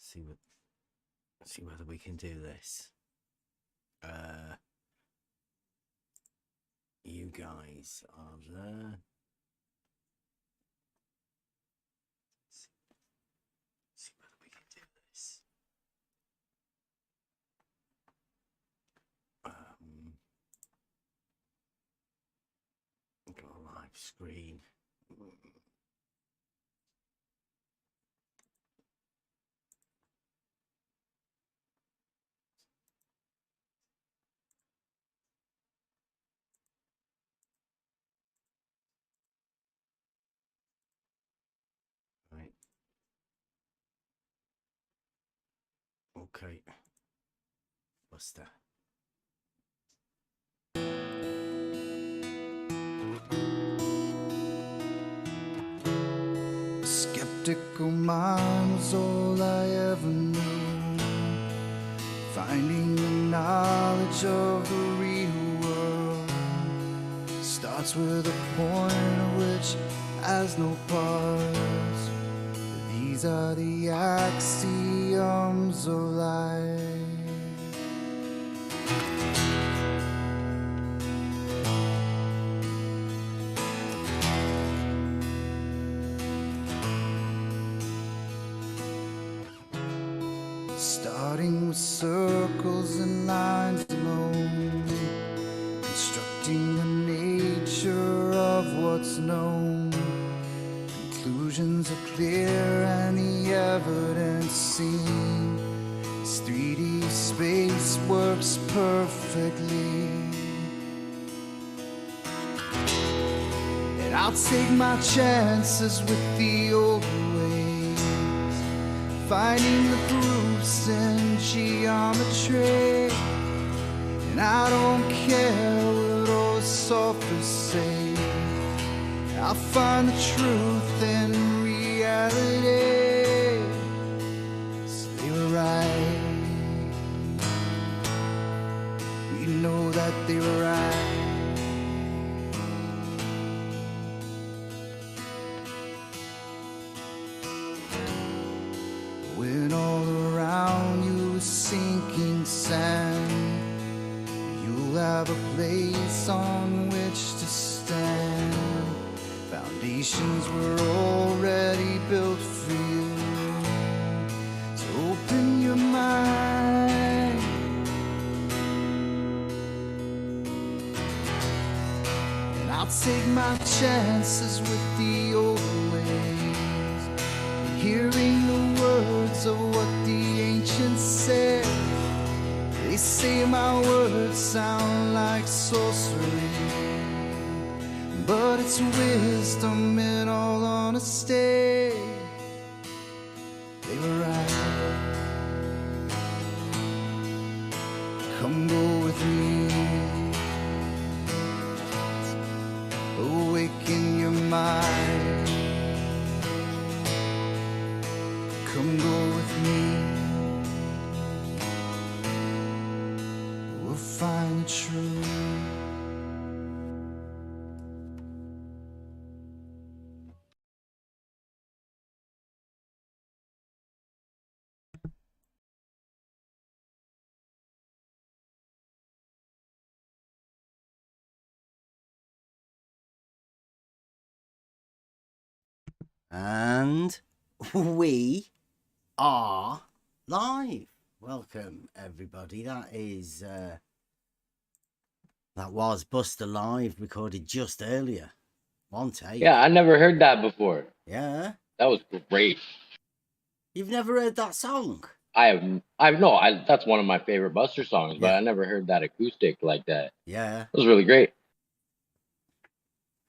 see whether we can do this. You guys are there. See whether we can do this. Got a live screen. Right. Okay. Buster. Skeptical mind was all I ever knew. Finding the knowledge of the real world starts with a point at which has no parts. These are the axioms of life. Starting with circles and lines alone, constructing the nature of what's known. Conclusions are clear and the evidence seen. This 3D space works perfectly. And I'll take my chances with the old ways, finding the proofs in geometry. And I don't care what all the sophists say, I'll find the truth in reality. So they were right, we know that they were right. When all around you is sinking sand, you'll have a place on which to stand. Foundations were already built for you, so open your mind. And I'll take my chances with the old ways, hearing the words of what the ancients said. They say my words sound like sorcery, but it's wisdom in all honesty. They were right. Come go with me, awaken your mind. Come go with me, we'll find the truth. And we are live. Welcome everybody. That was Buster Live, recorded just earlier. One take. Yeah, I never heard that before. Yeah. That was great. You've never heard that song? That's one of my favorite Buster songs, but Yeah. I never heard that acoustic like that. Yeah. It was really great.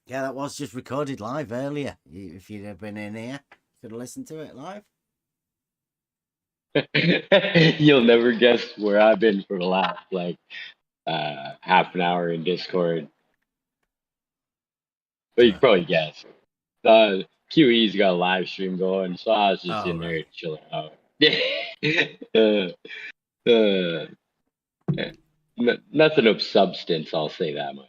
Yeah, that was just recorded live earlier. If you'd have been in here, you could have listened to it live. You'll never guess where I've been for the last half an hour in Discord. But you can probably guess. QE's got a live stream going, so I was just in there chilling out. Nothing of substance, I'll say that much.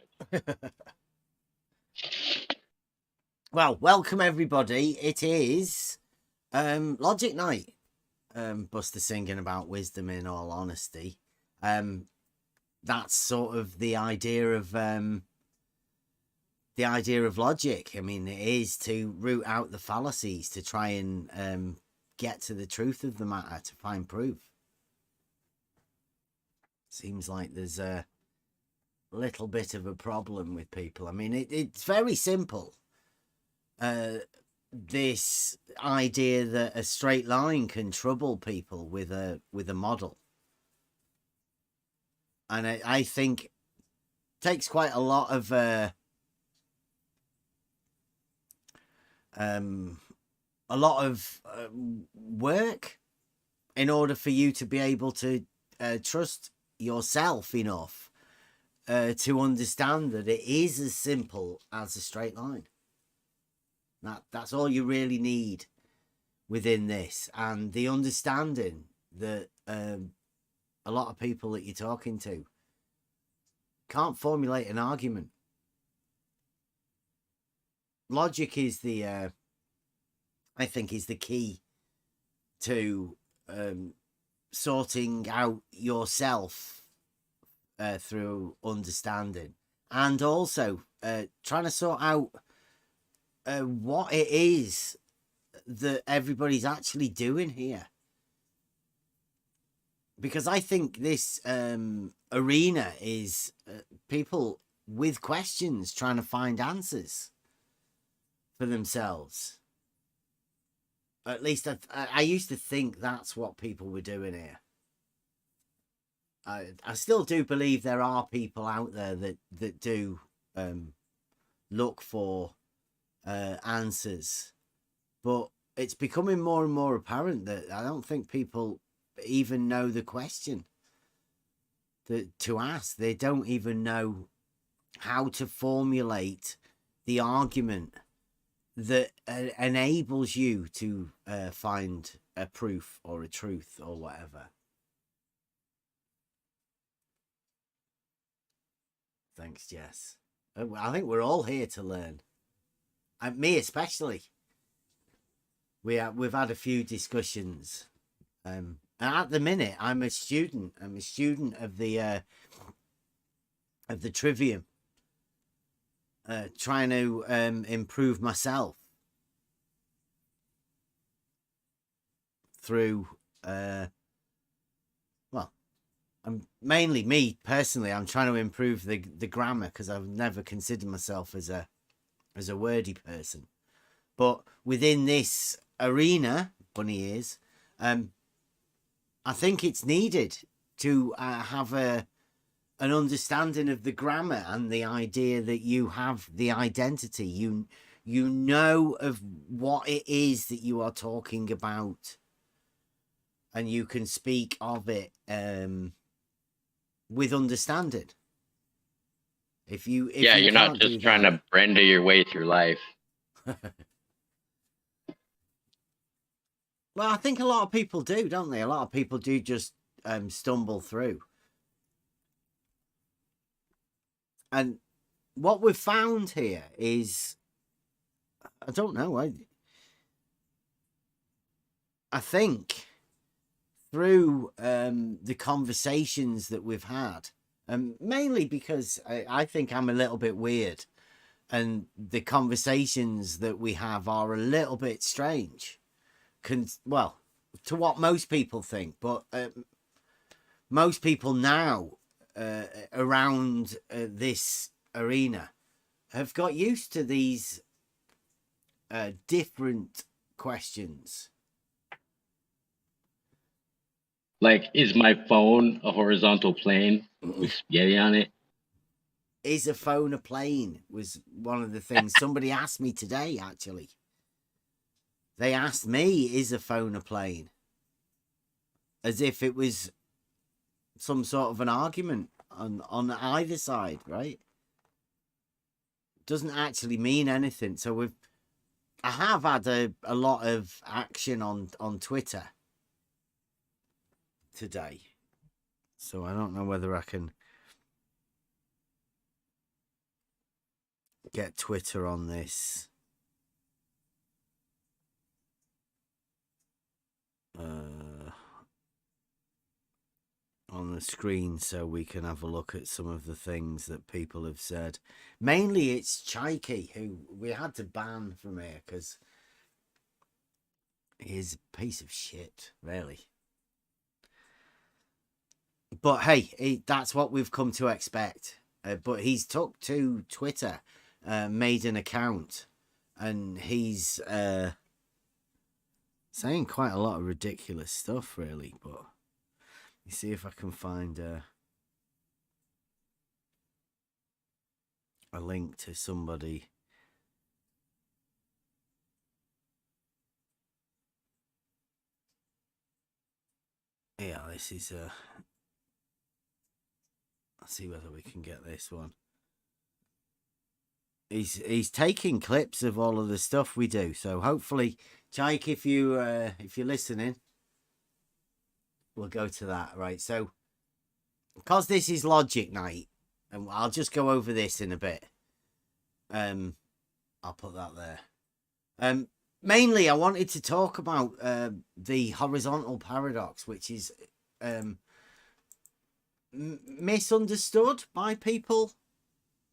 Well, welcome everybody. It is Logic Night. Buster singing about wisdom, in all honesty. That's sort of the idea of logic. I mean, it is to root out the fallacies, to try and get to the truth of the matter, to find proof. Seems like there's a little bit of a problem with people. I mean, it's very simple. This idea that a straight line can trouble people with a model. And I think it takes quite a lot of work in order for you to be able to trust yourself enough to understand that it is as simple as a straight line. That's all you really need within this, and the understanding that a lot of people that you're talking to can't formulate an argument. Logic is I think is the key to sorting out yourself through understanding, and also trying to sort out what it is that everybody's actually doing here. Because I think this arena is people with questions trying to find answers for themselves. At least I used to think that's what people were doing here. I still do believe there are people out there that do look for answers, but it's becoming more and more apparent that I don't think people even know the question to ask. They don't even know how to formulate the argument that enables you to find a proof or a truth or whatever. Thanks, Jess. I think we're all here to learn. Me especially. We've had a few discussions. And at the minute, I'm a student. I'm a student of the trivium. Trying to improve myself through I'm mainly me personally. I'm trying to improve the grammar, because I've never considered myself as a wordy person. But within this arena, bunny ears, I think it's needed to have an understanding of the grammar and the idea that you have the identity. You know of what it is that you are talking about, and you can speak of it with understanding. If you're not just trying to Brenda your way through life. Well, I think a lot of people do, don't they? A lot of people do just stumble through. And what we've found here is, I don't know, I think through the conversations that we've had, mainly because I think I'm a little bit weird, and the conversations that we have are a little bit strange. Well, to what most people think, but most people now around this arena have got used to these different questions. Like, is my phone a horizontal plane with spaghetti on it? Is a phone a plane? Was one of the things somebody asked me today, actually. They asked me, is a phone a plane? As if it was some sort of an argument on either side, right? Doesn't actually mean anything. So I have had a lot of action on Twitter today. So I don't know whether I can get Twitter on this. on the screen so we can have a look at some of the things that people have said. Mainly it's Chaiki, who we had to ban from here because he's a piece of shit, really. But hey, that's what we've come to expect. But he's took to Twitter, made an account, and he's saying quite a lot of ridiculous stuff, really. But let me see if I can find a link to somebody. Yeah, this is let's see whether we can get this one. He's taking clips of all of the stuff we do, so hopefully, Jake, if you're listening, we'll go to that. Right, so because this is Logic Night, and I'll just go over this in a bit. I'll put that there. Mainly, I wanted to talk about the horizontal paradox, which is misunderstood by people.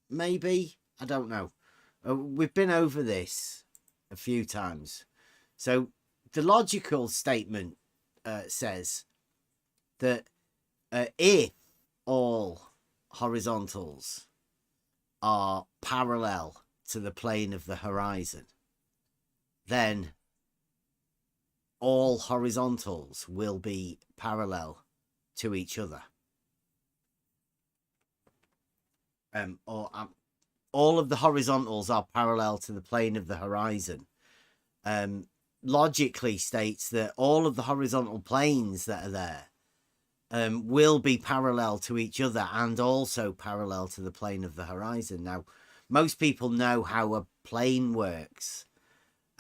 Maybe, I don't know. We've been over this a few times. So the logical statement says that if all horizontals are parallel to the plane of the horizon, then all horizontals will be parallel to each other. All of the horizontals are parallel to the plane of the horizon. Logically states that all of the horizontal planes that are there will be parallel to each other and also parallel to the plane of the horizon. Now, most people know how a plane works.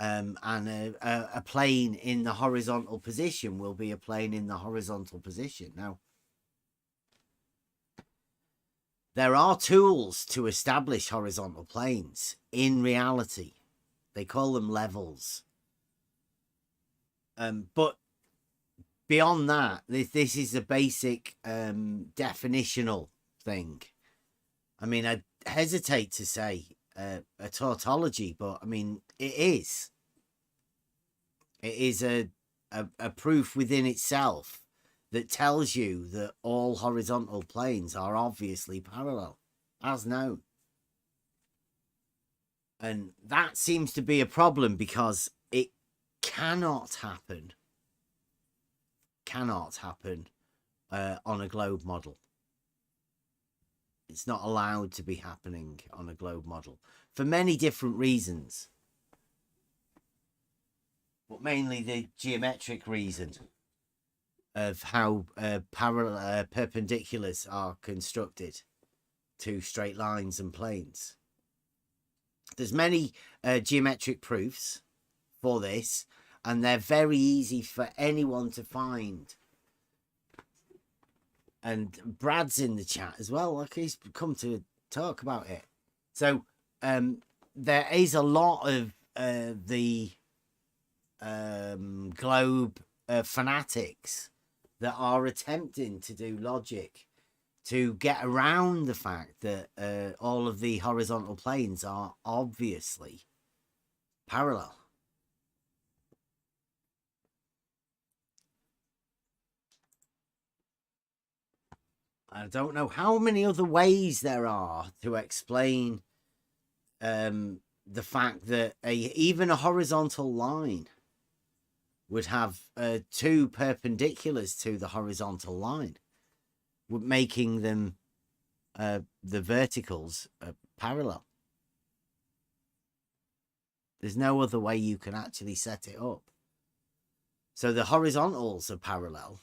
And a plane in the horizontal position will be a plane in the horizontal position. Now, there are tools to establish horizontal planes in reality. They call them levels. But beyond that, this is a basic definitional thing. I mean, I hesitate to say a tautology, but I mean, it is. It is a proof within itself that tells you that all horizontal planes are obviously parallel, as known. And that seems to be a problem because it cannot happen on a globe model. It's not allowed to be happening on a globe model for many different reasons, but mainly the geometric reason of how perpendiculars are constructed to straight lines and planes. There's many geometric proofs for this, and they're very easy for anyone to find. And Brad's in the chat as well. Like, he's come to talk about it. So there is a lot of the globe fanatics that are attempting to do logic to get around the fact that all of the horizontal planes are obviously parallel. I don't know how many other ways there are to explain the fact that even a horizontal line would have two perpendiculars to the horizontal line, making them the verticals parallel. There's no other way you can actually set it up. So the horizontals are parallel,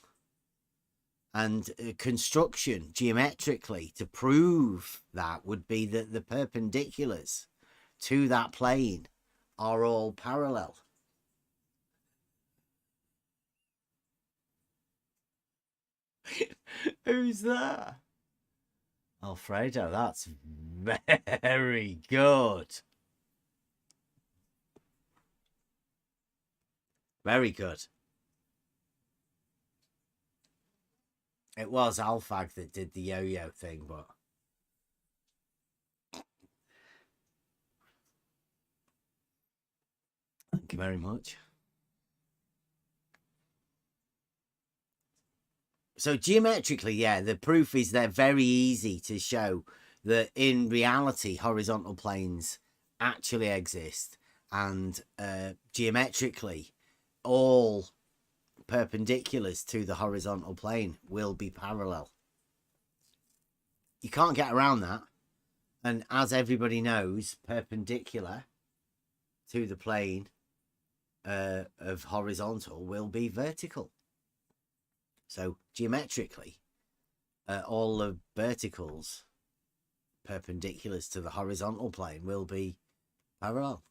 and construction geometrically to prove that would be that the perpendiculars to that plane are all parallel. Who's that? Alfredo, that's very good. Very good. It was Alfag that did the yo-yo thing, but thank you very much. So geometrically, yeah, the proof is they're very easy to show that in reality, horizontal planes actually exist, and geometrically, all perpendiculars to the horizontal plane will be parallel. You can't get around that. And as everybody knows, perpendicular to the plane of horizontal will be vertical. So geometrically, all the verticals perpendiculars to the horizontal plane will be parallel.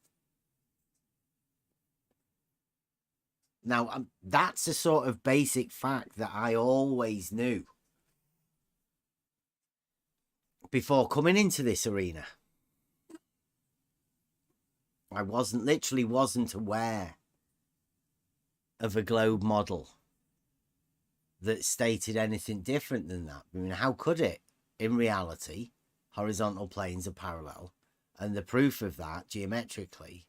Now, that's a sort of basic fact that I always knew before coming into this arena. I literally wasn't aware of a globe model that stated anything different than that. I mean, how could it? In reality, horizontal planes are parallel, and the proof of that geometrically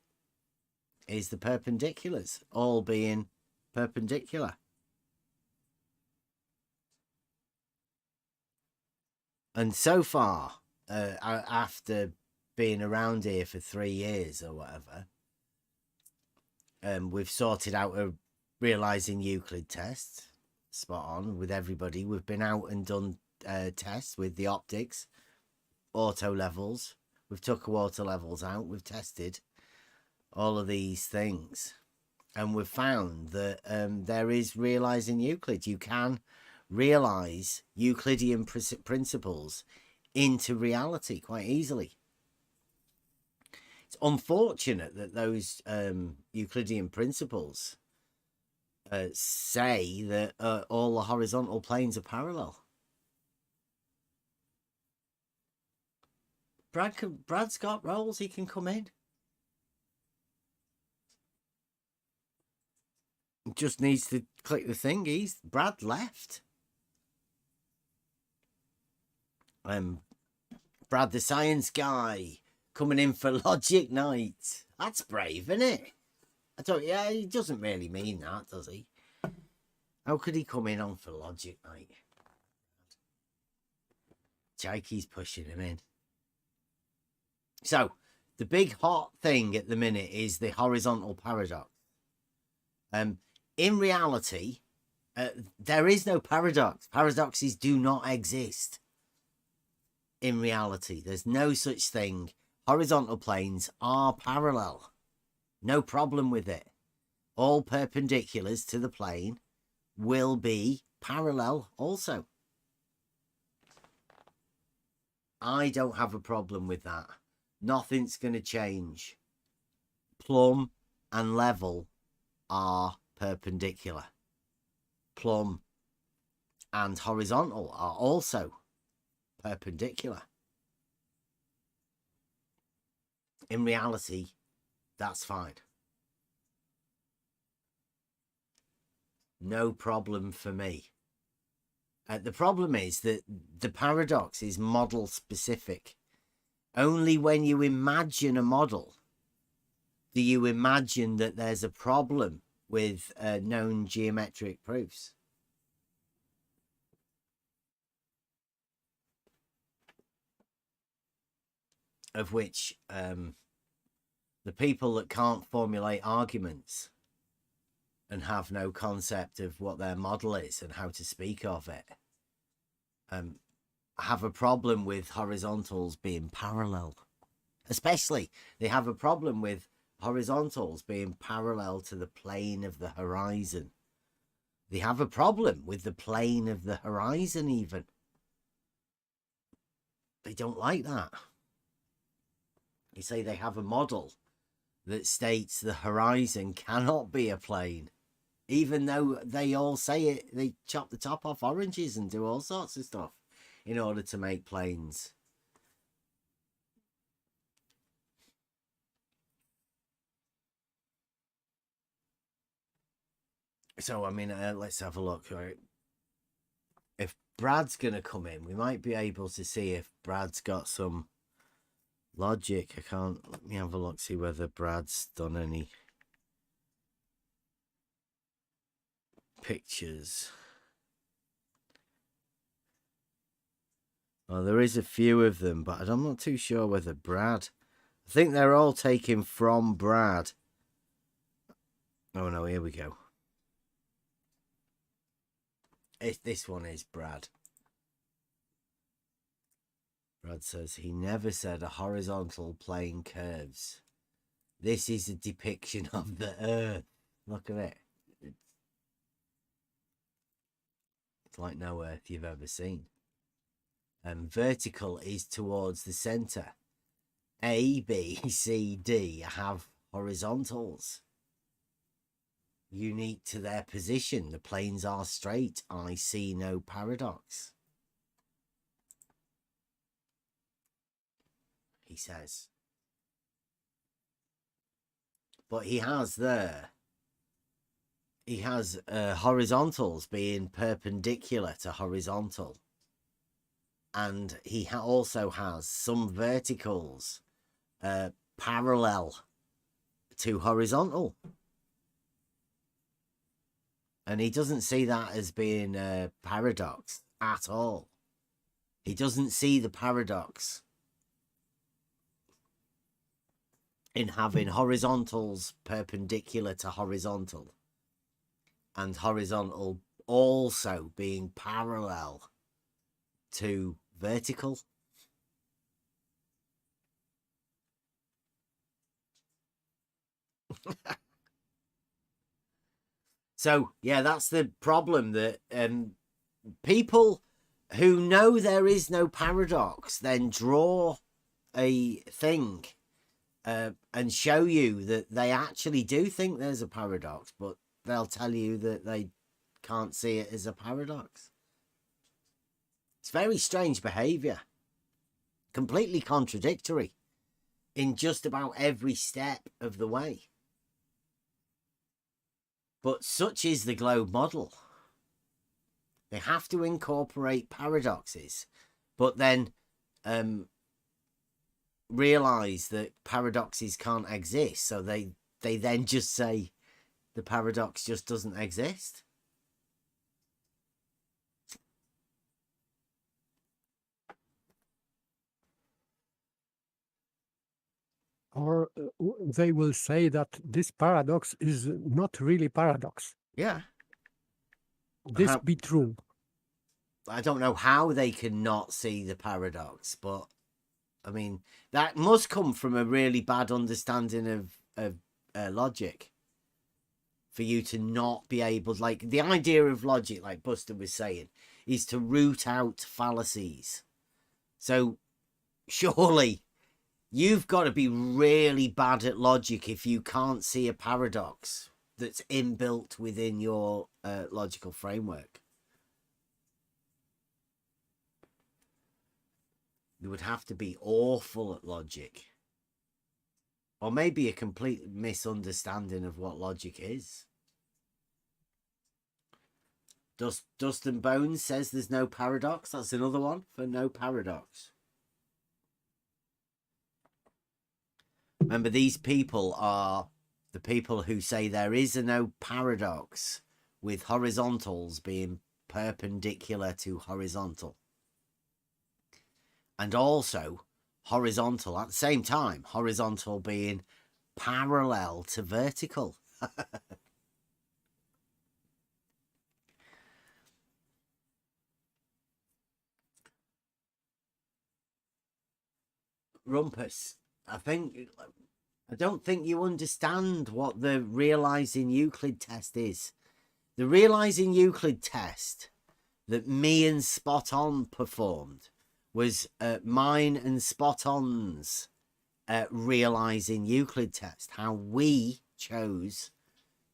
is the perpendiculars all being perpendicular. And so far, after being around here for 3 years or whatever, we've sorted out a realizing Euclid test. Spot on with everybody. We've been out and done tests with the optics, auto levels. We've took auto levels out. We've tested all of these things, and we've found that there is realizing Euclid. You can realize Euclidean principles into reality quite easily. It's unfortunate that those Euclidean principles say that all the horizontal planes are parallel. Brad's got roles, he can come in. Just needs to click the thing. Brad left. Brad the science guy coming in for logic night. That's brave, isn't it? I thought, yeah, he doesn't really mean that, does he? How could he come in on for logic night? Jakey's pushing him in. So, the big hot thing at the minute is the horizontal paradox. In reality, there is no paradox. Paradoxes do not exist. In reality, there's no such thing. Horizontal planes are parallel. No problem with it. All perpendiculars to the plane will be parallel also. I don't have a problem with that. Nothing's going to change. Plumb and level are perpendicular. Plumb and horizontal are also perpendicular. In reality, that's fine. No problem for me. The problem is that the paradox is model specific. Only when you imagine a model do you imagine that there's a problem with known geometric proofs. Of which the people that can't formulate arguments and have no concept of what their model is and how to speak of it have a problem with horizontals being parallel. Especially, they have a problem with horizontals being parallel to the plane of the horizon. They have a problem with the plane of the horizon even. They don't like that. They say they have a model that states the horizon cannot be a plane. Even though they all say it, they chop the top off oranges and do all sorts of stuff in order to make planes. So, I mean, let's have a look. Right? If Brad's going to come in, we might be able to see if Brad's got some logic. I can't. Let me have a look, see whether Brad's done any pictures. Well, there is a few of them, but I'm not too sure whether Brad... I think they're all taken from Brad. Oh no, here we go. This one is Brad. Brad says he never said a horizontal plane curves. This is a depiction of the Earth. Look at it. It's like no Earth you've ever seen. And vertical is towards the center. A, B, C, D have horizontals unique to their position. The planes are straight. I see no paradox, he says. But he has horizontals being perpendicular to horizontal. And he also has some verticals parallel to horizontal. And he doesn't see that as being a paradox at all. He doesn't see the paradox in having horizontals perpendicular to horizontal and horizontal also being parallel to vertical. So yeah, that's the problem, that people who know there is no paradox then draw a thing and show you that they actually do think there's a paradox, but they'll tell you that they can't see it as a paradox. It's very strange behavior, completely contradictory in just about every step of the way. But such is the globe model. They have to incorporate paradoxes, but then realize that paradoxes can't exist. So they then just say the paradox just doesn't exist. Or they will say that this paradox is not really paradox. Yeah. This be true. I don't know how they can not see the paradox, but I mean, that must come from a really bad understanding of logic for you to not be able, like, the idea of logic, like Buster was saying, is to root out fallacies. So surely you've got to be really bad at logic if you can't see a paradox that's inbuilt within your logical framework. You would have to be awful at logic. Or maybe a complete misunderstanding of what logic is. Dust and Bones says there's no paradox. That's another one for no paradox. Remember, these people are the people who say there is no paradox with horizontals being perpendicular to horizontal. And also horizontal at the same time, horizontal being parallel to vertical. Rumpus, I don't think you understand what the realizing Euclid test is. The realizing Euclid test that me and Spot On performed was mine and Spot On's realizing Euclid test. How we chose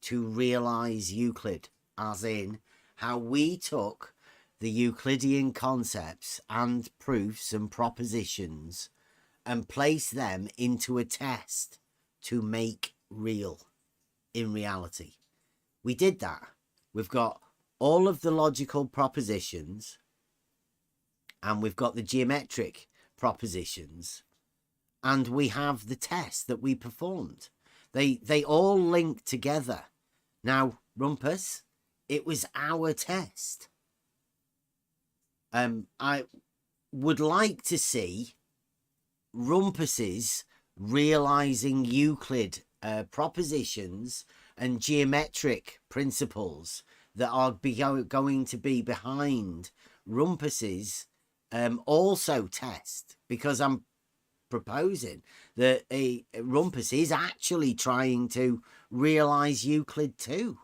to realize Euclid, as in how we took the Euclidean concepts and proofs and propositions and placed them into a test to make real in reality. We did that. We've got all of the logical propositions and we've got the geometric propositions, and we have the test that we performed. They all link together. Now, Rumpus, it was our test. I would like to see Rumpus's realizing Euclid propositions and geometric principles that are going to be behind Rumpus's also test, because I'm proposing that Rumpus is actually trying to realize Euclid too.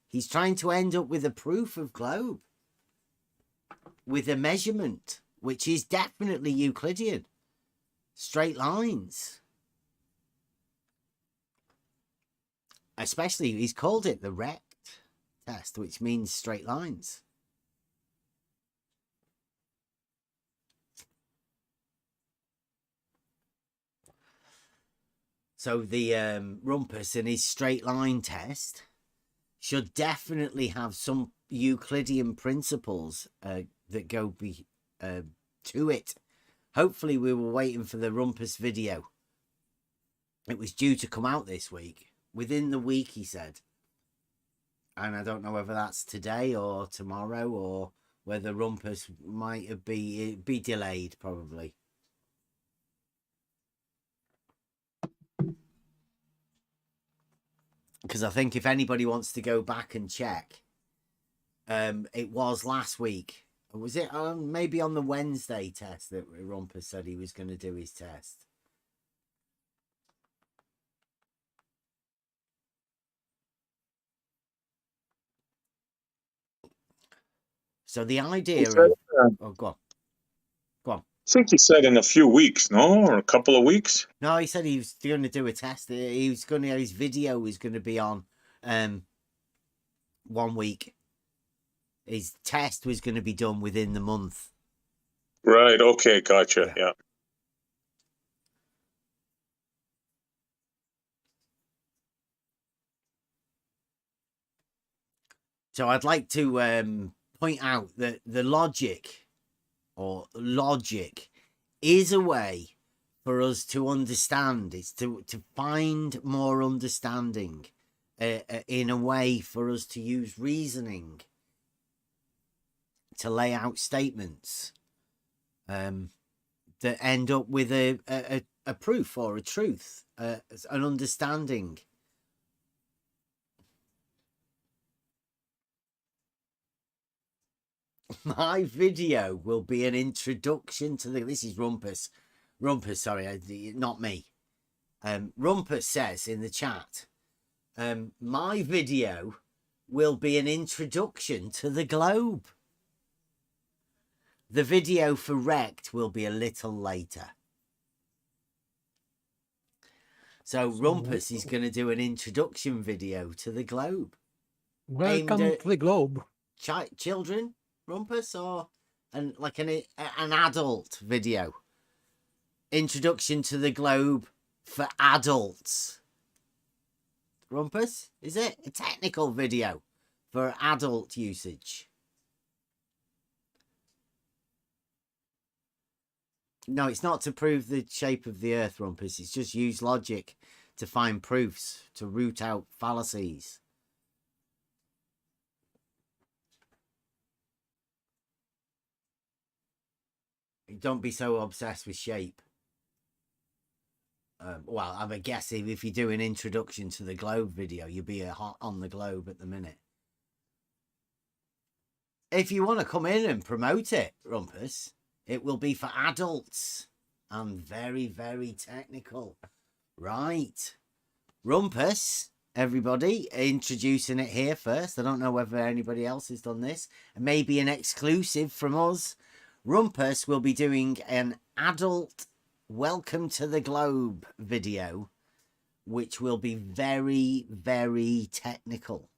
He's trying to end up with a proof of globe with a measurement which is definitely Euclidean. Straight lines. Especially, he's called it the rect test, which means straight lines. So the Rumpus and his straight line test should definitely have some Euclidean principles that go to it. Hopefully, we were waiting for the Rumpus video. It was due to come out this week. Within the week, he said. And I don't know whether that's today or tomorrow, or whether Rumpus might be delayed, probably. Because I think if anybody wants to go back and check, it was last week. Was it maybe on the Wednesday test that Rumpus said he was going to do his test? So the idea of... Oh, go on. Go on. I think he said in a few weeks, no? Or a couple of weeks? No, he said he was going to do a test. He was going to... His video was going to be on 1 week. His test was going to be done within the month. Right, okay, gotcha, yeah. So I'd like to point out that the logic is a way for us to understand. It's to find more understanding in a way for us to use reasoning to lay out statements that end up with a proof or a truth, an understanding. My video will be an introduction to this is Rumpus. Rumpus, sorry, not me. Rumpus says in the chat, my video will be an introduction to the globe. The video for Rect will be a little later. So Rumpus is going to do an introduction video to the globe. Welcome to the globe. Children, Rumpus, or like an adult video? Introduction to the globe for adults. Rumpus, is it a technical video for adult usage? No, it's not to prove the shape of the earth, Rumpus. It's just use logic to find proofs, to root out fallacies. Don't be so obsessed with shape. Well, I'm guessing if you do an introduction to the globe video, you'll be hot on the globe at the minute. If you want to come in and promote it, Rumpus, it will be for adults and very, very technical. Right. Rumpus, everybody, introducing it here first. I don't know whether anybody else has done this. Maybe an exclusive from us. Rumpus will be doing an adult Welcome to the Globe video, which will be very, very technical.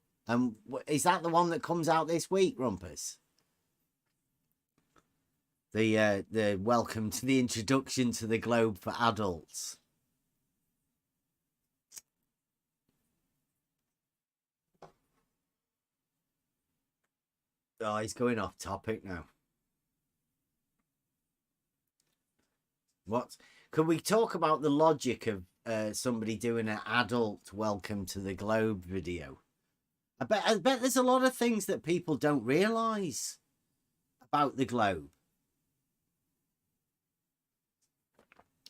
Is that the one that comes out this week, Rumpus? The welcome to the introduction to the globe for adults. Oh, he's going off topic now. What? Could we talk about the logic of somebody doing an adult welcome to the globe video? I bet there's a lot of things that people don't realise about the globe.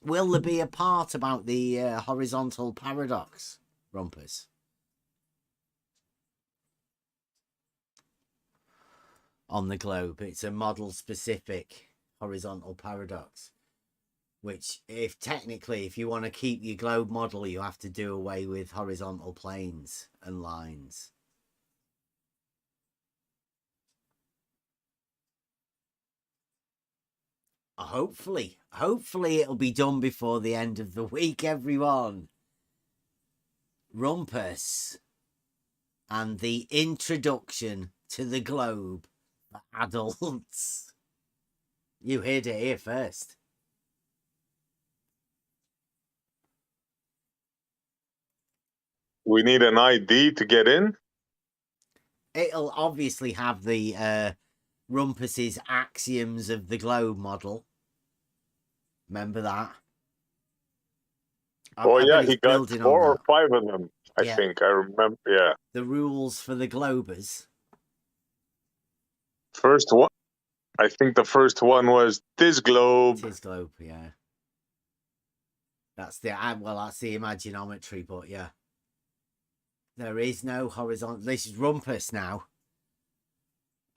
Will there be a part about the horizontal paradox, Rumpus? On the globe, it's a model-specific horizontal paradox. Which, if you want to keep your globe model, you have to do away with horizontal planes and lines. Hopefully it'll be done before the end of the week, everyone. Rumpus and the introduction to the globe for adults. You heard it here first. We need an ID to get in. It'll obviously have the Rumpus's axioms of the globe model. Remember that? Oh, yeah, he got building 4 on or that. 5 of them, I think. I remember, yeah. The rules for the globers. First one, I think the first one was this globe. Tis globe, yeah. That's the imaginometry, but yeah. There is no horizontal. This is Rumpus now.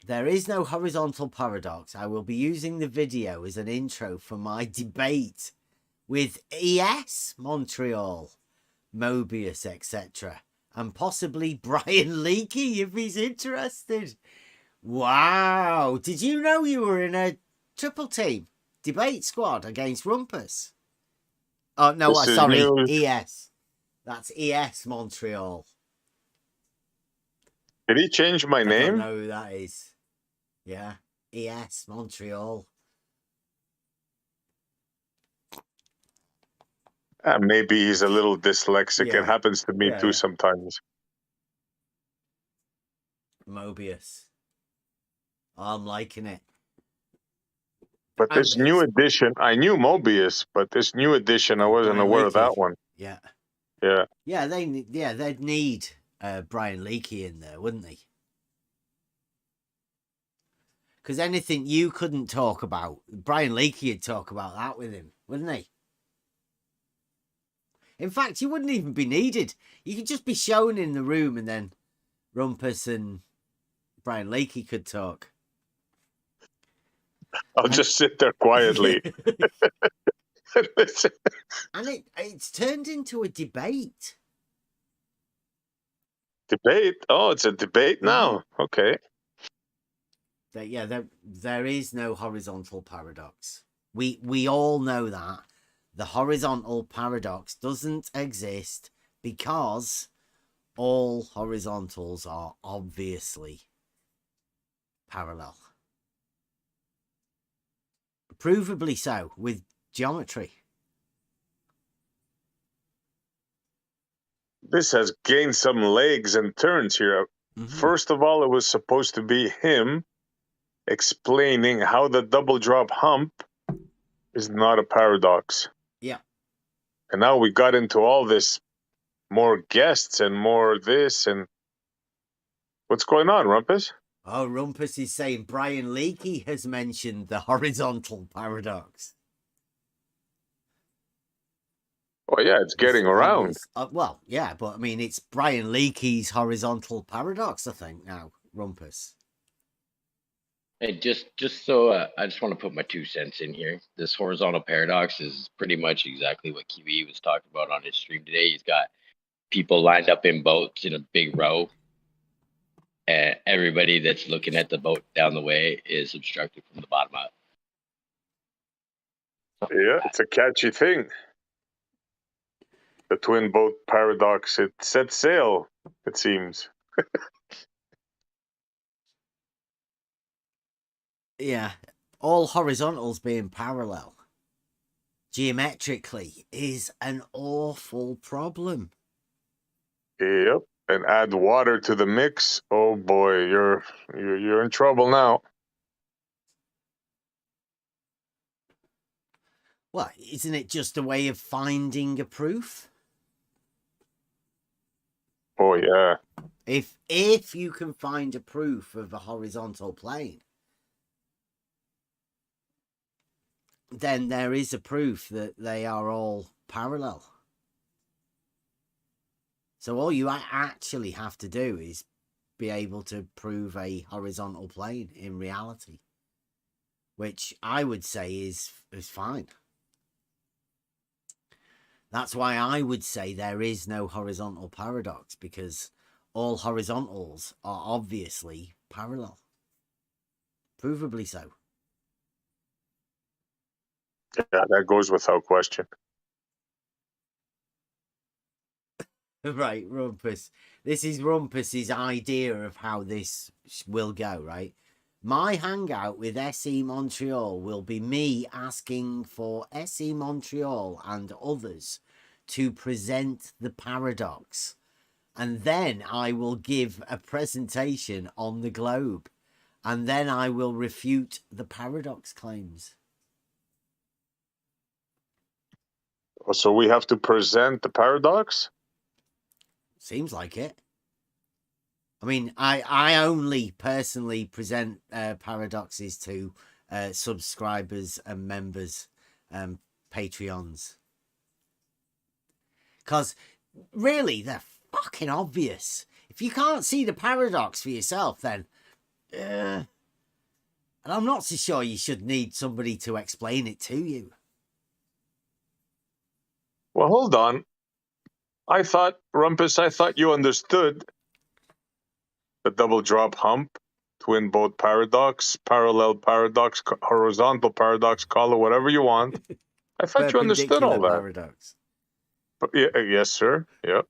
There is no horizontal paradox. I will be using the video as an intro for my debate with ES Montreal, Mobius, etc. And possibly Brian Leakey if he's interested. Wow. Did you know you were in a triple team debate squad against Rumpus? Oh, no, sorry. News. ES. That's ES Montreal. Did he change my I name? don't know who that is. Yeah. ES Montreal. Maybe he's a little dyslexic. Yeah. It happens to me Yeah, too yeah. sometimes. Mobius. I'm liking it. But this new edition, I knew Mobius, but this new edition, I wasn't Brian aware of that Leakey. one. Yeah. Yeah. Yeah, they'd need Brian Leakey in there, wouldn't they? Because anything you couldn't talk about, Brian Leakey would talk about that with him, wouldn't he? In fact, you wouldn't even be needed. You could just be shown in the room and then Rumpus and Brian Leakey could talk. I'll just sit there quietly. And it's turned into a debate. Debate? Oh, it's a debate now. Okay. There is no horizontal paradox. We all know that. The horizontal paradox doesn't exist because all horizontals are obviously parallel. Provably so with geometry. This has gained some legs and turns here. Mm-hmm. First of all, it was supposed to be him explaining how the double drop hump is not a paradox. Yeah. And now we got into all this, more guests and more this and what's going on, Rumpus? Oh, Rumpus is saying Brian Leakey has mentioned the horizontal paradox. Well, yeah, it's getting around. Well, yeah, but I mean, it's Brian Leakey's horizontal paradox, I think, now, Rumpus. Hey, just so I just want to put my 2 cents in here. This horizontal paradox is pretty much exactly what QE was talking about on his stream today. He's got people lined up in boats in a big row, and everybody that's looking at the boat down the way is obstructed from the bottom up. Yeah, it's a catchy thing. The twin boat paradox, it set sail, it seems. Yeah, all horizontals being parallel geometrically is an awful problem. Yep, and add water to the mix. Oh boy, you're in trouble now. Well, isn't it just a way of finding a proof? Oh yeah. If you can find a proof of a horizontal plane, then there is a proof that they are all parallel. So all you actually have to do is be able to prove a horizontal plane in reality, which I would say is fine. That's why I would say there is no horizontal paradox, because all horizontals are obviously parallel. Provably so. Yeah, that goes without question. Right, Rumpus. This is Rumpus's idea of how this will go, right? My hangout with SE Montreal will be me asking for SE Montreal and others to present the paradox. And then I will give a presentation on the globe. And then I will refute the paradox claims. So we have to present the paradox? Seems like it. I mean, I only personally present paradoxes to subscribers and members, Patreons. Because really, they're fucking obvious. If you can't see the paradox for yourself, then... and I'm not so sure you should need somebody to explain it to you. Well, hold on. Rumpus, I thought you understood the double drop hump, twin boat paradox, parallel paradox, horizontal paradox, call it whatever you want. I thought you understood all that. Paradox. But yes, sir. Yeah.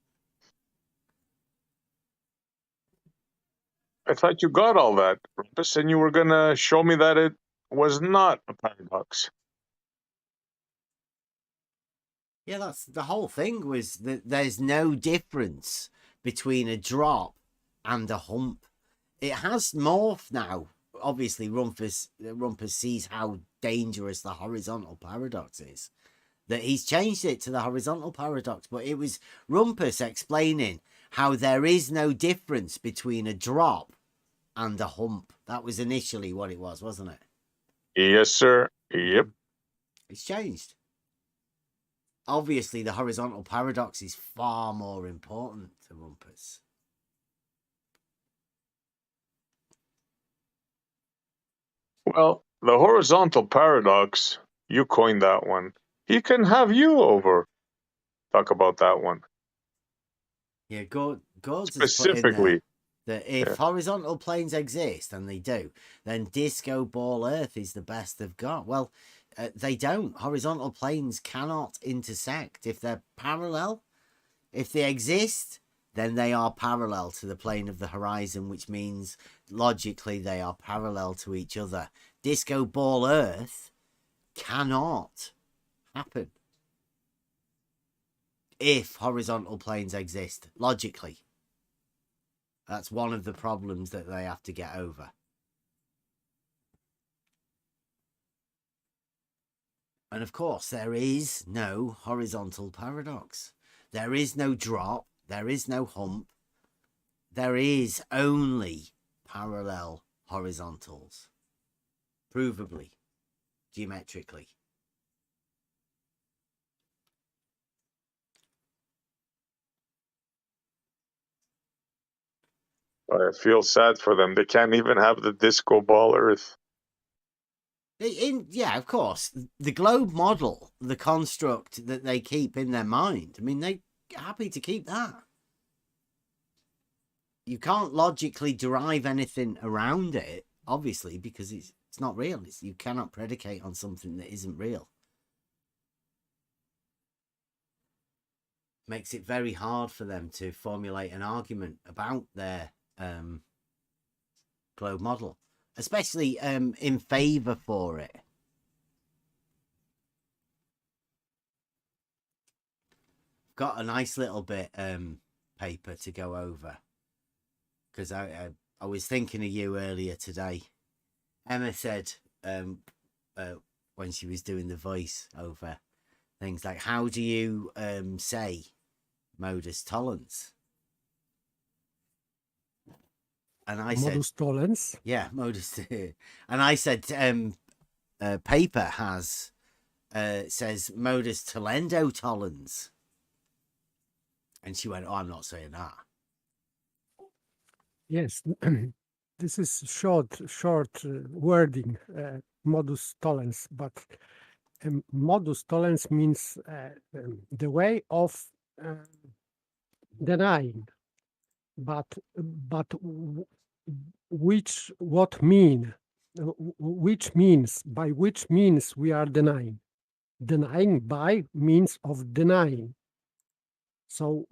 I thought you got all that, Rumpus, and you were going to show me that it was not a paradox. Yeah, that's the whole thing, was that there's no difference between a drop and a hump. It has morphed now. Obviously, Rumpus sees how dangerous the horizontal paradox is, that he's changed it to the horizontal paradox. But it was Rumpus explaining how there is no difference between a drop and a hump. That was initially what it was, wasn't it? Yes, sir. Yep. It's changed. Obviously, the horizontal paradox is far more important to Rumpus. Well, the horizontal paradox, you coined that one. He can have you over. Talk about that one. Yeah, Gord's has put in Specifically. there that if horizontal planes exist, and they do, then disco ball Earth is the best they've got. Well, they don't. Horizontal planes cannot intersect. If they're parallel, if they exist, then they are parallel to the plane of the horizon, which means logically they are parallel to each other. Disco ball Earth cannot happen if horizontal planes exist, logically. That's one of the problems that they have to get over. And of course, there is no horizontal paradox. There is no drop. There is no hump. There is only parallel horizontals. Provably, geometrically. I feel sad for them. They can't even have the disco ball Earth. Yeah, of course. The globe model, the construct that they keep in their mind, I mean, they're happy to keep that. You can't logically derive anything around it, obviously, because it's not real. You cannot predicate on something that isn't real. Makes it very hard for them to formulate an argument about their globe model, especially in favor for it. Got a nice little bit paper to go over, because I was thinking of you earlier today. Emma said, when when she was doing the voice over things like, how do you say modus tollens? And I said, Modus tollens. yeah, modus. And I said, paper has says modus tollendo tollens. And she went, oh, I'm not saying that. Yes, this is short wording, modus tollens, but modus tollens means the way of denying, but which means by which means we are denying. Denying by means of denying. So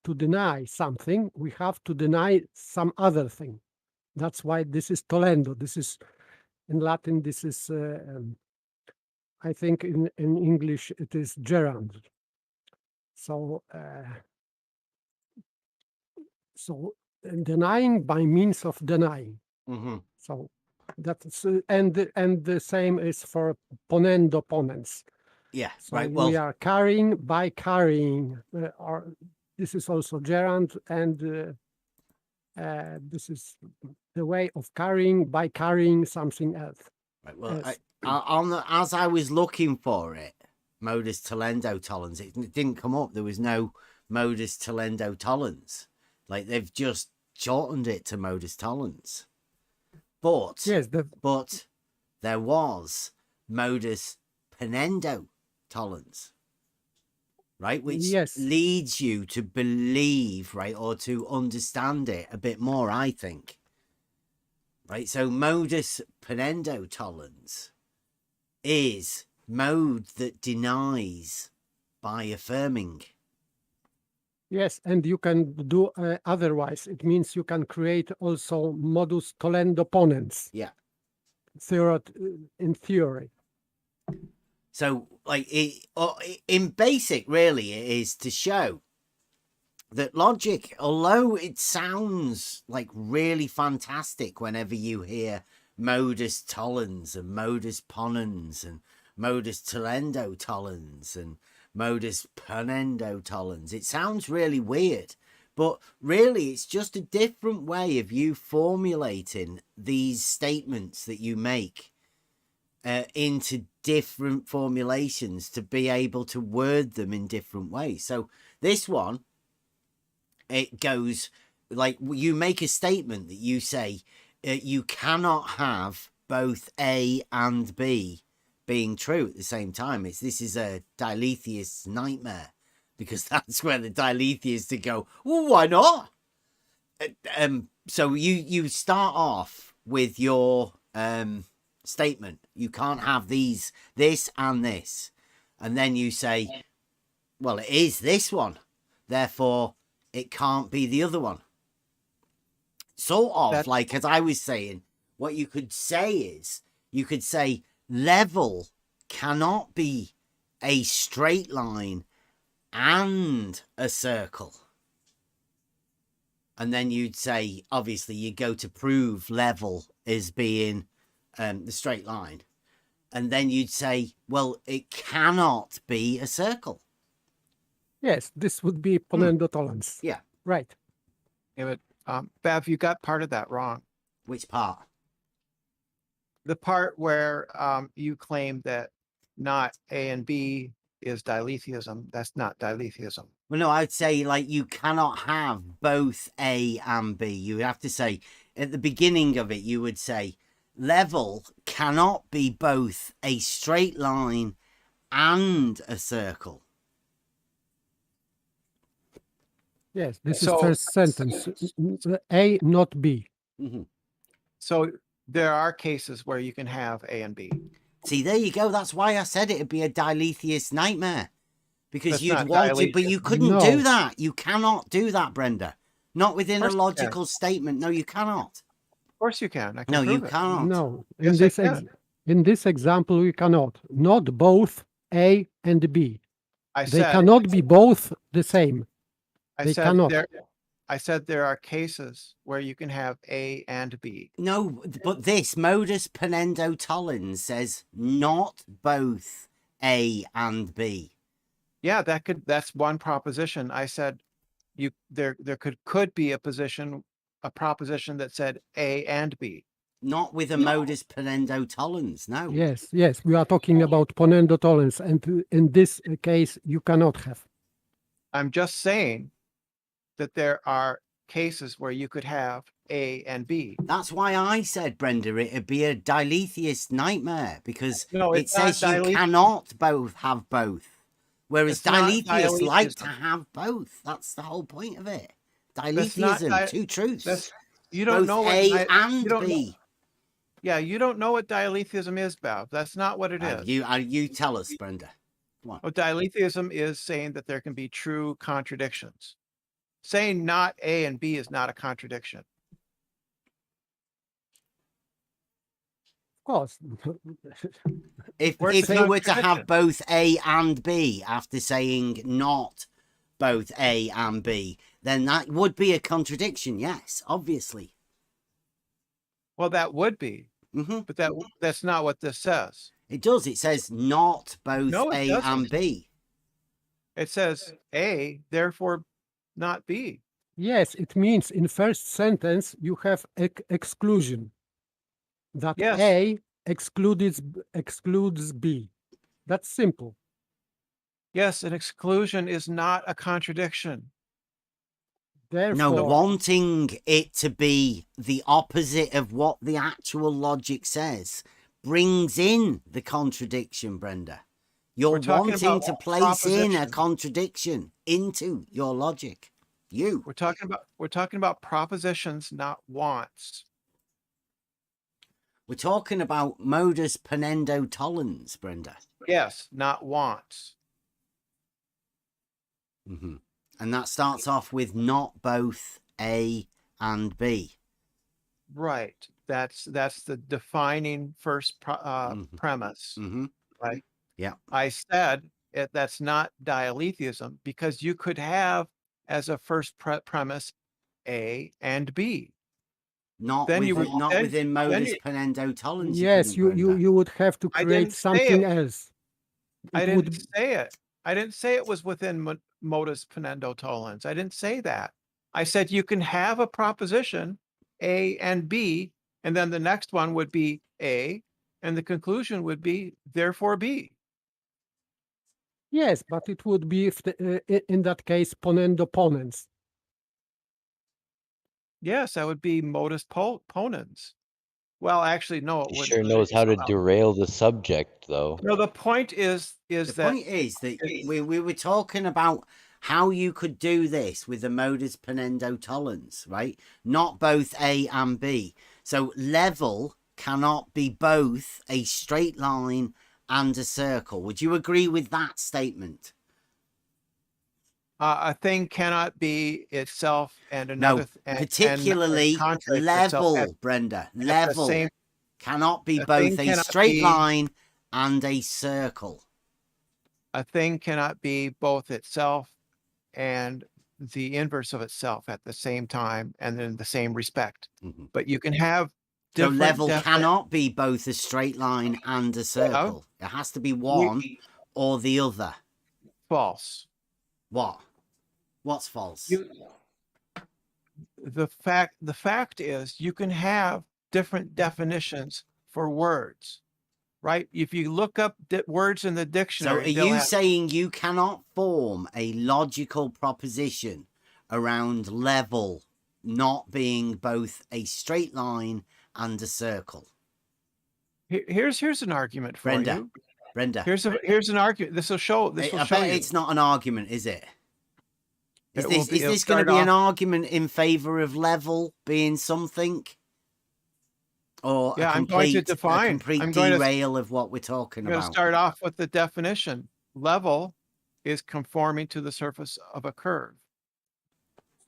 to deny something, we have to deny some other thing. That's why this is tollendo. This is, in Latin, this is, I think in English, it is gerund. So, denying by means of denying. Mm-hmm. So that's, and the same is for ponendo ponens. Yeah, So right. Well, we are carrying by carrying, or this is also gerund, and this is the way of carrying by carrying something else. right, well, Yes. as I was looking for it, modus tollendo tollens, it didn't come up. There was no modus tollendo tollens. Like they've just shortened it to modus tollens. But Yes, but there was modus ponendo tollens, right, which yes. leads you to believe, right, or to understand it a bit more, I think, right? So modus ponendo tollens is mode that denies by affirming. Yes, and you can do otherwise. It means you can create also modus tollendo ponens. Yeah. In theory. So, like, in basic, really, it is to show that logic, although it sounds like really fantastic whenever you hear modus tollens and modus ponens and modus tollendo tollens and modus ponendo tollens, it sounds really weird, but really it's just a different way of you formulating these statements that you make into different formulations to be able to word them in different ways. So this one, it goes like, you make a statement that you say you cannot have both A and B being true at the same time. This is a dilithious nightmare, because that's where the dilithians to go, well, why not? So you start off with your statement, you can't have this and this, and then you say, well, it is this one, therefore it can't be the other one. Sort of like, as I was saying, what you could say is, you could say level cannot be a straight line and a circle. And then you'd say, obviously, you go to prove level as being the straight line. And then you'd say, well, it cannot be a circle. Yes, this would be ponendo tollens. Yeah. Right. Yeah, but Bev, you got part of that wrong. Which part? The part where you claim that not A and B is diletheism. That's not diletheism. Well, no, I'd say, like, you cannot have both A and B. You would have to say, at the beginning of it, you would say, level cannot be both a straight line and a circle. Yes, this So- is first sentence. A, not B. Mm-hmm. So there are cases where you can have A and B. See, there you go. That's why I said it'd be a dilithious nightmare. Because That's you'd not want it, but you couldn't No. do that. You cannot do that, Brenda. Not within a Of course you can. logical statement. No, you cannot. Of course you can. I can No, you prove it. can't. No, Yes, I can. in this example, we cannot. Not both A and B. I They said, cannot be both the same. I they said cannot. I said there are cases where you can have A and B. No, but this modus ponendo tollens says not both A and B. Yeah, that's one proposition. I said there could be a proposition that said A and B. Not with a modus ponendo tollens, no. Yes, yes, we are talking about ponendo tollens, and in this case, you cannot have. I'm just saying that there are cases where you could have A and B. That's why I said, Brenda, it'd be a dilithious nightmare because No, it it's not says you dilithious. cannot both have both. Whereas It's not dilithious like to dilithiism. have both. That's the whole point of it. That's not Dilithiism, two truths. That's you don't both know what A you and don't know- B. Yeah, you don't know what dilithiism is, Bob. That's not what it is. You tell us, Brenda. Come on. Well, dilithiism is saying that there can be true contradictions. Saying not A and B is not a contradiction. Of course. If We're you saying were to have contradiction. both A and B after saying not both A and B, then that would be a contradiction. Yes, obviously. Well, that would be, but that's not what this says. It does. It says not both No, it A doesn't. and B. It says A, therefore not B. Yes, it means in first sentence you have exclusion. That Yes. A excludes B. That's simple. Yes, an exclusion is not a contradiction. Therefore, No, wanting it to be the opposite of what the actual logic says brings in the contradiction, Brenda. You're We're talking wanting about to place in a proposition. contradiction into your logic. We're talking about propositions, not wants. We're talking about modus ponendo tollens, Brenda. Yes, not wants. And that starts off with not both A and B. Right. That's the defining first premise. Right. Yeah. I said that's not dialetheism because you could have as a first premise A and B. Not Then you within, would- not then- within then modus you- ponendo tollens. yes, you would have to I create didn't say something it. else. I It didn't would- say it. I didn't say it was within modus ponendo tollens. I didn't say that. I said you can have a proposition A and B, and then the next one would be A, and the conclusion would be therefore B. Yes, but it would be if in that case ponendo ponens. Yes, that would be modus ponens. Well, actually, no, it He wouldn't. sure knows how to derail the subject, though. No, the point is The that point is that we were talking about how you could do this with the modus ponendo tollens, right? Not both A and B. So level cannot be both a straight line and a circle. Would you agree with that statement? a thing cannot be itself and No, another. particularly level, Brenda. Level cannot be a both thing a cannot straight be- line and a circle. A thing cannot be both itself and the inverse of itself at the same time and in the same respect. But you can have So different level defi- cannot be both a straight line and a circle. It has to be one or the other. false. What? What's false? The fact is you can have different definitions for words, right? If you look up words in the So dictionary, are they'll you have- saying you cannot form a logical proposition around level not being both a straight line and a circle? Here's an argument for Brenda, you. Brenda, Here's an argument. This will show. This will I show bet you. it's not an argument, is it? Is It will this be- is it'll this going to start be an off- argument in favor of level being something, or Yeah, a I'm going to complete, define. a complete I'm going to- derail of what we're talking I'm going to about? start off with the definition. Level is conforming to the surface of a curve.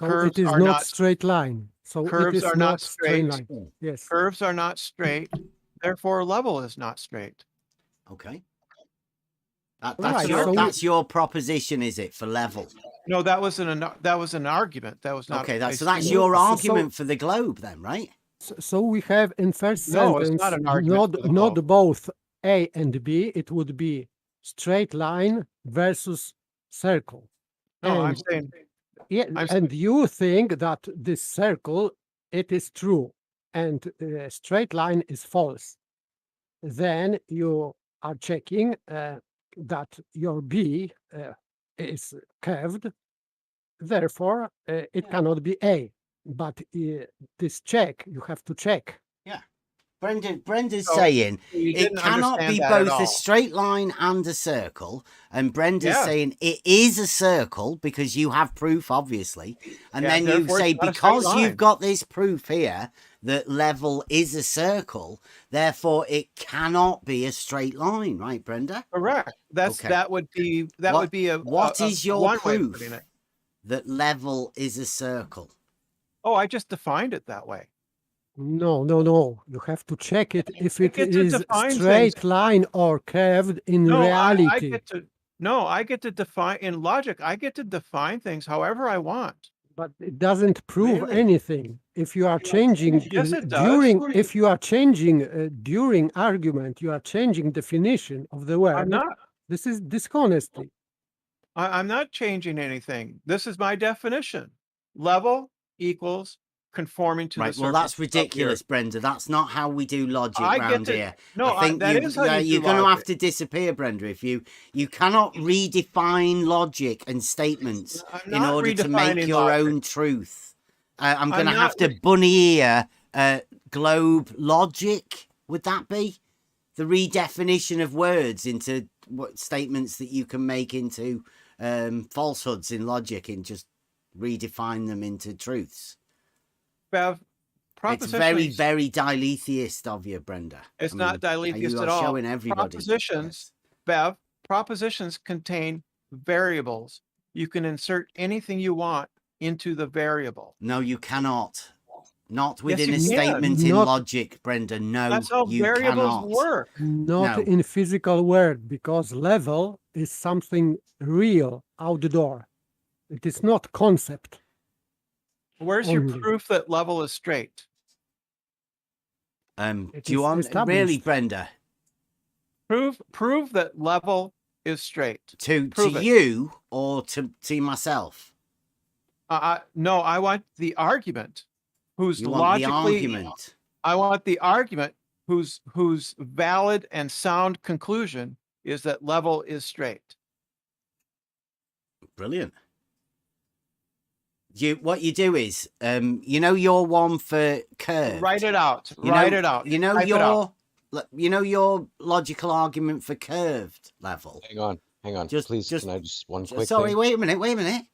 So Curves it is are not not- straight line. So it curves is are not not straight straight. line. Yes. Curves are not straight, therefore level is not straight. Okay. Right, That's so- your proposition, is it, for level? No, that was an argument. That was not. Okay, a that's statement. your So- argument for the globe then, right? So we have in first No, it's sentence not an argument for the not globe. both A and B. It would be straight line versus circle. No, I'm And- saying Yeah, I'm and you think that this circle, it is true, and straight line is false. Then you are checking that your B is curved, therefore it cannot be A. But this check, you have to check. Brenda's So, saying you it didn't cannot understand be that at both a all. straight line and a circle. And Brenda's Yeah. saying it is a circle because you have proof, obviously. And Yeah, then you therefore say it's not a straight because line. you've got this proof here that level is a circle, therefore it cannot be a straight line, right, Brenda? Correct. Okay. That would be What is your one way of proof putting it. that level is a circle? Oh, I just defined it that way. No. You have to check it if it get to is define straight things. line or curved in No, reality. I get to define in logic. I get to define things however I want. But it doesn't prove Really? anything. If you are changing Yes, it does. during argument, you are changing definition of the I'm word. not. This is dishonesty. I'm not changing anything. This is my definition. Level equals conforming to the Right, circle. well, that's up here. ridiculous, Brenda. That's not how we do logic I get round to- here. No, I think that is how you you're do going to have logic. to disappear, Brenda, if you cannot redefine logic and statements I'm in not order to make redefining your logic. own truth. I'm going to I'm have not to bunny ear globe logic. Would that be the redefinition of words into what statements that you can make into falsehoods in logic and just redefine them into truths? Bev, It's very, propositions- very dilithiist of you, Brenda. It's I not mean, dilithiist you at are all. showing everybody. Propositions, Bev, propositions contain variables. You can insert anything you want into the variable. No, you cannot. Not within you a can. statement in Not- logic, Brenda. No, That's how you variables cannot. work. Not No. in physical world, because level is something real outdoor. It is not concept. Where's your Only. proof that level is straight? It Do you is want really, established. Brenda, Prove that level is straight. to Prove it. you or to myself? No, I want the argument whose You want the logically argument. I want the argument whose valid and sound conclusion is that level is straight. Brilliant. What you do is, you know, your one for curve. Write it out. You Write know- it out. You know Type it out. your logical argument for curved level. Hang on. Just- Please, just- can I just one quick Sorry, thing? wait a minute.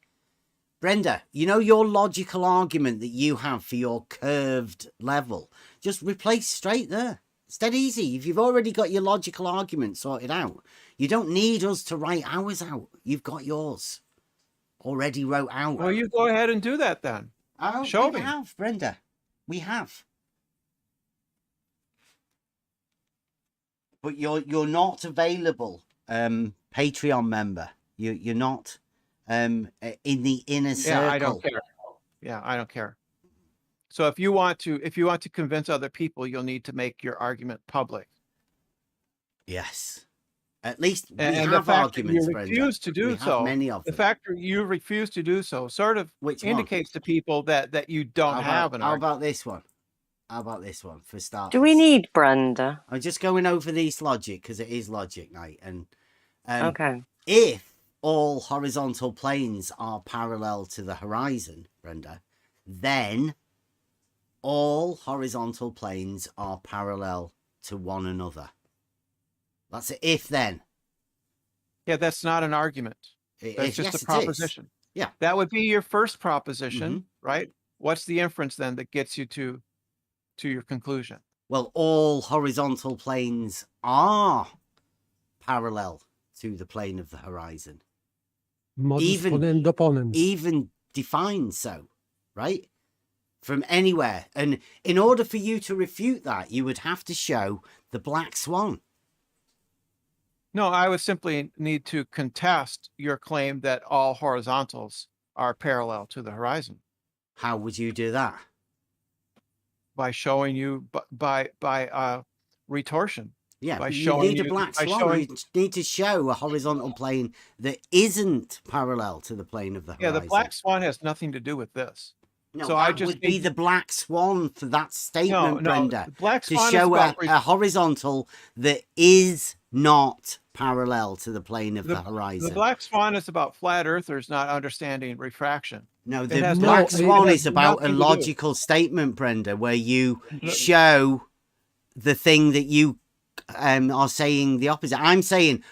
Brenda, you know your logical argument that you have for your curved level. Just replace straight there. It's dead easy. If you've already got your logical argument sorted out, you don't need us to write ours out. You've got yours already wrote out. Well, you go ahead and do that then. Oh, show we me. have, Brenda. We have. But you're not available, Patreon member. You're not in the inner circle. Yeah, I don't care. Yeah, I don't care. So if you want to convince other people, you'll need to make your argument public. Yes. At least we And the have fact that arguments, you Brenda. refuse to do We have so, many of the them. fact that you refuse to do so sort of Which one? indicates to people that you don't have an How argument. about this one? How about this one for starters? Do we need Brenda? I'm just going over these logic because it is logic night. And Okay. if all horizontal planes are parallel to the horizon, Brenda, then all horizontal planes are parallel to one another. That's an if then. Yeah, that's not an argument. That's just Yes, a proposition. Yeah. That would be your first proposition, Mm-hmm. right? What's the inference then that gets you to your conclusion? Well, all horizontal planes are parallel to the plane of the horizon. Modus Even- ponens opponens. Even defined so, right? From anywhere. And in order for you to refute that, you would have to show the black swan. No, I would simply need to contest your claim that all horizontals are parallel to the horizon How would you do that? by showing you by retortion. Yeah, By but you showing need a you- black by swan. showing- You need to show a horizontal plane that isn't parallel to the plane of the Yeah, horizon. the black swan has nothing to do with this. No, so that I just would be need- the black swan for that statement, no, Brenda. the black To swan is show about a horizontal that is not parallel to the plane of the horizon. The black swan is about flat earthers not understanding refraction. No, It the has black nothing- swan it has is about a nothing to do. logical statement, Brenda, where you show the thing that you are saying the opposite. I'm saying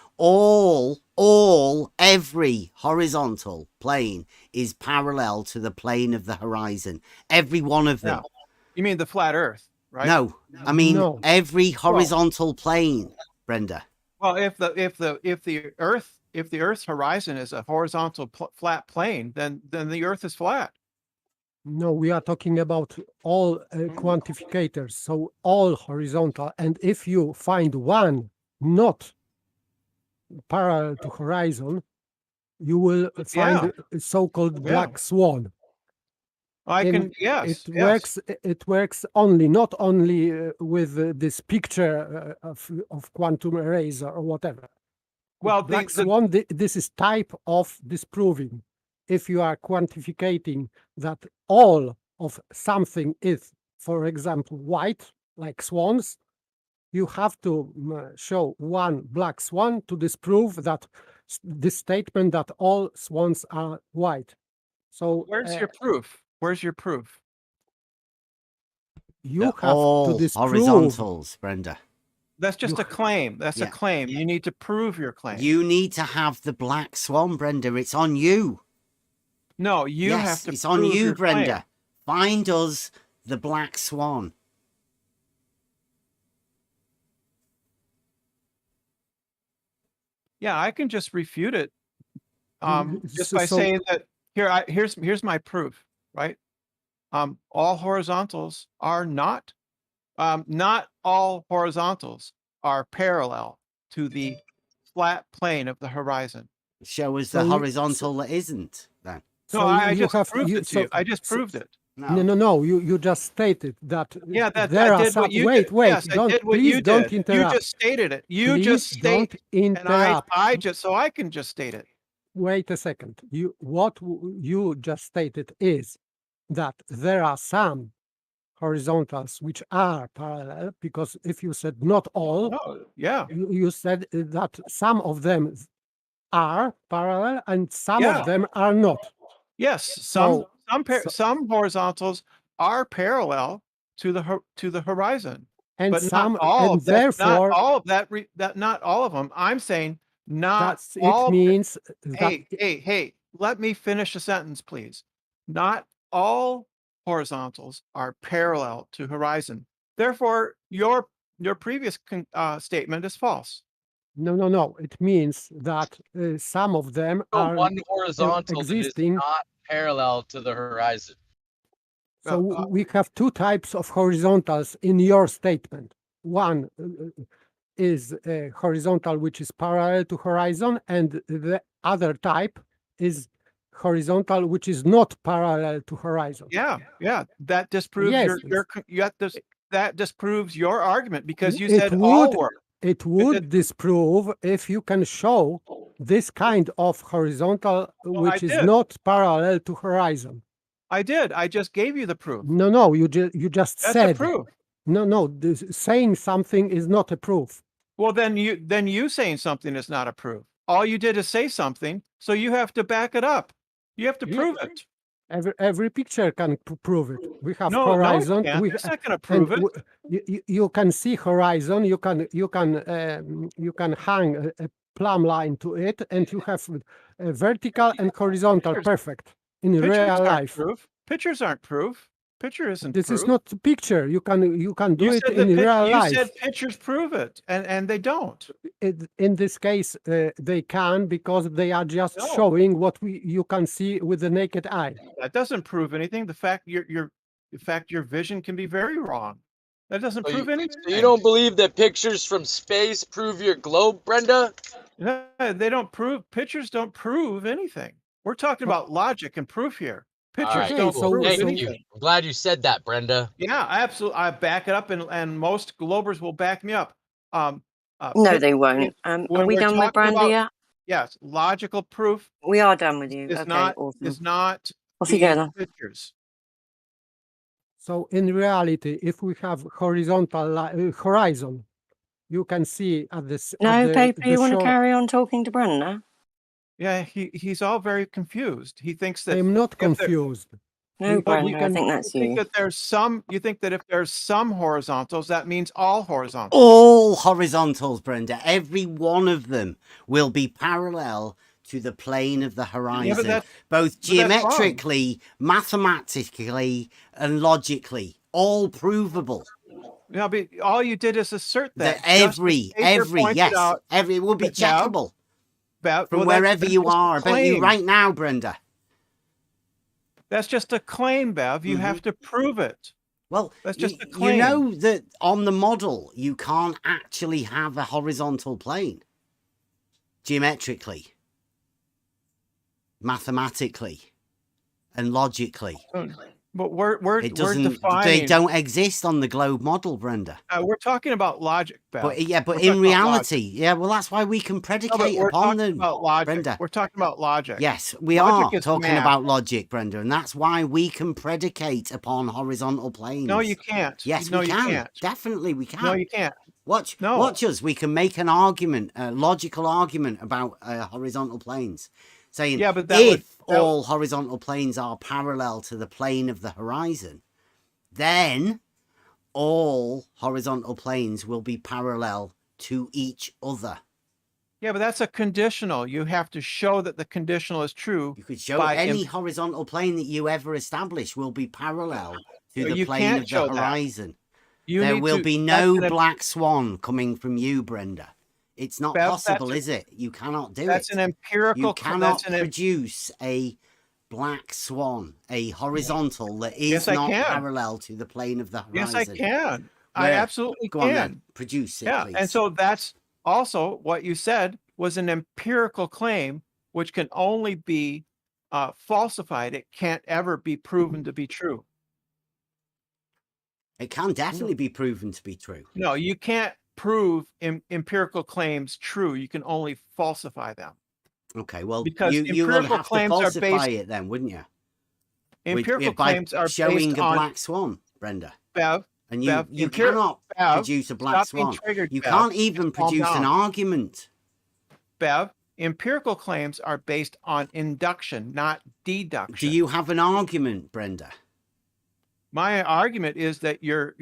every horizontal plane is parallel to the plane of the horizon. Every one of them. No. You mean the flat earth, right? No, I mean No. every horizontal plane, Brenda. Well, if the Earth's horizon is a horizontal flat plane, then the Earth is flat. No, we are talking about all quantificators, so all horizontal. And if you find one not parallel to horizon, you will find a so-called black swan. Yes. It works only not only with this picture of quantum arrays or whatever. Well, black swan, this is type of disproving. If you are quantificating that all of something is, for example, white, like swans, you have to show one black swan to disprove that this statement that all swans are white. So where's your proof? Where's your proof? You have all to disprove horizontals, Brenda. That's just a claim. That's a claim. You need to prove your claim. You need to have the black swan, Brenda. It's on you. No, you have to. It's on prove you, your claim. Brenda. Find us the black swan. Yeah, I can just refute it. Just So- by so- saying that here's my proof, right? All horizontals are not all horizontals are parallel to the flat plane of the horizon. Show us So the you- horizontal that isn't, then. No, so I you just have- proved you- it to you. so- I just so- proved it. No. You just stated that. Yeah, that there I are did some. what you Wait, did. wait! Yes, I Don't did what please you don't did. interrupt. You just stated it. You Please just state, don't and interrupt. so I can just state it. Wait a second. You just stated is that there are some horizontals which are parallel, because if you said not all, No, yeah, you said that some of them are parallel and some Yeah. of them are not. yes. So- Some horizontals are parallel to the horizon, And but some, not all. and That's therefore, not all of that. Not all of them. I'm saying not that's, all. it means that Hey! Let me finish a sentence, please. Not all horizontals are parallel to horizon. Therefore, your previous statement is false. no. It means that some of them are one horizontal existing. that is not parallel to the horizon. So we have two types of horizontals in your statement. One is horizontal, which is parallel to horizon, and the other type is horizontal, which is not parallel to horizon. Yeah. That disproves Yes. that disproves your argument, because you It said would- all were. It would disprove if you can show this kind of horizontal, which is did. not parallel to horizon. I did. I just gave you the proof. No, you just That's said. a proof. No, saying something is not a proof. Well, then you saying something is not a proof. All you did is say something, so you have to back it up. You have to prove it. Every picture can prove it. We have No, horizon. no, it can't. we, It's not going to and prove it. you can see horizon. You can hang a plumb line to it, and you have a vertical and horizontal perfect in Pictures real aren't life. proof. Pictures aren't proof. Picture isn't This proof. is not a picture. You can do You it said in that real you life. said pictures prove it, and they don't. In this case, they can, because they are just No. showing what you can see with the naked eye. That doesn't prove anything. The fact your vision can be very wrong, That doesn't So prove anything. so you don't believe that pictures from space prove your globe, Brenda? No, they don't prove, pictures don't prove anything. We're talking about logic and proof here. All Pictures right, don't so- prove Thank anything. you. I'm glad you said that, Brenda. Yeah, absolutely. I back it up, and most globers will back me up. No, they won't. Are when we we're done with talking Branda about- yet? Yes, logical proof We are done with you. is Okay, not awesome. is not Off you the go then. pictures. So in reality, if we have horizon, you can see at this. No, Paper, you want to carry on talking to Brenda? Yeah, he's all very confused. He thinks that I'm not if there- confused. No, We Brenda, I can- think that's you think you. that there's some. You think that if there's some horizontals, that means all horizontals. All horizontals, Brenda, every one of them will be parallel to the plane of the horizon, both that's wrong. geometrically, mathematically, and logically, all provable. Yeah, but all you did is assert that. That every, it will be Bev, checkable Bev, from well, that's wherever you just a are. I bet you claim. right now, Brenda. That's just a claim, Bev. You have to prove it. Well, That's just a you claim. know that on the model, you can't actually have a horizontal plane geometrically, mathematically, and logically. But we're It doesn't. They defining. don't exist on the globe model, Brenda. We're talking about logic, Bev. But We're in talking about reality, logic. yeah. Well, that's why we can No, but predicate we're upon talking them, about logic. Brenda. We're talking about logic. Yes, we Logic are is talking math. about logic, Brenda, and that's why we can predicate upon horizontal planes. No, you can't. Yes, no, we can. You can't. Definitely, we can. No, you can't. Watch us. We can make an argument, a logical argument about horizontal planes, saying Yeah, but all horizontal planes are parallel to the plane of the horizon, then all horizontal planes will be parallel to each other. Yeah, but that's a conditional. You have to show that the conditional is true. You could show any horizontal plane that you ever establish will be parallel to the You plane can't of the show that. horizon. You There need will to- be that's no an- black swan coming from you, Brenda. It's not Bev, possible, that's is it? You cannot do That's it. an empirical. You cannot that's an, produce a black swan, a horizontal that is Yes, I not can. parallel to the plane of the horizon. Yes, I can. I Where? absolutely Go can. on then. Produce it, Yeah, please. and so that's also what you said was an empirical claim, which can only be falsified. It can't ever be proven to be true. It can definitely be proven to be true. No, you can't prove empirical claims true. You can only falsify them. Okay, well, Because you would empirical have to claims are falsify based- it then, wouldn't you? Empirical By claims are showing based a on black swan, Brenda. Bev. And Bev, you empiri- cannot Bev, produce a black stop being swan. triggered, You Bev. can't even Calm produce an down. argument. Bev, empirical claims are based on induction, not deduction. Do you have an argument, Brenda? My argument is that your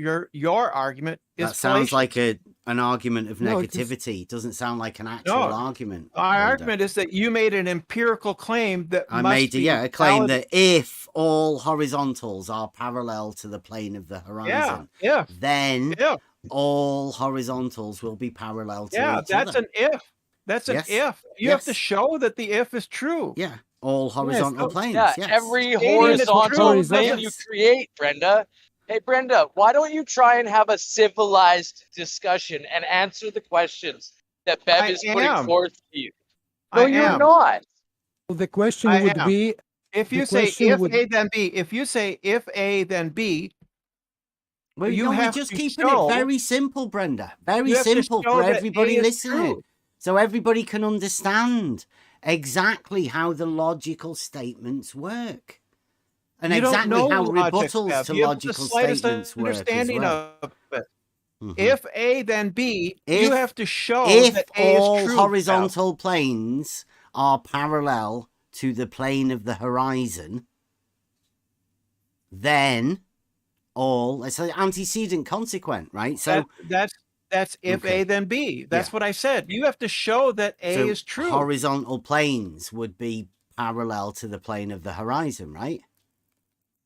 argument is That sounds fallacious. like an argument of No, it is- negativity. It doesn't sound like an actual No, argument. My Brenda. argument is that you made an empirical claim that I must made be a claim valid- that if all horizontals are parallel to the plane of the horizon, yeah, then yeah, all horizontals will be parallel to yeah. each That's other. an if. That's an Yes, if. You have to yes. show that the if is true. Yeah, all horizontal so- planes. Yeah, yes. every Stating it's horizontal true plane doesn't- you create, Brenda. Hey, Brenda, why don't you try and have a civilized discussion and answer the questions that Bev I is putting am. forth to you? I No, you're am. not. The question I would am. be, If The you say question if would- A then B, if you say if A then B, Well, you no, we're have just to keeping show- it very simple, Brenda. Very you have to simple show for that everybody A is listening. true. So everybody can understand exactly how the logical statements work. And you don't exactly know how logic, rebuttals Bev. to You have the logical slightest statements work as understanding well. of it. Mhm. If A then B, If- you have to show If that A all is true. horizontal planes are parallel to the plane of the horizon, then all, it's an antecedent consequent, right? So, That's if Okay. A then B. That's Yeah. what I said. You have to show that A so is true. horizontal planes would be parallel to the plane of the horizon, right?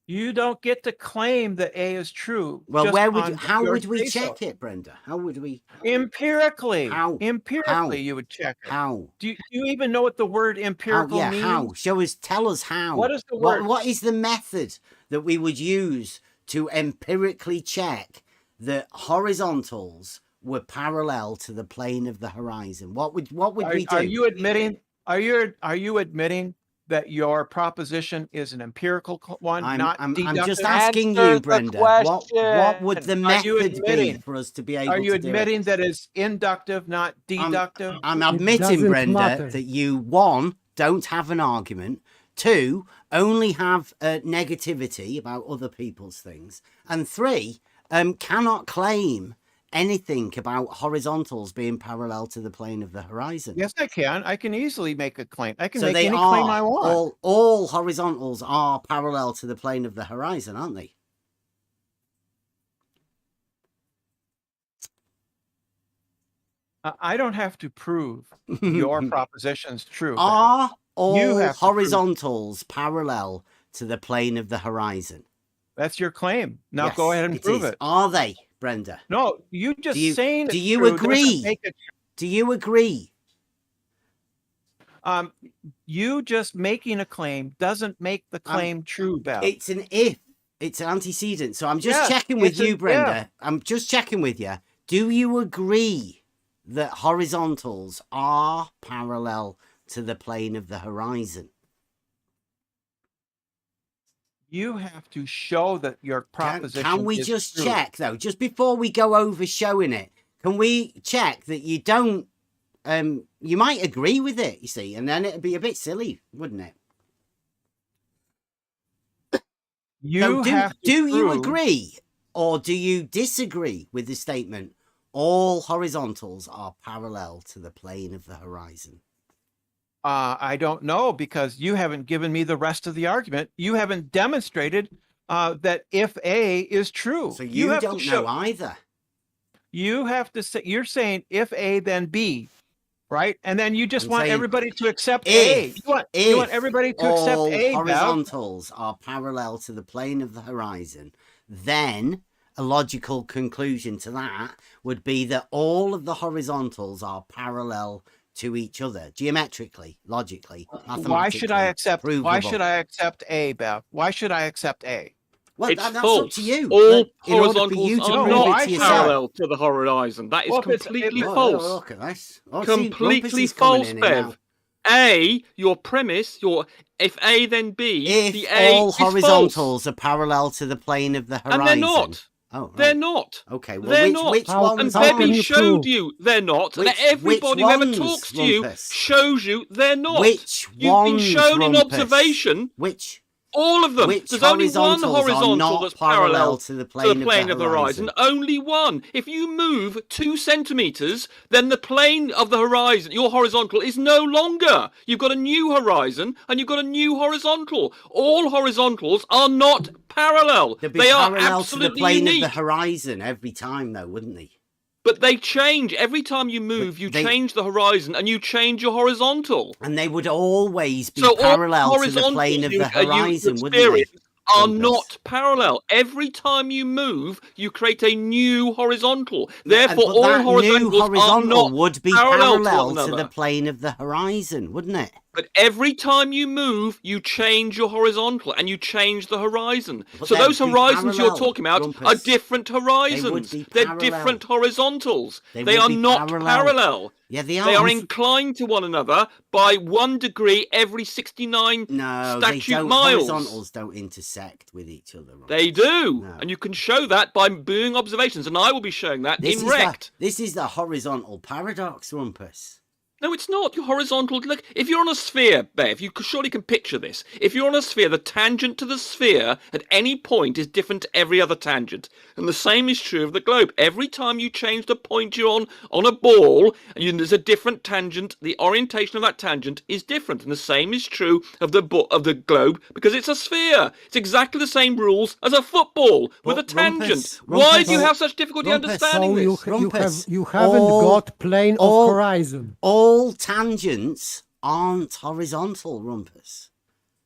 You don't get to claim that A is true. Well, just where would on how your would we say-so. check it, Brenda? How would we? Empirically. How? Empirically, How? you would check it. How? Do you even know what the word How? empirical Yeah, means? how? Show us. Tell us how. What is the word? What is the method that we would use to empirically check that horizontals were parallel to the plane of the horizon, what would we do? Are you admitting that your proposition is an empirical one, not deductive? I'm just asking Answer you, the Brenda, what would the method be for us to be able to do it? Are you admitting that it's inductive, not deductive? I'm admitting, doesn't Brenda, matter. that you, 1, don't have an argument, 2, only have negativity about other people's things, and 3, cannot claim anything about horizontals being parallel to the plane of the horizon. Yes, I can. I can easily make a claim. I can So make they any claim I are, want. all horizontals are parallel to the plane of the horizon, aren't they? I don't have to prove your proposition's true. Are all have to prove- horizontals parallel to the plane of the horizon? That's your claim. Now Yes, go ahead and prove is. it. Are they, Brenda? No, you just saying do it's you true doesn't agree? make it Do you agree? you just making a claim doesn't make the claim true, Beth. It's an if. It's an antecedent. So I'm just Yes, checking with it's an you, Brenda. if. I'm just checking with you. Do you agree that horizontals are parallel to the plane of the horizon? You have to show that your proposition Can we is just true. check, though, just before we go over showing it, can we check that you don't, you might agree with it, you see, and then it'd be a bit silly, wouldn't it? You So have to do you prove- agree or do you disagree with the statement, all horizontals are parallel to the plane of the horizon? I don't know, because you haven't given me the rest of the argument. You haven't demonstrated that if A is true. So you have to don't show- know either. You have to say, you're saying if A, then B, right? And then you just I'm want saying everybody to accept A. You want everybody to accept all A, Bev. horizontals are parallel to the plane of the horizon, then a logical conclusion to that would be that all of the horizontals are parallel to each other, geometrically, logically, mathematically. Why should I accept? Why provable. should I accept A, Bev? Why should I accept A? Well, It's that's up false. to you. All In order for you horizontals to are prove not it to yourself. parallel to the horizon. That is Well, if it's- completely if- Oh, false. look at this. Oh, see, Rumpus Completely is coming false, in here now. Bev. A, your premise, if A then B, If the A all is false. horizontals are parallel to the plane of the horizon. And they're not. Oh, They're right. not. Okay, well, They're which, not. which How- ones And how are? can Bebby you showed prove? you they're not. Which- and everybody who which ever ones, talks to you Rumpus? shows you they're not. Which You've ones, been shown in Rumpus? observation Which all of them. Which There's only one horizontals are horizontal not that's parallel parallel to the to plane, the plane of the horizon. Only one. If you move 2 centimeters, then the plane of the horizon, your horizontal, is no longer. You've got a new horizon and you've got a new horizontal. All horizontals are not parallel. They'd be They are parallel to the absolutely plane unique. of the horizon every time, though, wouldn't they? But they change. Every time you move, you they- change the horizon and you change your horizontal. And they would always be So all parallel to the horizontals plane of you- the you horizon, wouldn't they? experience are Rumpus? not parallel. Every time you move, you create a new horizontal. Yeah, Therefore, but all that new horizontals are horizontal not would be parallel to parallel one to the another. plane of the horizon, wouldn't it? But every time you move, you change your horizontal and you change the horizon. But So they'd those be horizons you're parallel, talking about Rumpus. are different horizons. be They're parallel. different horizontals. They They would are be not parallel. parallel. Yeah, they They are are. inclined to one another by 1 degree every 69 No, they statute don't. miles. Horizontals don't intersect with each other. Rumpus. They do, No. and you can show that by doing observations, and I will be showing that in Rect. This is the horizontal paradox, Rumpus. No, it's not. Your horizontal. Look, if you're on a sphere, Bev, you surely can picture this. If you're on a sphere, the tangent to the sphere at any point is different to every other tangent, and the same is true of the globe. Every time you change the point you're on a ball, and there's a different tangent. The orientation of that tangent is different, and the same is true of the globe because it's a sphere. It's exactly the same rules as a football with a But tangent. Rumpus, Why do you Rumpus, have such difficulty Rumpus, understanding So this? Rumpus, you haven't all- got plane all- of horizon. All tangents aren't horizontal, Rumpus.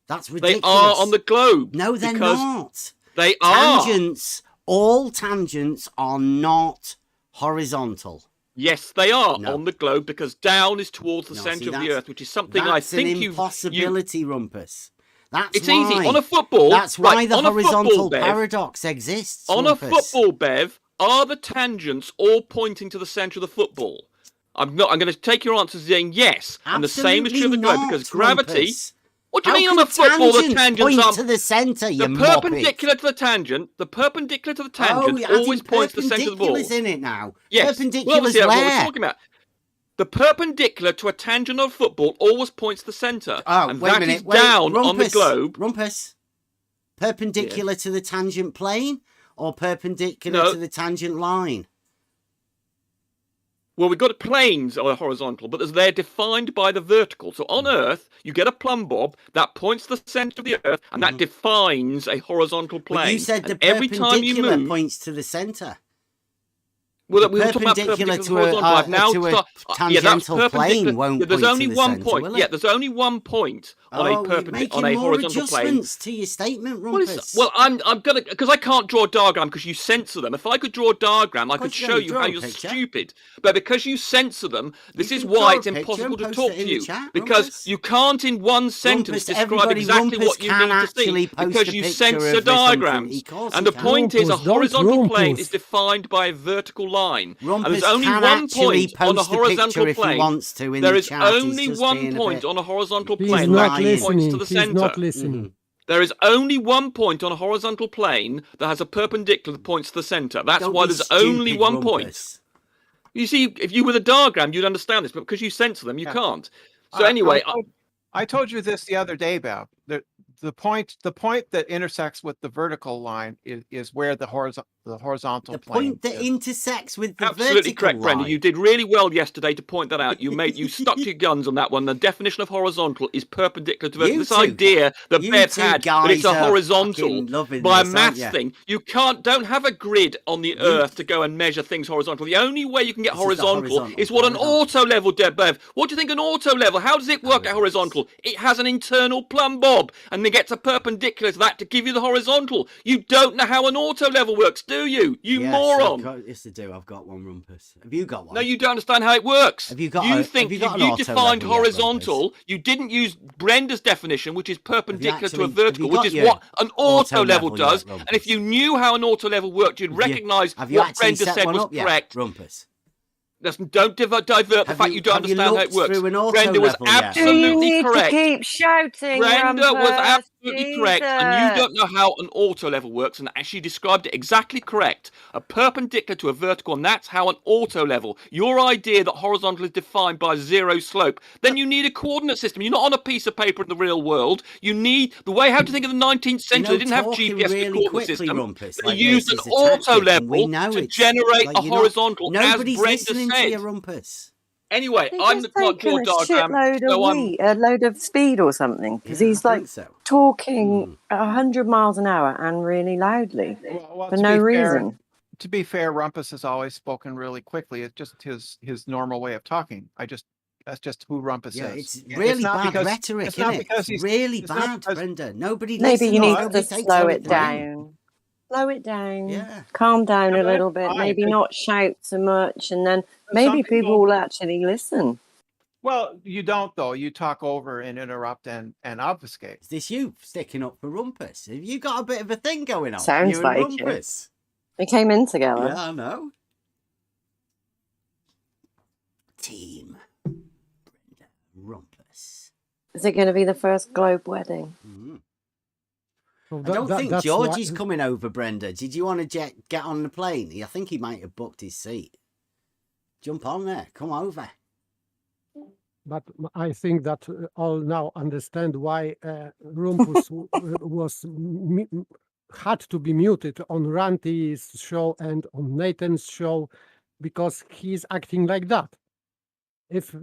That's They ridiculous. are on the globe. No, they're because not. They are. Tangents. All tangents are not horizontal. Yes, they are No. on the globe because down is towards the No, centre see, of the that's- Earth, which is something I That's think an you. impossibility, Rumpus. That's It's why. easy on a football. That's why right, the on a football, horizontal Bev, paradox exists. on a Rumpus. football, Bev. are the tangents all pointing to the centre of the football? I'm going to take your answer as saying yes, and the same is true of the globe, because gravity. Rumpus. What do you How mean can on a football? The tangents tangents point are to the centre. You the perpendicular to the tangent. The perpendicular to the tangent always points to the centre of the ball. Perpendicular's in it now. Yes, Perpendicular's well, that's what where? we're talking about. The perpendicular to a tangent of football always points to the centre, Oh, and wait a that minute. is down Rumpus, on the globe. Rumpus. Perpendicular to the tangent plane or perpendicular to the tangent line? Well, we've got planes are horizontal, but they're defined by the vertical. So on Earth, you get a plumb bob that points to the centre of the Earth, and that defines a horizontal plane. But you said the and every time you perpendicular move, points to the centre. well, we were talking about perpendicular to horizontal. I've now to a tangential plane won't there's point only to the one centre, point. will it? Yeah, there's only one point on a perpendicular, on a horizontal plane. Adjustments to your statement, Rumpus. Well, I'm gonna, because I can't draw a diagram because you censor them. If I could draw a diagram, I could show you how you're stupid. But because you censor them, this is why it's impossible to talk to you, because you can't in one sentence describe exactly what you need to see because you censor diagrams. And the point is, a horizontal plane is defined by a vertical line. And there's only one point on a horizontal plane. There is only one point on a horizontal plane that points to the centre. He's not listening. There is only one point on a horizontal plane that has a perpendicular that points to the centre. That's why there's only one point. You see, if you were the diagram, you'd understand this, but because you censor them, you can't. So anyway, I told you this the other day, Bob. The point that intersects with the vertical line is where the horizontal plane. The point that intersects with the absolutely vertical correct, Brenda. line. You did really well yesterday to point that out. You stuck to your guns on that one. The definition of horizontal is perpendicular to vertical. This idea that Bev had that it's a horizontal by a maths thing. You don't have a grid on the Earth to go and measure things horizontal. The only way you can get horizontal is what an auto level did, Bev. What do you think an auto level? How does it work at horizontal? It has an internal plumb bob, and it gets a perpendicular to that to give you the horizontal. You don't know how an auto level works, do you? You moron. Yes, I do. I've got one, Rumpus. Have you got one? No, you don't understand how it works. Have you got? You defined horizontal. You didn't use Brenda's definition, which is perpendicular to a vertical, which is what an auto level does. And if you knew how an auto level worked, you'd recognise what Brenda said was correct. Rumpus. Don't divert the fact you don't understand how it works. Brenda was absolutely correct. To keep shouting, Brenda was absolutely Jesus. correct, and you don't know how an auto level works, and she described it exactly correct. A perpendicular to a vertical, and that's how an auto level. Your idea that horizontal is defined by zero slope, then you need a coordinate system. You're not on a piece of paper in the real world. You need the way. How do you think of the 19th century? They didn't have GPS coordinate system. Rumpus, they used an auto level to generate a horizontal, as Brenda said. Rumpus. Anyway, I'm the draw diagram. A load of speed or something, because he's like talking 100 miles an hour and really loudly for no reason. To be fair, Rumpus has always spoken really quickly. It's just his normal way of talking. That's just who Rumpus is. It's really bad rhetoric, isn't it? It's really bad, Brenda. Nobody listens. Maybe you need to slow it down. Slow it down. Yeah. Calm down a little bit. Maybe not shout so much, and then maybe people will actually listen. Well, you don't though. You talk over and interrupt and obfuscate. Is this you sticking up for Rumpus? Have you got a bit of a thing going on? Sounds like Rumpus? They came in together. Yeah, I know. Team Brenda Rumpus. Is it going to be the first globe wedding? Mm-hmm. I don't think Georgie's coming over, Brenda. Did you want to get on the plane? I think he might have booked his seat. Jump on there. Come over. But I think that all now understand why Rumpus had to be muted on Ranty's show and on Nathan's show, because he's acting like that. If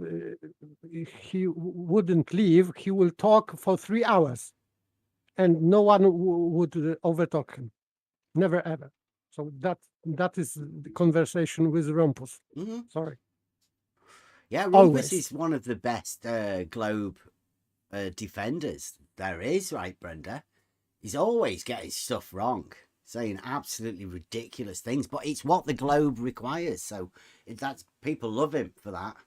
he wouldn't leave, he will talk for 3 hours. And no one would overtalk him, never ever. So that is the conversation with Rumpus. Mm-hmm. Sorry. Yeah, Rumpus is one of the best globe defenders there is, right, Brenda? He's always getting stuff wrong, saying absolutely ridiculous things, but it's what the globe requires. So people love him for that.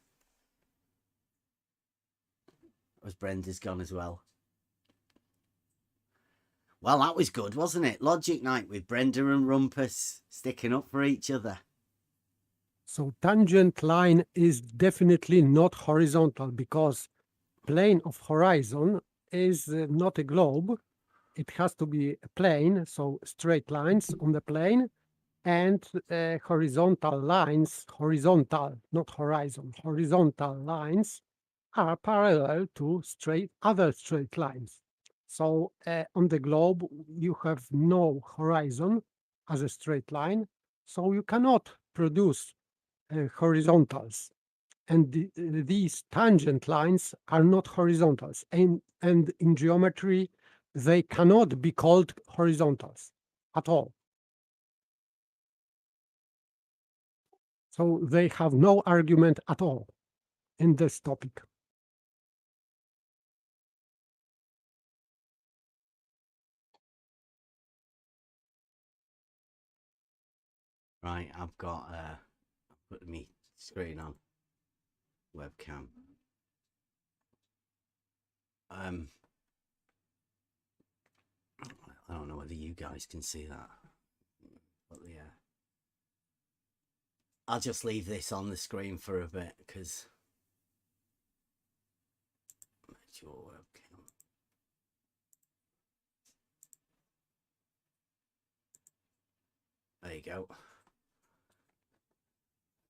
As Brenda's gone as well. Well, that was good, wasn't it? Logic night with Brenda and Rumpus sticking up for each other. So tangent line is definitely not horizontal because plane of horizon is not a globe. It has to be a plane, so straight lines on the plane, and horizontal lines, horizontal, not horizon, horizontal lines are parallel to other straight lines. So on the globe, you have no horizon as a straight line, so you cannot produce horizontals. And these tangent lines are not horizontals. And in geometry, they cannot be called horizontals at all. So they have no argument at all in this topic. Right, I've got put me screen on webcam. I don't know whether you guys can see that, but yeah, I'll just leave this on the screen for a bit because your webcam. There you go.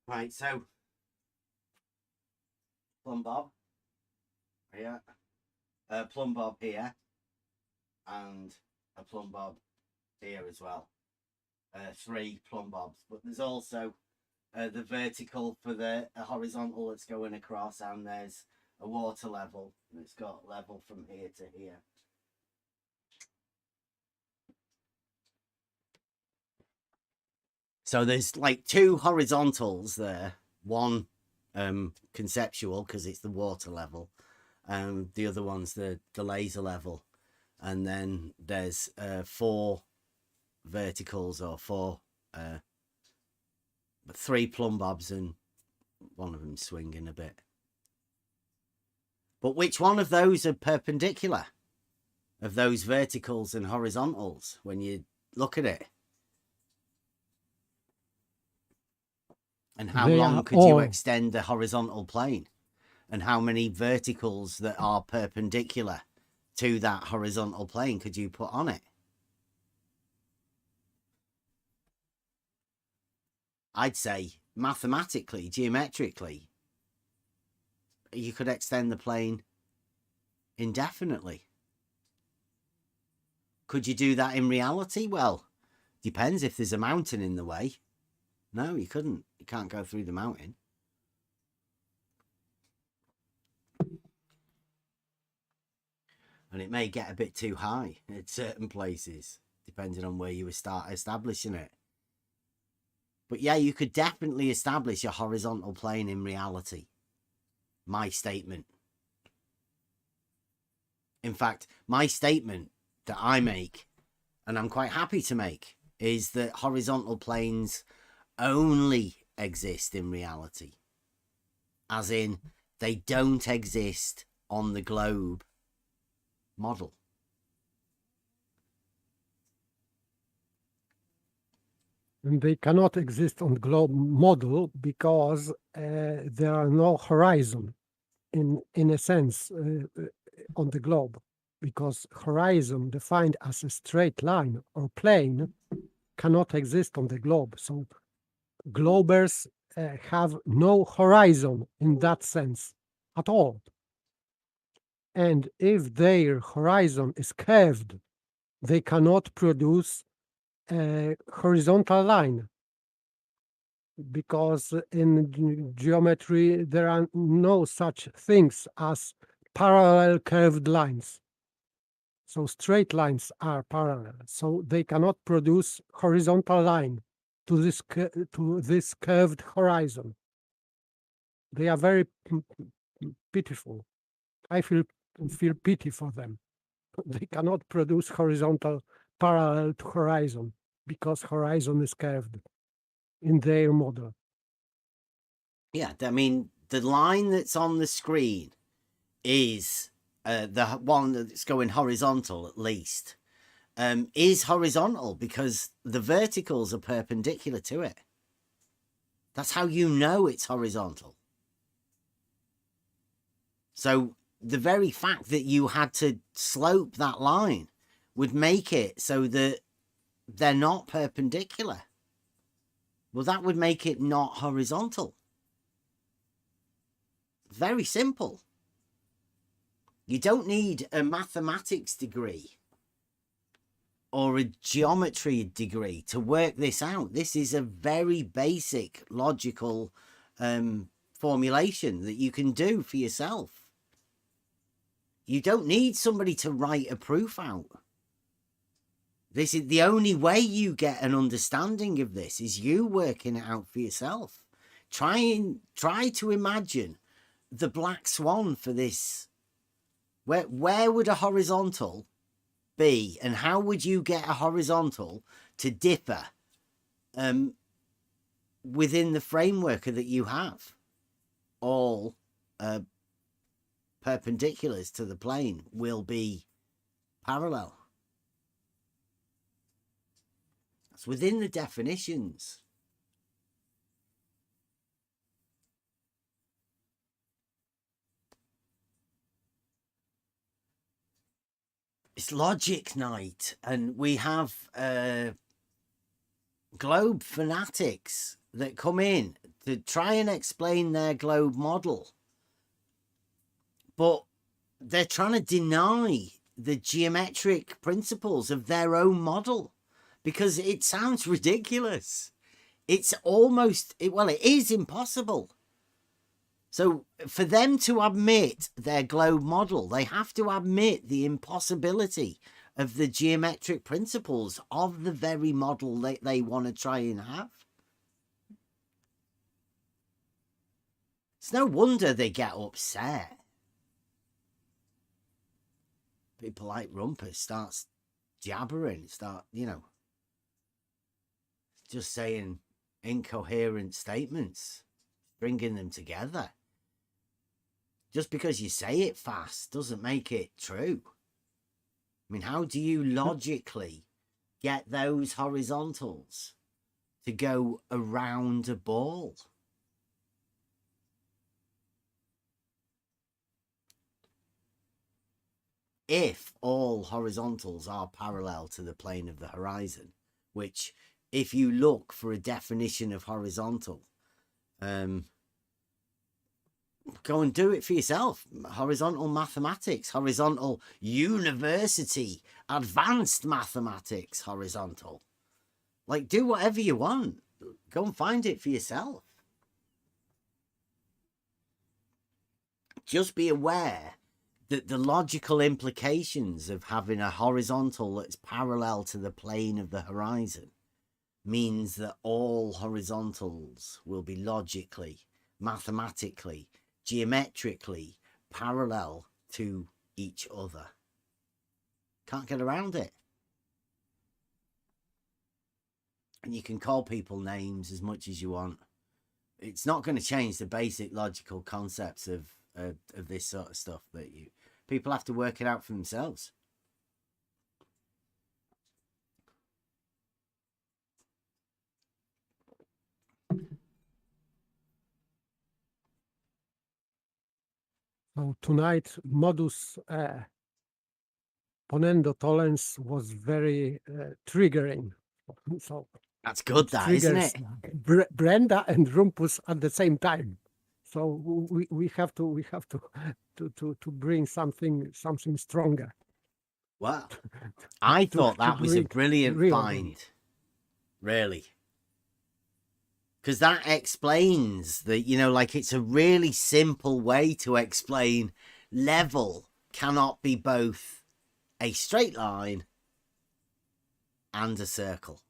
Right, so plumb bob here, plumb bob here, and a plumb bob here as well. 3 plumb bobs, but there's also the vertical for the horizontal that's going across, and there's a water level. It's got level from here to here. So there's like 2 horizontals there. One conceptual because it's the water level, the other one's the laser level, and then there's 4 verticals, or 3 plumb bobs, and one of them swinging a bit. But which one of those are perpendicular, of those verticals and horizontals, when you look at it? And how long could you extend the horizontal plane? And how many verticals that are perpendicular to that horizontal plane could you put on it? I'd say mathematically, geometrically, you could extend the plane indefinitely. Could you do that in reality? Well, depends if there's a mountain in the way. No, you couldn't. You can't go through the mountain. And it may get a bit too high at certain places, depending on where you start establishing it. But yeah, you could definitely establish a horizontal plane in reality. My statement. In fact, my statement that I make, and I'm quite happy to make, is that horizontal planes only exist in reality. As in, they don't exist on the globe model. And they cannot exist on the globe model because there are no horizon in a sense on the globe, because horizon defined as a straight line or plane cannot exist on the globe. So globers have no horizon in that sense at all. And if their horizon is curved, they cannot produce a horizontal line, because in geometry there are no such things as parallel curved lines. So straight lines are parallel, so they cannot produce horizontal line to this curved horizon. They are very pitiful. I feel pity for them. They cannot produce horizontal parallel to horizon because horizon is curved in their model. Yeah, I mean, the line that's on the screen is the one that's going horizontal, at least. is horizontal because the verticals are perpendicular to it. That's how you know it's horizontal. So the very fact that you had to slope that line would make it so that they're not perpendicular. Well, that would make it not horizontal. Very simple. You don't need a mathematics degree or a geometry degree to work this out. This is a very basic logical formulation that you can do for yourself. You don't need somebody to write a proof out. This is the only way you get an understanding of this, is you working it out for yourself. Try to imagine the black swan for this. Where would a horizontal be, and how would you get a horizontal to differ within the framework that you have? All perpendiculars to the plane will be parallel. That's within the definitions. It's logic night, and we have globe fanatics that come in to try and explain their globe model, but they're trying to deny the geometric principles of their own model because it sounds ridiculous. It's almost, well, it is impossible. So for them to admit their globe model, they have to admit the impossibility of the geometric principles of the very model they want to try and have. It's no wonder they get upset. People like Rumpus starts jabbering, just saying incoherent statements, bringing them together. Just because you say it fast doesn't make it true. I mean, how do you logically get those horizontals to go around a ball? If all horizontals are parallel to the plane of the horizon, which, if you look for a definition of horizontal, go and do it for yourself. Horizontal mathematics, horizontal university, advanced mathematics, horizontal. Like, do whatever you want. Go and find it for yourself. Just be aware that the logical implications of having a horizontal that's parallel to the plane of the horizon means that all horizontals will be logically, mathematically, geometrically parallel to each other. Can't get around it. And you can call people names as much as you want. It's not going to change the basic logical concepts of this sort of stuff that people have to work it out for themselves. So tonight, Modus ponendo tollens was very triggering. So that's good, that, isn't it? Brenda and Rumpus at the same time. So we have to bring something stronger. Wow. I thought that was a brilliant find. Really. Because that explains that, like, it's a really simple way to explain level cannot be both a straight line and a circle.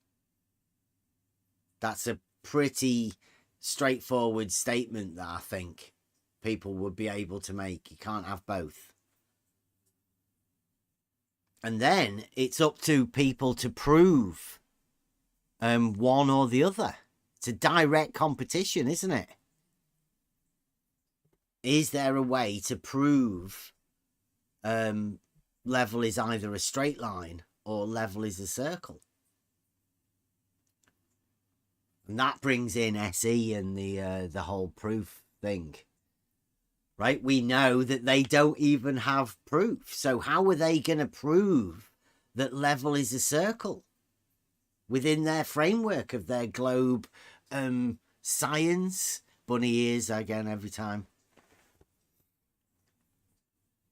That's a pretty straightforward statement that I think people would be able to make. You can't have both. And then it's up to people to prove one or the other. It's a direct competition, isn't it? Is there a way to prove level is either a straight line or level is a circle. And that brings in SE and the whole proof thing. Right? We know that they don't even have proof. So how are they going to prove that level is a circle within their framework of their globe science? Bunny ears again every time.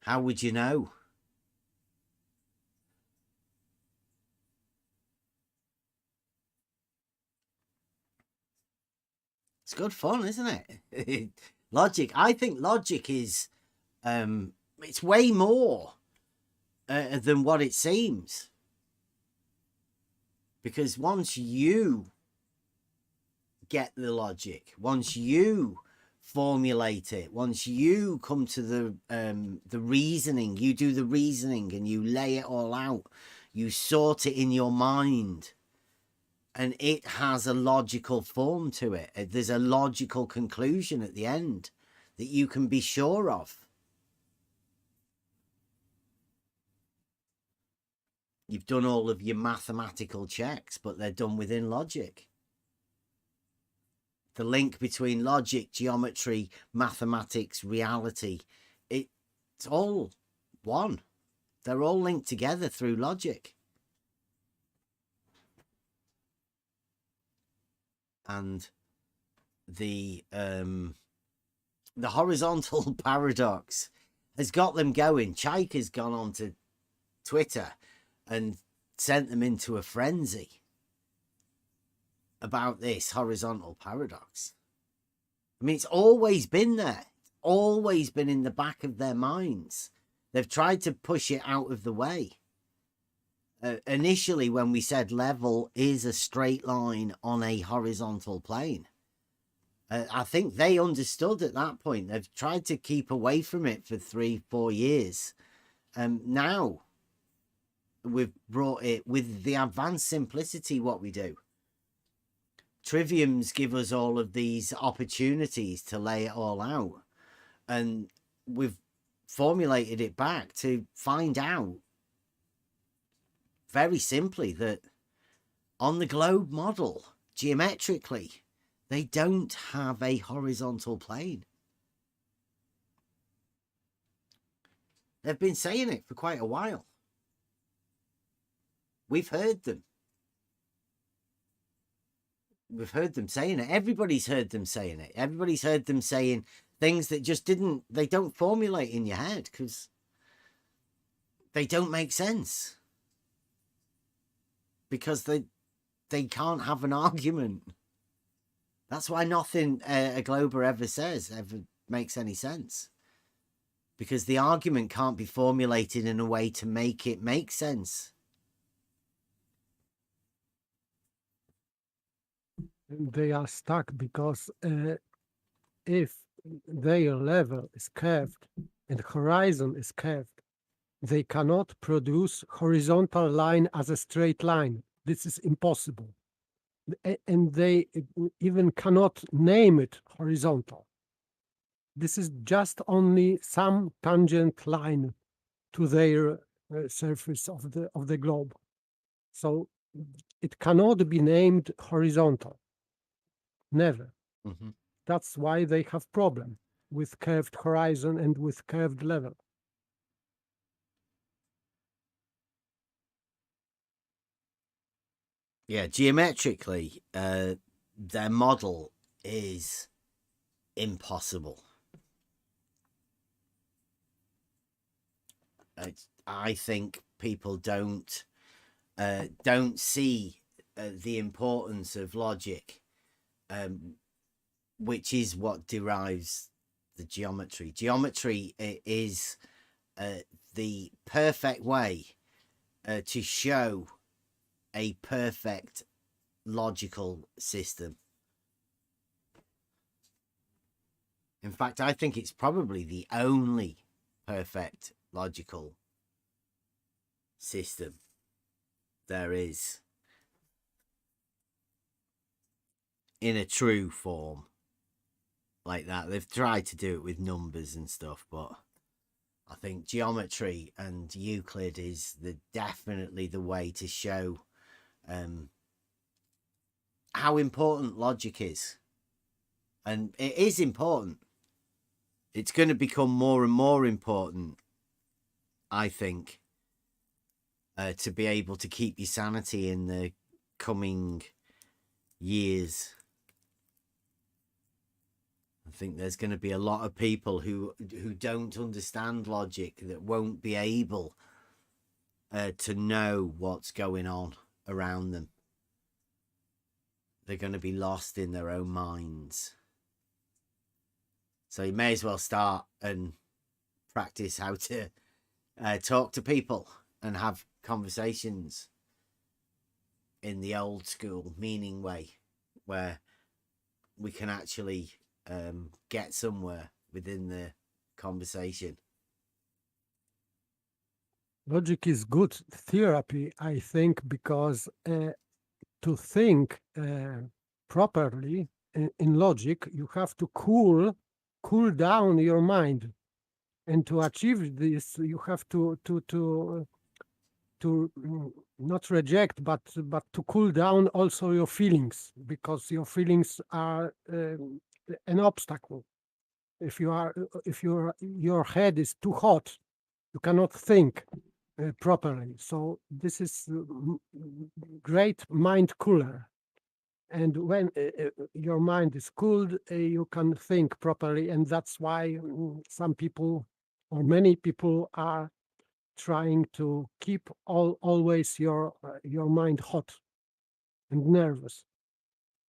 How would you know? It's good fun, isn't it? Logic. I think logic is, it's way more than what it seems. Because once you get the logic, once you formulate it, once you come to the reasoning, you do the reasoning and you lay it all out, you sort it in your mind, and it has a logical form to it. There's a logical conclusion at the end that you can be sure of. You've done all of your mathematical checks, but they're done within logic. The link between logic, geometry, mathematics, reality, it's all one. They're all linked together through logic. And the horizontal paradox has got them going. Chaik has gone on to Twitter and sent them into a frenzy about this horizontal paradox. I mean, it's always been there. It's always been in the back of their minds. They've tried to push it out of the way. Initially, when we said level is a straight line on a horizontal plane, I think they understood at that point. They've tried to keep away from it for 3-4 years. Now, we've brought it with the advanced simplicity, what we do. Triviums give us all of these opportunities to lay it all out. And we've formulated it back to find out very simply that on the globe model, geometrically, they don't have a horizontal plane. They've been saying it for quite a while. We've heard them. We've heard them saying it. Everybody's heard them saying it. Everybody's heard them saying things that just they don't formulate in your head because they don't make sense. Because they can't have an argument. That's why nothing a glober ever says ever makes any sense. Because the argument can't be formulated in a way to make it make sense. They are stuck because if their level is curved and horizon is curved, they cannot produce horizontal line as a straight line. This is impossible. And they even cannot name it horizontal. This is just only some tangent line to their surface of the globe. So it cannot be named horizontal. Never. Mm-hmm. That's why they have problem with curved horizon and with curved level. Yeah, geometrically, their model is impossible. I think people don't see the importance of logic, which is what derives the geometry. Geometry is the perfect way to show a perfect logical system. In fact, I think it's probably the only perfect logical system there is in a true form like that. They've tried to do it with numbers and stuff, but I think geometry and Euclid is definitely the way to show how important logic is. And it is important. It's going to become more and more important, I think, to be able to keep your sanity in the coming years. I think there's going to be a lot of people who don't understand logic that won't be able to know what's going on around them. They're going to be lost in their own minds. So you may as well start and practice how to talk to people and have conversations in the old school meaning way, where we can actually get somewhere within the conversation. Logic is good therapy, I think, because to think properly in logic, you have to cool down your mind, and to achieve this, you have to not reject, but to cool down also your feelings, because your feelings are an obstacle. If your head is too hot, you cannot think properly. So this is great mind cooler. And when your mind is cooled, you can think properly. And that's why some people, or many people, are trying to keep always your mind hot and nervous,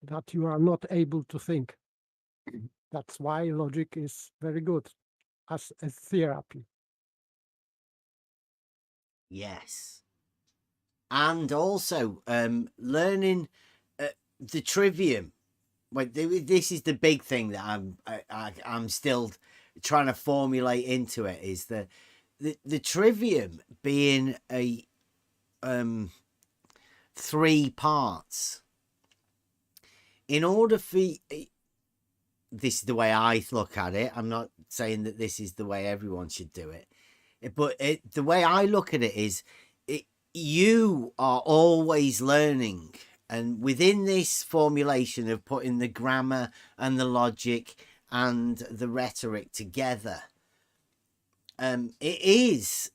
that you are not able to think. That's why logic is very good as a therapy. Yes. And also learning the trivium. Like, this is the big thing that I'm still trying to formulate into it, is the trivium being a 3 parts. In order for this is the way I look at it. I'm not saying that this is the way everyone should do it, but the way I look at it is, you are always learning, and within this formulation of putting the grammar and the logic and the rhetoric together, it is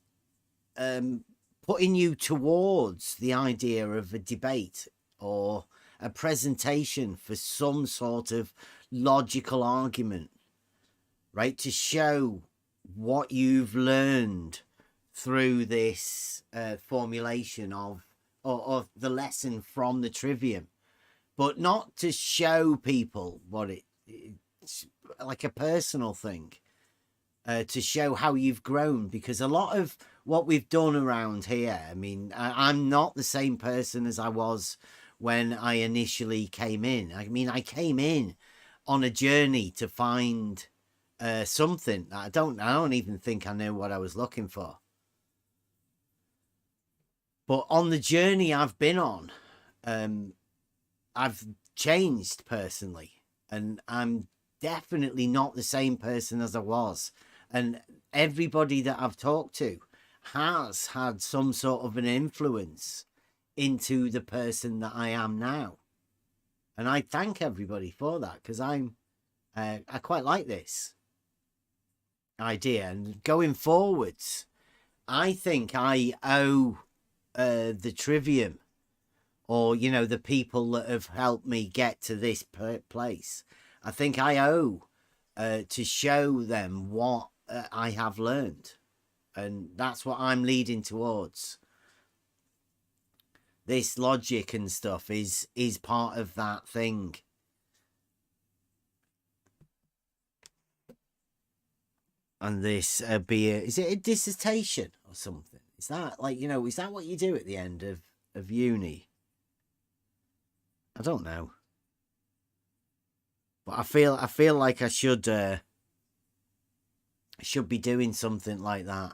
putting you towards the idea of a debate or a presentation for some sort of logical argument, right? To show what you've learned through this formulation of the lesson from the trivium, but not to show people what it's like a personal thing, to show how you've grown. Because a lot of what we've done around here, I mean, I'm not the same person as I was when I initially came in. I mean, I came in on a journey to find something. I don't even think I knew what I was looking for. But on the journey I've been on, I've changed personally, and I'm definitely not the same person as I was. And everybody that I've talked to has had some sort of an influence into the person that I am now. And I thank everybody for that, because I quite like this idea. And going forwards, I think I owe the trivium, or the people that have helped me get to this place, I think I owe to show them what I have learned, and that's what I'm leading towards. This logic and stuff is part of that thing. And this is it a dissertation or something? Is that like, is that what you do at the end of uni? I don't know. But I feel like I should be doing something like that.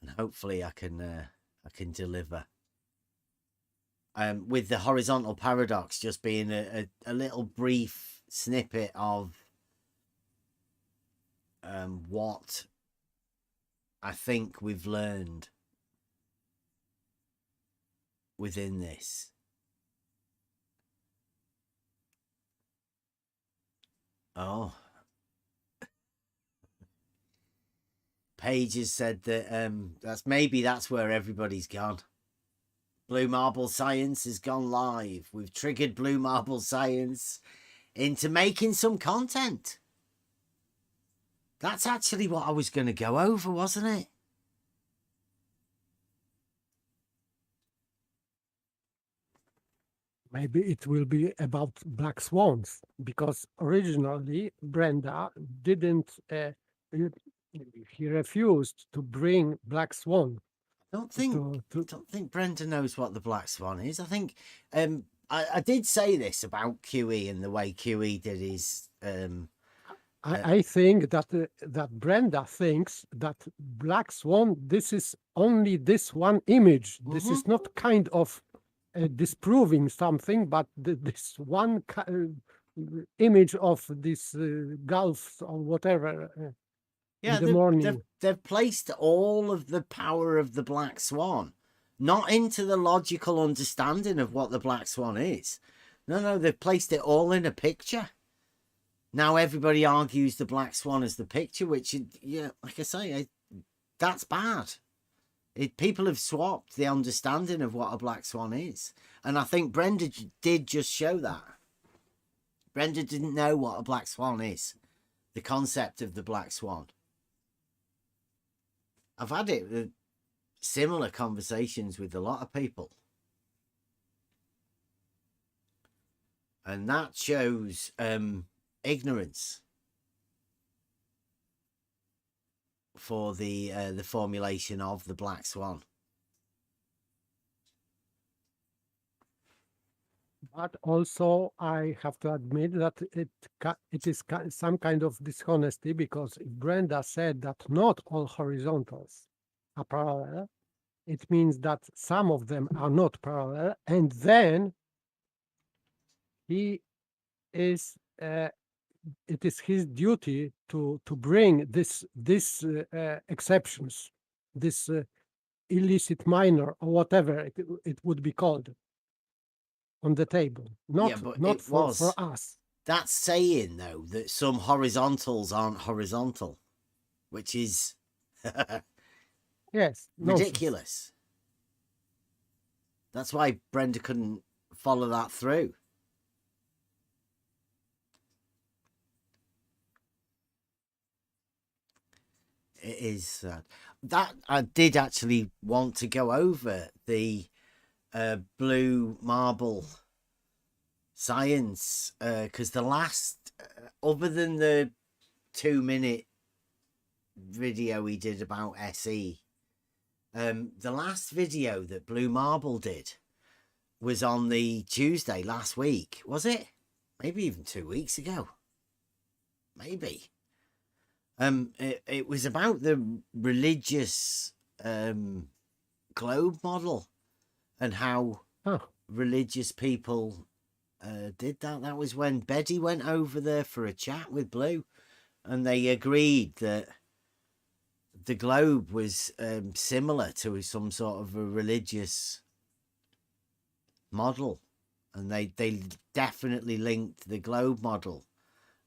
And hopefully I can deliver. With the horizontal paradox just being a little brief snippet of what I think we've learned within this. Oh, Paige has said that that's where everybody's gone. Blue Marble Science has gone live. We've triggered Blue Marble Science into making some content. That's actually what I was going to go over, wasn't it? Maybe it will be about black swans, because originally Brenda didn't, he refused to bring black swan. I don't think Brenda knows what the black swan is. I think I did say this about QE and the way QE did his. I think that Brenda thinks that black swan, this is only this one image. This is not kind of disproving something, but this one image of this gulf or whatever. Yeah, in the morning. They've placed all of the power of the black swan, not into the logical understanding of what the black swan is. No, they've placed it all in a picture. Now everybody argues the black swan is the picture, which, yeah, like I say, that's bad. People have swapped the understanding of what a black swan is. And I think Brenda did just show that. Brenda didn't know what a black swan is, the concept of the black swan. I've had similar conversations with a lot of people. And that shows ignorance for the formulation of the black swan. But also, I have to admit that it is some kind of dishonesty, because if Brenda said that not all horizontals are parallel, it means that some of them are not parallel, and then it is his duty to bring this exceptions, this illicit minor or whatever it would be called, on the table, not for us. That's saying, though, that some horizontals aren't horizontal, which is yes, ridiculous. Nonsense. That's why Brenda couldn't follow that through. It is sad. That I did actually want to go over the Blue Marble Science, because the last, other than the 2-minute video he did about SE, the last video that Blue Marble did was on the Tuesday last week, was it? Maybe even 2 weeks ago. Maybe. It was about the religious globe model and how religious people did that. That was when Betty went over there for a chat with Blue, and they agreed that the globe was similar to some sort of a religious model, and they definitely linked the globe model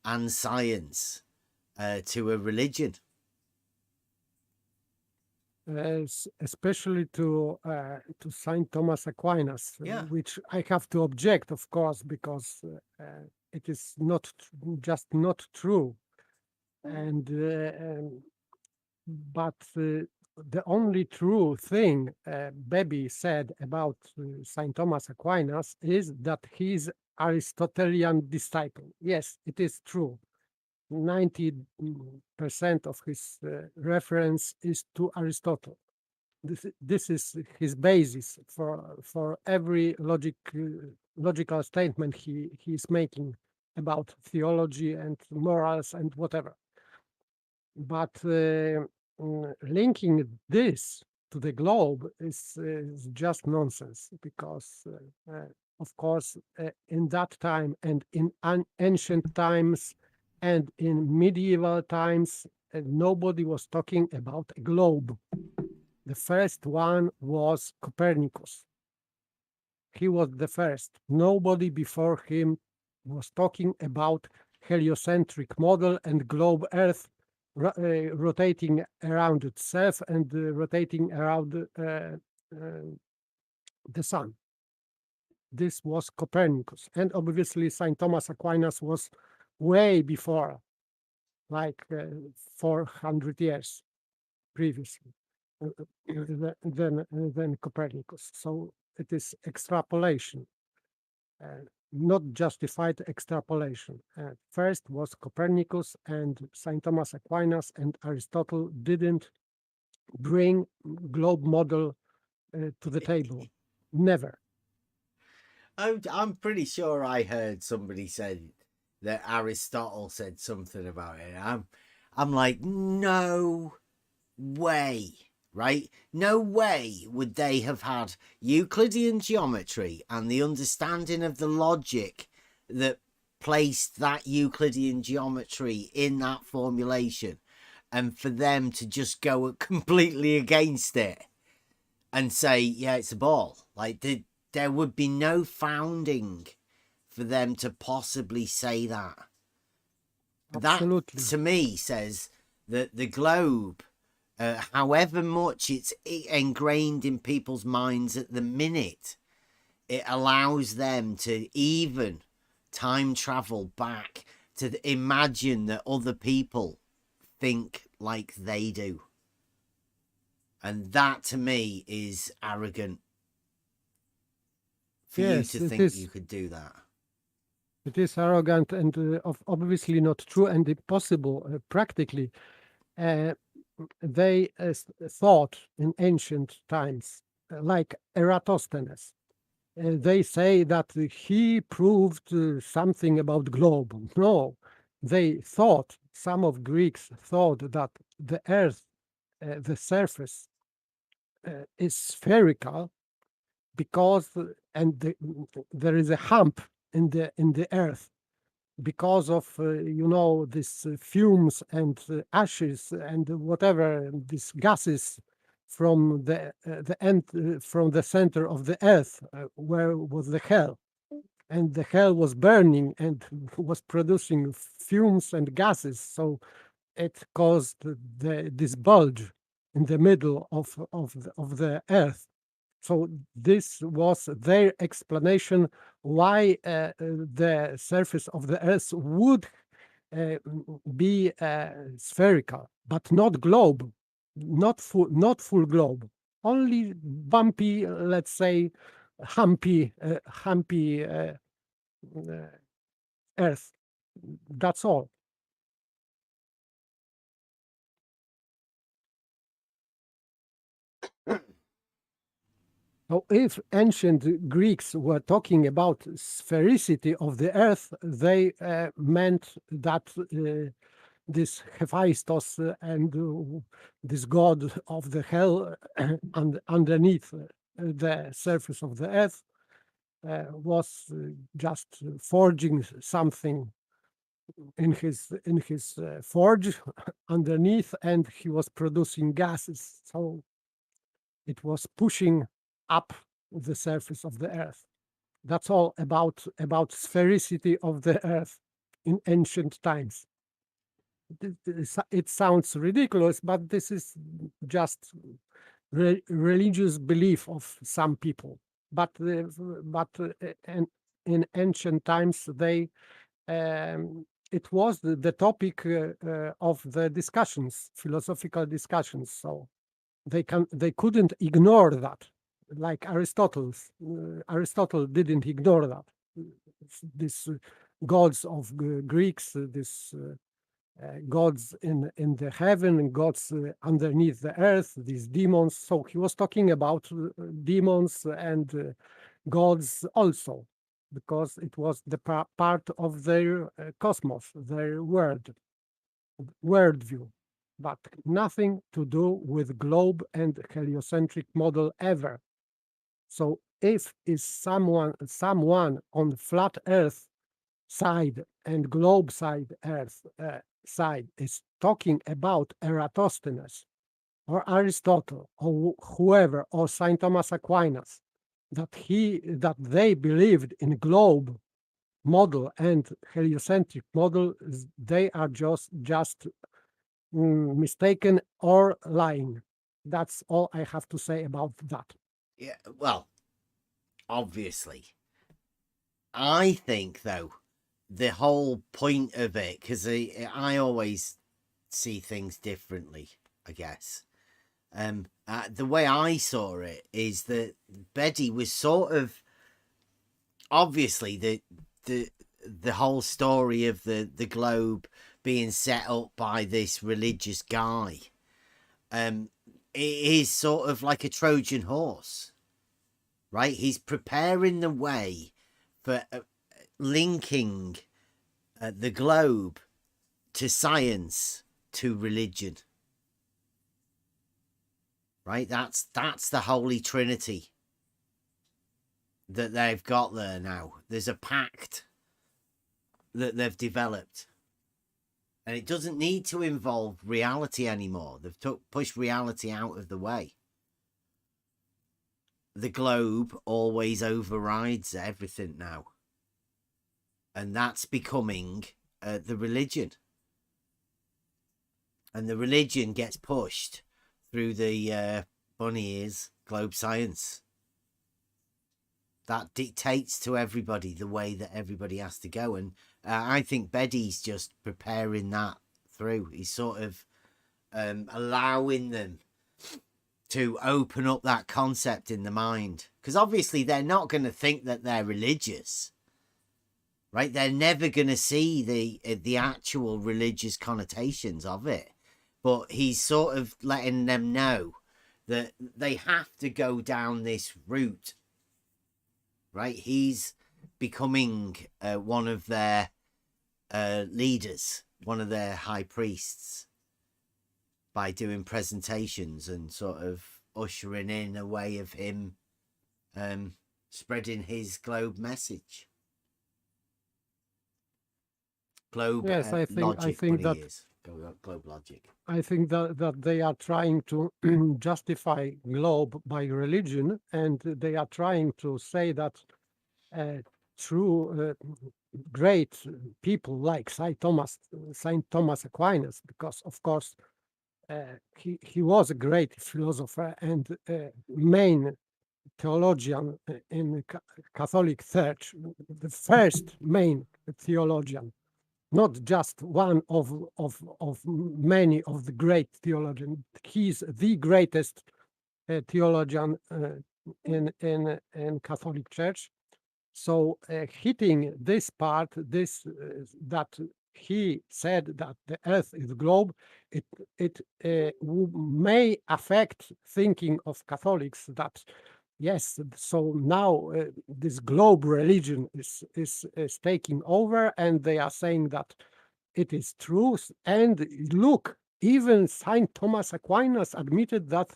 and science to a religion. Especially to Saint Thomas Aquinas, which I have to object, of course, because it is not true, but the only true thing Baby said about Saint Thomas Aquinas is that he is Aristotelian disciple. Yes, it is true. 90% of his reference is to Aristotle. This is his basis for every logical statement he is making about theology and morals and whatever. But linking this to the globe is just nonsense, because of course in that time and in ancient times and in medieval times, nobody was talking about a globe. The first one was Copernicus. He was the first. Nobody before him was talking about heliocentric model and globe Earth rotating around itself and rotating around the sun. This was Copernicus. And obviously St. Thomas Aquinas was way before, like 400 years previously than Copernicus. So it is extrapolation, not justified extrapolation. First was Copernicus and St. Thomas Aquinas, and Aristotle didn't bring globe model to the table. Never. I'm pretty sure I heard somebody said that Aristotle said something about it. I'm like, no way, right? No way would they have had Euclidean geometry and the understanding of the logic that placed that Euclidean geometry in that formulation, and for them to just go completely against it and say, yeah, it's a ball. Like, there would be no founding for them to possibly say that. Absolutely. That, to me, says that the globe, however much it's ingrained in people's minds at the minute, it allows them to even time travel back to imagine that other people think like they do. And that, to me, is arrogant. For you to think you could do that. It is arrogant and obviously not true and impossible practically. They thought in ancient times, like Eratosthenes. They say that he proved something about globe. No, they thought, some of Greeks thought that the earth, the surface is spherical because, and there is a hump in the earth because of these fumes and ashes and whatever, these gases from the end, from the center of the earth, where was the hell, and the hell was burning and was producing fumes and gases, so it caused this bulge in the middle of the earth. So this was their explanation why the surface of the earth would be spherical, but not globe, not full globe, only bumpy, let's say, humpy earth. That's all. So if ancient Greeks were talking about sphericity of the earth, they meant that this Hephaestus and this god of the hell underneath the surface of the earth was just forging something in his forge underneath, and he was producing gases. So it was pushing up the surface of the earth. That's all about sphericity of the earth in ancient times. It sounds ridiculous, but this is just religious belief of some people. But in ancient times, they it was the topic of the discussions, philosophical discussions. So they couldn't ignore that, like Aristotle didn't ignore that. This gods of Greeks, this gods in the heaven and gods underneath the earth, these demons. So he was talking about demons and gods also, because it was the part of their cosmos, their worldview, but nothing to do with globe and heliocentric model ever. So if is someone on flat earth side and globe side earth side is talking about Eratosthenes or Aristotle or whoever, or Saint Thomas Aquinas, that they believed in globe model and heliocentric model, they are just mistaken or lying. That's all I have to say about that. Yeah, well, obviously. I think, though, the whole point of it, because I always see things differently, I guess. The way I saw it is that Betty was sort of, obviously, the whole story of the globe being set up by this religious guy. It is sort of like a Trojan horse, right? He's preparing the way for linking the globe to science, to religion, right? That's the Holy Trinity that they've got there now. There's a pact that they've developed, and it doesn't need to involve reality anymore. They've pushed reality out of the way. The globe always overrides everything now, and that's becoming the religion, and the religion gets pushed through the bunny ears globe science. That dictates to everybody the way that everybody has to go. And I think Beddy's just preparing that through. He's sort of allowing them to open up that concept in the mind. Because obviously they're not going to think that they're religious, right? They're never going to see the actual religious connotations of it. But he's sort of letting them know that they have to go down this route. Right, he's becoming one of their leaders, one of their high priests, by doing presentations and sort of ushering in a way of him spreading his globe message. Globe yes, I think that globe logic. I think that they are trying to justify globe by religion, and they are trying to say that true great people like Saint Thomas Aquinas, because of course he was a great philosopher and main theologian in Catholic Church, the first main theologian. Not just one of many of the great theologians. He's the greatest theologian in Catholic Church. So hitting this part, that he said that the Earth is a globe, it may affect thinking of Catholics that. Yes, so now this globe religion is taking over, and they are saying that it is truth. And look, even Saint Thomas Aquinas admitted that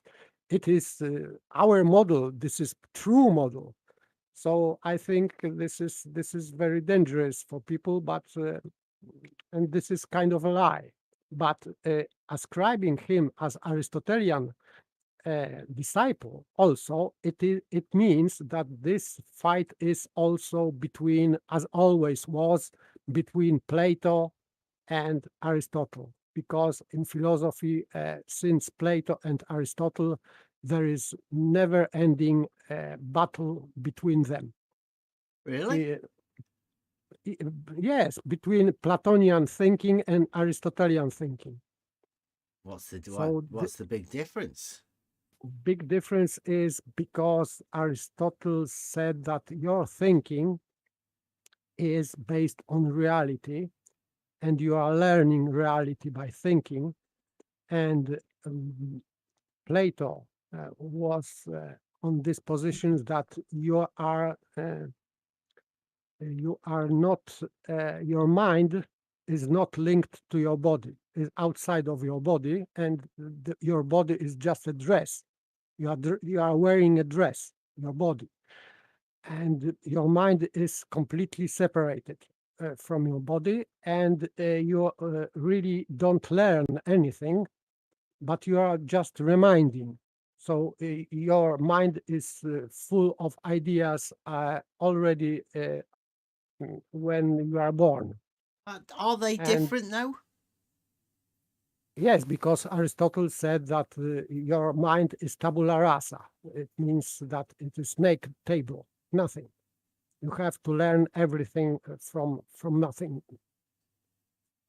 it is our model. This is true model. So I think this is very dangerous for people, but and this is kind of a lie. But ascribing him as Aristotelian disciple, also it means that this fight is also between, as always was, between Plato and Aristotle, because in philosophy since Plato and Aristotle there is never ending battle between them. Really? Yes, between Platonian thinking and Aristotelian thinking. What's the big difference? Big difference is because Aristotle said that your thinking is based on reality, and you are learning reality by thinking. And Plato was on this position that you are not, your mind is not linked to your body, is outside of your body, and your body is just a dress. You are wearing a dress, your body, and your mind is completely separated. from your body, and you really don't learn anything, but you are just reminding. So your mind is full of ideas already when you are born. Are they different though? Yes, because Aristotle said that your mind is tabula rasa. It means that it is naked table, nothing. You have to learn everything from nothing,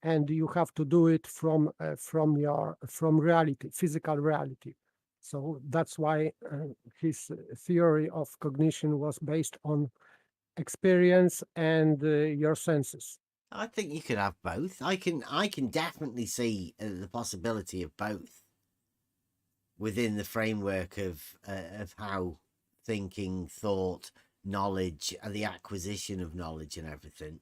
and you have to do it from reality, physical reality. So that's why his theory of cognition was based on experience and your senses. I think you could have both. I can definitely see the possibility of both within the framework of how thinking, thought, knowledge, and the acquisition of knowledge and everything.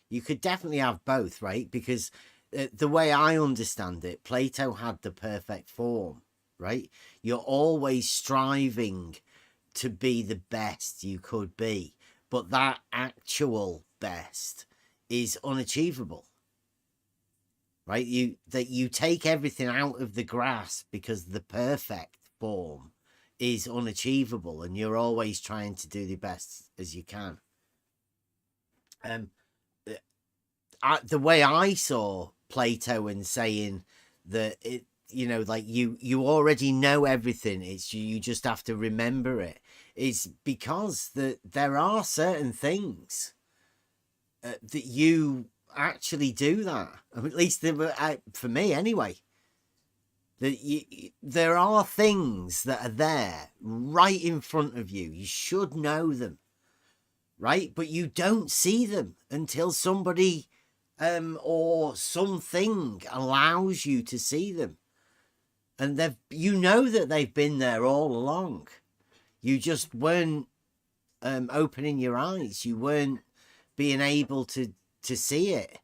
You could definitely have both, right? Because the way I understand it, Plato had the perfect form, right? You're always striving to be the best you could be, but that actual best is unachievable, right? You take everything out of the grasp because the perfect form is unachievable, and you're always trying to do the best as you can. The way I saw Plato and saying that it, like you already know everything, it's you just have to remember it, is because there are certain things that you actually do that. At least for me anyway. That there are things that are there right in front of you. You should know them, right? But you don't see them until somebody or something allows you to see them. And that they've been there all along. You just weren't opening your eyes. You weren't being able to see it.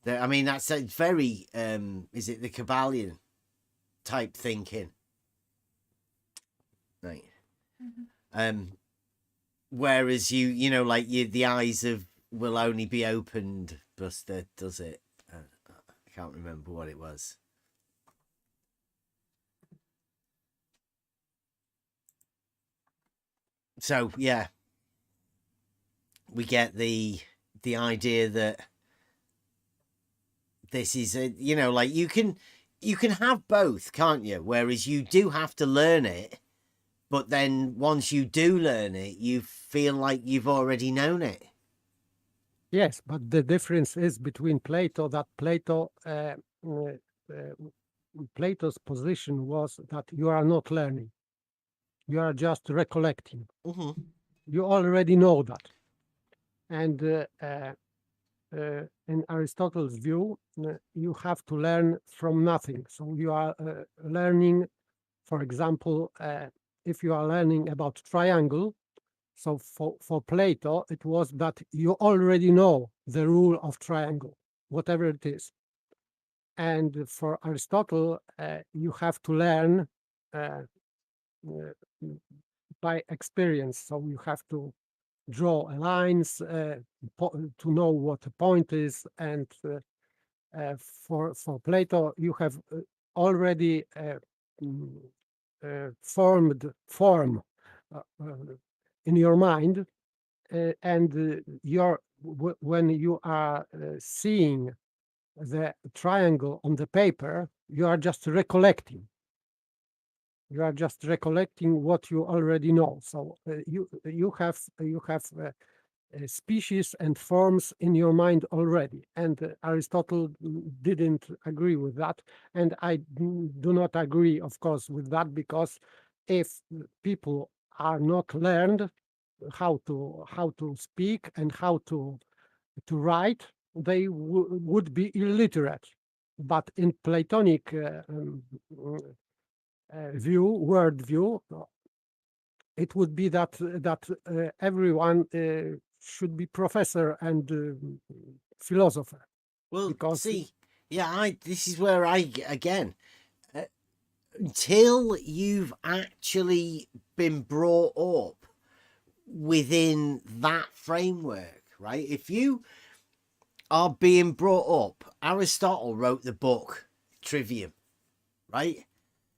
I mean, that's a very is it the Kabbalion type thinking, right? Whereas the eyes will only be opened, Buster does it. I can't remember what it was. So yeah, we get the idea that this is you can have both, can't you? Whereas you do have to learn it, but then once you do learn it, you feel like you've already known it. Yes, but the difference is between Plato that Plato's position was that you are not learning. You are just recollecting. Mm-hmm. You already know that. And in Aristotle's view, you have to learn from nothing. So you are learning, for example, if you are learning about triangle, so for Plato, it was that you already know the rule of triangle, whatever it is. And for Aristotle, you have to learn by experience. So you have to draw lines to know what a point is. And for Plato, you have already formed form in your mind, and when you are seeing the triangle on the paper, you are just recollecting. You are just recollecting what you already know. So you have species and forms in your mind already. And Aristotle didn't agree with that, and I do not agree, of course, with that, because if people are not learned how to speak and how to write, they would be illiterate. But in Platonic world view, it would be that everyone should be professor and philosopher. Well, because this is where again, until you've actually been brought up within that framework, right? If you are being brought up. Aristotle wrote the book Trivium, right?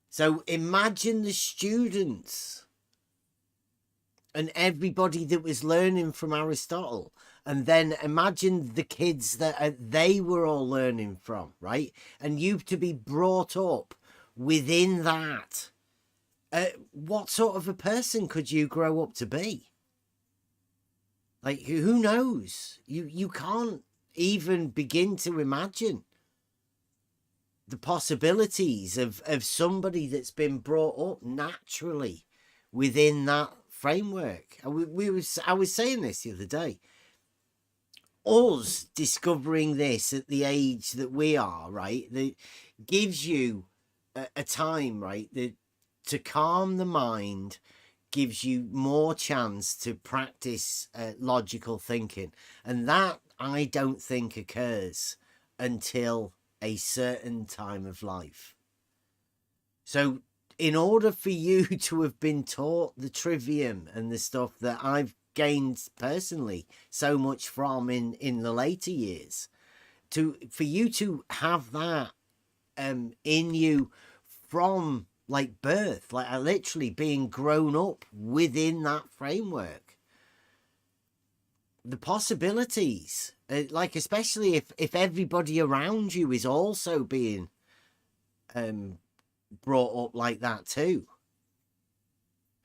So imagine the students and everybody that was learning from Aristotle, and then imagine the kids that they were all learning from, right? And you to be brought up within that. What sort of a person could you grow up to be? Like, who knows? You can't even begin to imagine the possibilities of somebody that's been brought up naturally within that framework. I was saying this the other day. Us discovering this at the age that we are, right, that gives you a time, right, that to calm the mind, gives you more chance to practice logical thinking. And that I don't think occurs until a certain time of life. So in order for you to have been taught the trivium and the stuff that I've gained personally so much from in the later years, for you to have that in you from like birth, like literally being grown up within that framework, the possibilities, like especially if everybody around you is also being brought up like that too,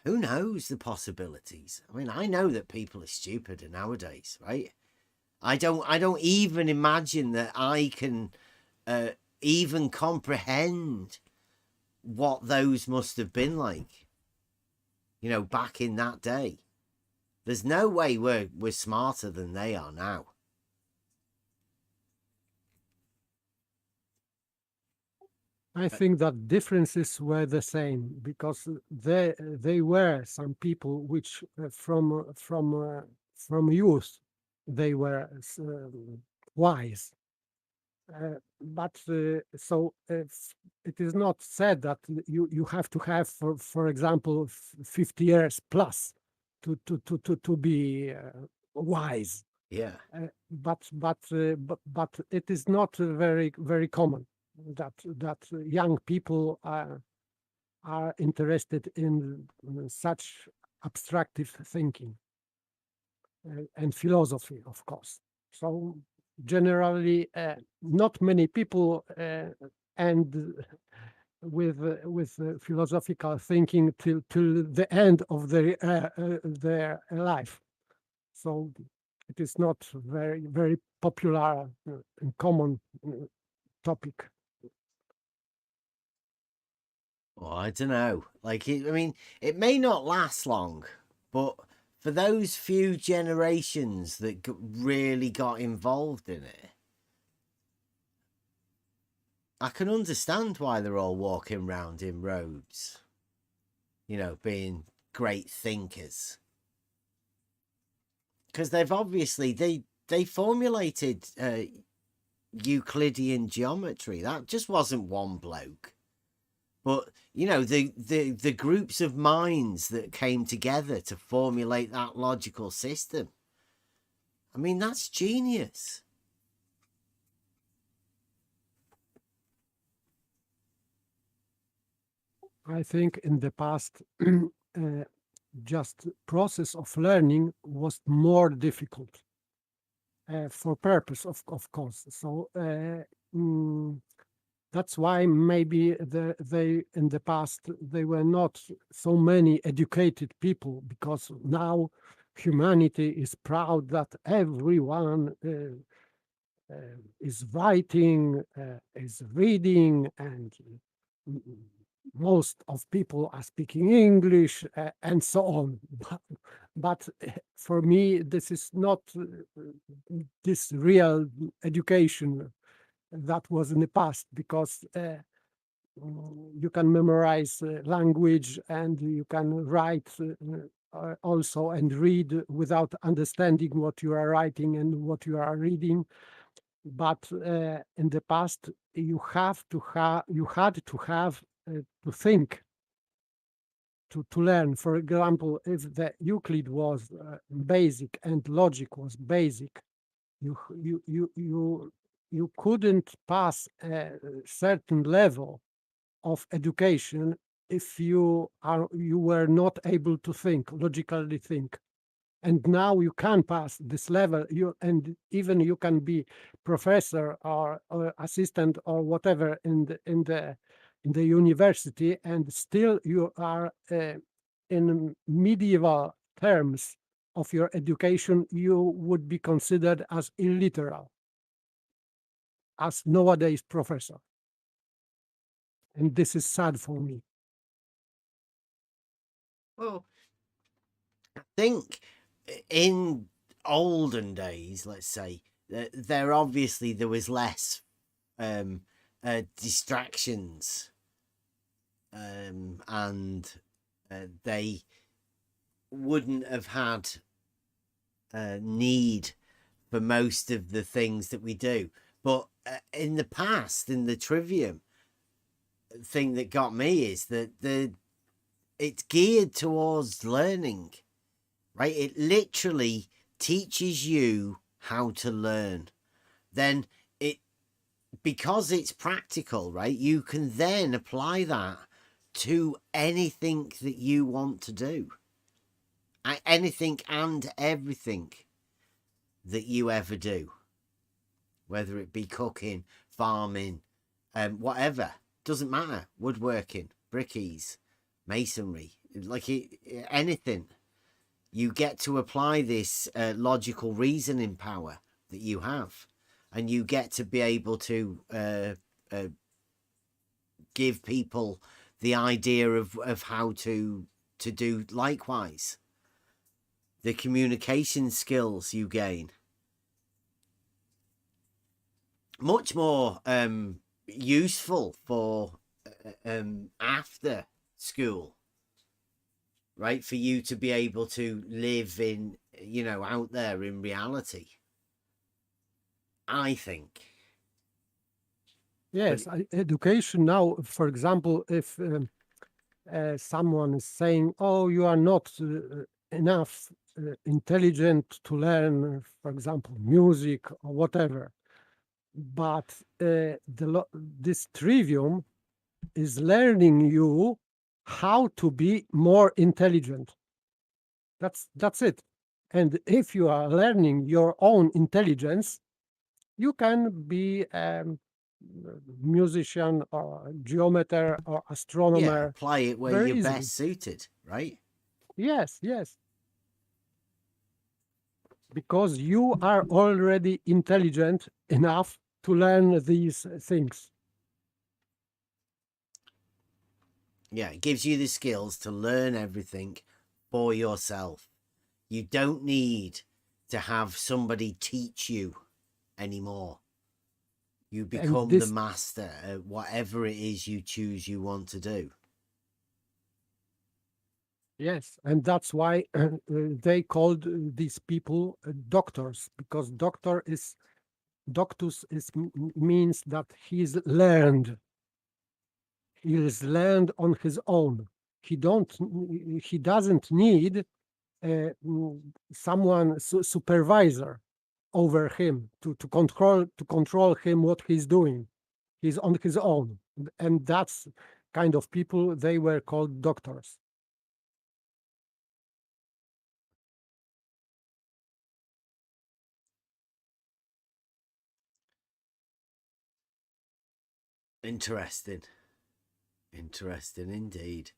who knows the possibilities? I mean, I know that people are stupider nowadays, right? I don't even imagine that I can even comprehend what those must have been like, you know, back in that day. There's no way we're smarter than they are now. I think that differences were the same, because they were some people which from youth they were wise. But so it is not said that you have to have, for example, 50 years plus to be wise. Yeah. But it is not very common that young people are interested in such abstractive thinking and philosophy, of course. So generally, not many people end with philosophical thinking till the end of their life. So it is not very popular and common topic. Well, I don't know. Like, I mean, it may not last long, but for those few generations that really got involved in it, I can understand why they're all walking around in robes, you know, being great thinkers. Because they've obviously, they formulated Euclidean geometry. That just wasn't one bloke. But, you know, the groups of minds that came together to formulate that logical system, I mean, that's genius. I think in the past, just process of learning was more difficult for purpose, of course. So that's why maybe they in the past they were not so many educated people, because now humanity is proud that everyone is writing, is reading, and most of people are speaking English and so on. But for me, this is not this real education that was in the past, because you can memorize language and you can write also and read without understanding what you are writing and what you are reading. But in the past, you had to have to think to learn. For example, if the Euclid was basic and logic was basic, you couldn't pass a certain level of education if you were not able to logically think. And now you can pass this level, and even you can be professor or assistant or whatever in the university, and still you are in medieval terms of your education, you would be considered as illiterate, as nowadays professor. And this is sad for me. Well, I think in olden days, let's say, there was less distractions, and they wouldn't have had need for most of the things that we do. But in the past, in the trivium, thing that got me is that it's geared towards learning, right? It literally teaches you how to learn. Then because it's practical, right? You can then apply that to anything that you want to do. Anything and everything that you ever do, whether it be cooking, farming, whatever, doesn't matter. Woodworking, brickies, masonry, anything. You get to apply this logical reasoning power that you have, and you get to be able to give people the idea of how to do likewise. The communication skills you gain. Much more useful for after school, right? For you to be able to live in, out there in reality, I think. Yes, education now, for example, if someone is saying, oh, you are not enough intelligent to learn, for example, music or whatever, but this trivium is learning you how to be more intelligent. That's it. And if you are learning your own intelligence, you can be musician or geometer or astronomer. Yeah, apply it where you're best suited, right? Yes. Because you are already intelligent enough to learn these things. Yeah, it gives you the skills to learn everything for yourself. You don't need to have somebody teach you anymore. You become the master at whatever it is you choose you want to do. Yes, and that's why they called these people doctors, because doctus means that he's learned. He is learned on his own. He doesn't need someone supervisor over him to control him what he's doing. He's on his own, and that's kind of people, they were called doctors. Interesting indeed.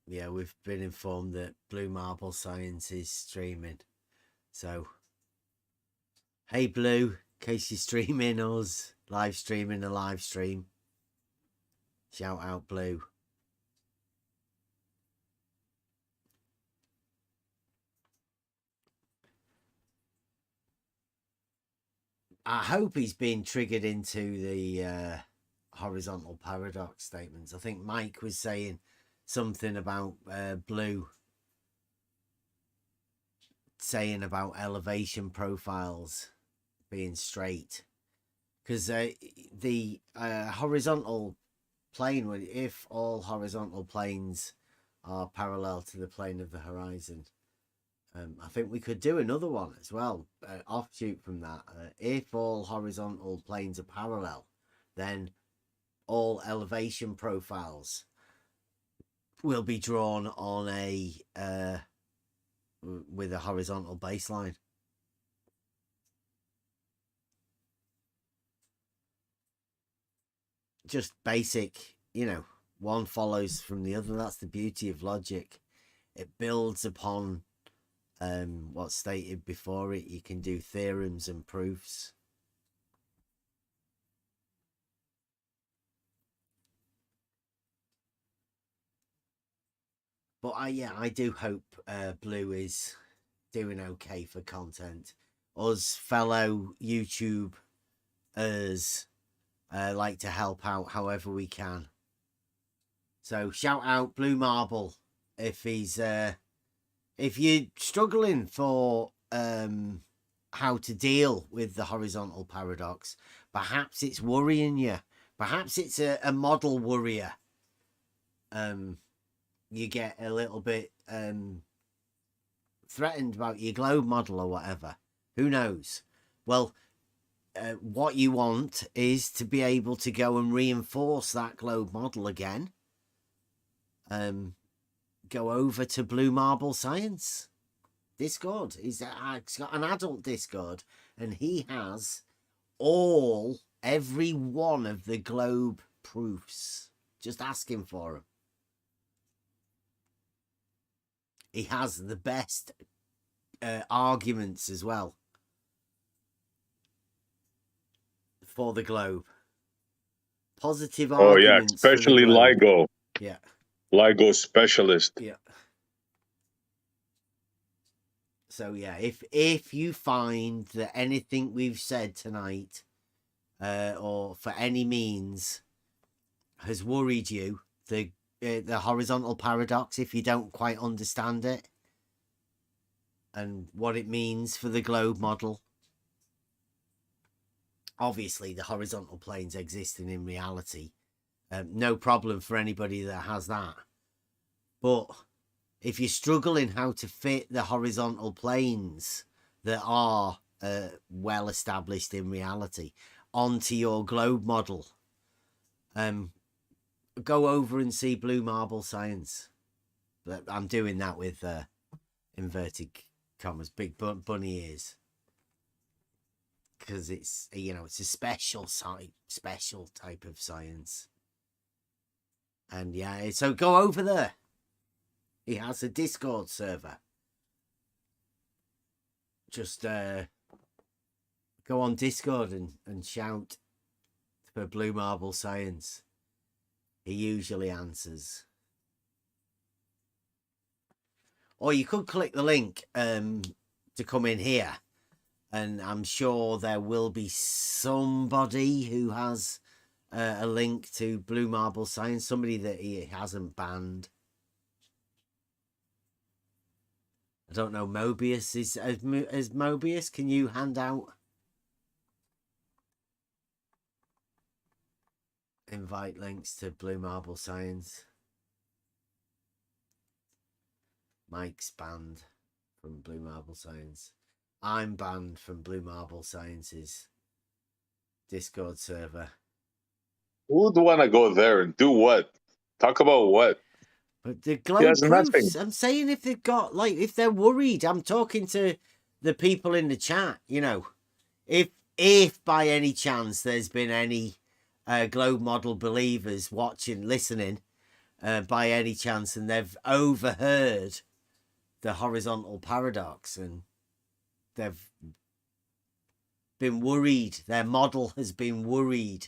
Yeah, we've been informed that Blue Marble Science is streaming, so hey Blue, in case you're streaming us, live streaming a live stream, shout out Blue. I hope he's been triggered into the horizontal paradox statements. I think Mike was saying something about Blue saying about elevation profiles being straight, because the horizontal plane, if all horizontal planes are parallel to the plane of the horizon, I think we could do another one as well, offshoot from that. If all horizontal planes are parallel, then all elevation profiles will be drawn on a with a horizontal baseline. Just basic, one follows from the other. That's the beauty of logic. It builds upon what's stated before it. You can do theorems and proofs. But I do hope Blue is doing okay for content. Us fellow YouTubers like to help out however we can. So shout out Blue Marble if he's if you're struggling for how to deal with the horizontal paradox. Perhaps it's worrying you. Perhaps it's a model worrier. You get a little bit threatened about your globe model or whatever. Who knows? Well, what you want is to be able to go and reinforce that globe model again. Go over to Blue Marble Science Discord. He's got an adult Discord, and he has every one of the globe proofs. Just ask him for them. He has the best arguments as well for the globe. Positive arguments. Especially LIGO. Yeah. LIGO specialist. Yeah. So yeah, if you find that anything we've said tonight, or for any means, has worried you, the horizontal paradox, if you don't quite understand it and what it means for the globe model. Obviously, the horizontal planes existing in reality. No problem for anybody that has that. But if you're struggling how to fit the horizontal planes that are well established in reality onto your globe model, go over and see Blue Marble Science. I'm doing that with inverted commas, big bunny ears, because it's it's a special type of science. And yeah, so go over there. He has a Discord server. Just go on Discord and shout for Blue Marble Science. He usually answers. Or you could click the link to come in here. And I'm sure there will be somebody who has a link to Blue Marble Science. Somebody that he hasn't banned. I don't know. Mobius is Mobius. Can you hand out invite links to Blue Marble Science? Mike's banned from Blue Marble Science. I'm banned from Blue Marble Science's Discord server. Who would want to go there and do what? Talk about what? But the globe proofs, I'm saying if they've got, if they're worried, I'm talking to the people in the chat, if by any chance there's been any globe model believers watching, listening, by any chance, and they've overheard the horizontal paradox and they've been worried, their model has been worried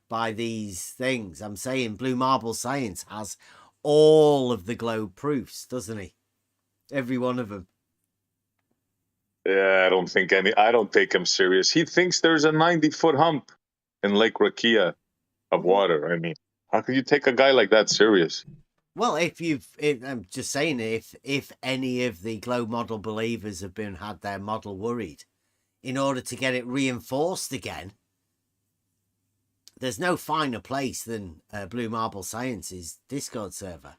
by these things. I'm saying Blue Marble Science has all of the globe proofs, doesn't he? Every one of them. Yeah, I don't take him serious. He thinks there's a 90-foot hump in Lake Rakia of water. I mean, how can you take a guy like that serious? Well, I'm just saying, if any of the globe model believers have had their model worried, in order to get it reinforced again, there's no finer place than Blue Marble Science's Discord server.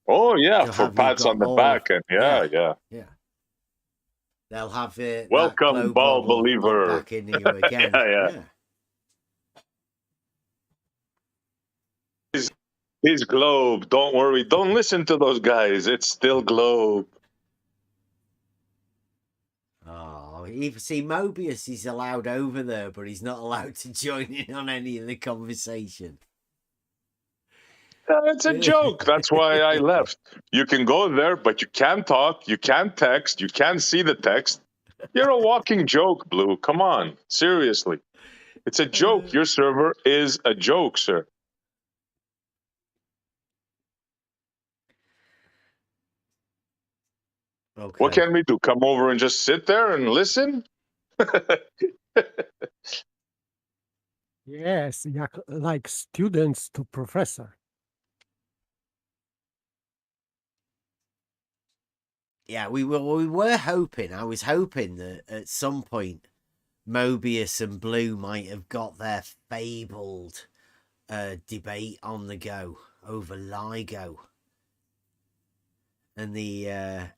Oh yeah, for pats on the back and yeah. they'll have that Welcome, globe ball bubble pop believer. back into you again. Yeah. He's globe. Don't worry. Don't listen to those guys. It's still globe. Oh, see, Mobius is allowed over there, but he's not allowed to join in on any of the conversation. It's a joke. That's why I left. You can go there, but you can't talk. You can't text. You can't see the text. You're a walking joke, Blue. Come on. Seriously. It's a joke. Your server is a joke, sir. Okay. What can we do? Come over and just sit there and listen? Yes, yeah, like students to professor. Yeah, we were hoping. I was hoping that at some point Mobius and Blue might have got their fabled debate on the go over LIGO and the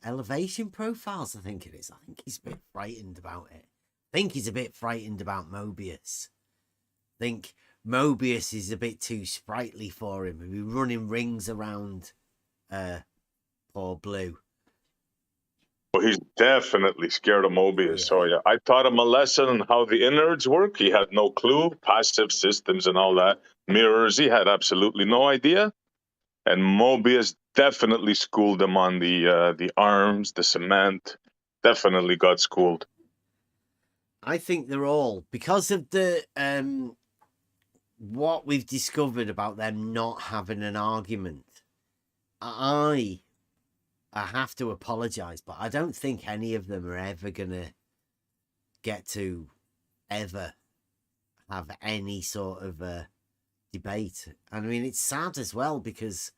elevation profiles. I think it is. I think he's a bit frightened about it. I think he's a bit frightened about Mobius. I think Mobius is a bit too sprightly for him. He'll be running rings around poor Blue. Well, he's definitely scared of Mobius. Yeah. So yeah, I taught him a lesson on how the innards work. He had no clue. Passive systems and all that. Mirrors, he had absolutely no idea. And Mobius definitely schooled him on the arms, the cement. Definitely got schooled. I think they're all, because of the what we've discovered about them not having an argument. I have to apologize, but I don't think any of them are ever gonna get to ever have any sort of debate. I mean, it's sad as well, because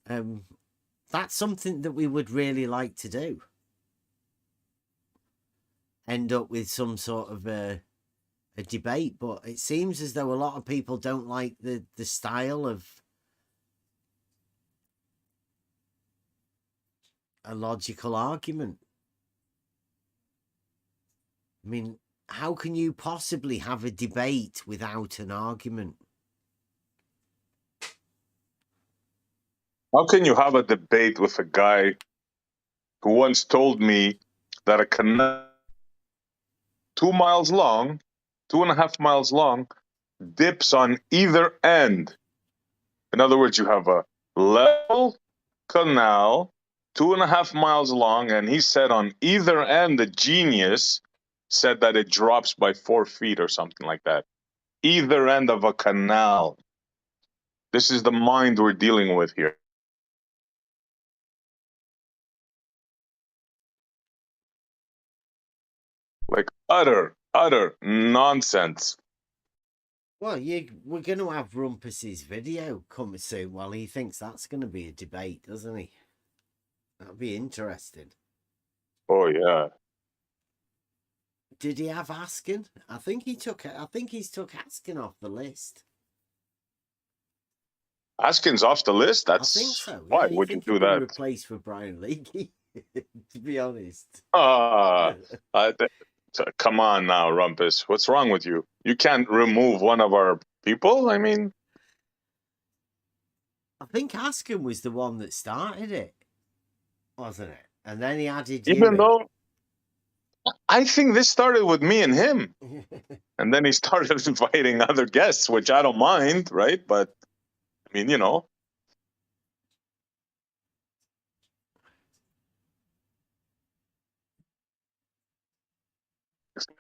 that's something that we would really like to do. End up with some sort of a debate, but it seems as though a lot of people don't like the style of a logical argument. I mean, how can you possibly have a debate without an argument? How can you have a debate with a guy who once told me that a canal 2 miles long, 2.5 miles long, dips on either end? In other words, you have a level canal, 2.5 miles long, and he said on either end, the genius said that it drops by 4 feet or something like that. Either end of a canal. This is the mind we're dealing with here. Like utter nonsense. Well, we're going to have Rumpus's video coming soon. Well, he thinks that's going to be a debate, doesn't he? That'll be interesting. Oh yeah. Did he have Askin? I think he's took Askin off the list. Askin's off the list? I think so. Yeah, Why would you do that? Replaced for Brian Leakey, to be honest. Come on now, Rumpus. What's wrong with you? You can't remove one of our people? I mean, I think Askin was the one that started it, wasn't it? And then he added even though I think this started with me and him. And then he started inviting other guests, which I don't mind, right? But I mean, you know.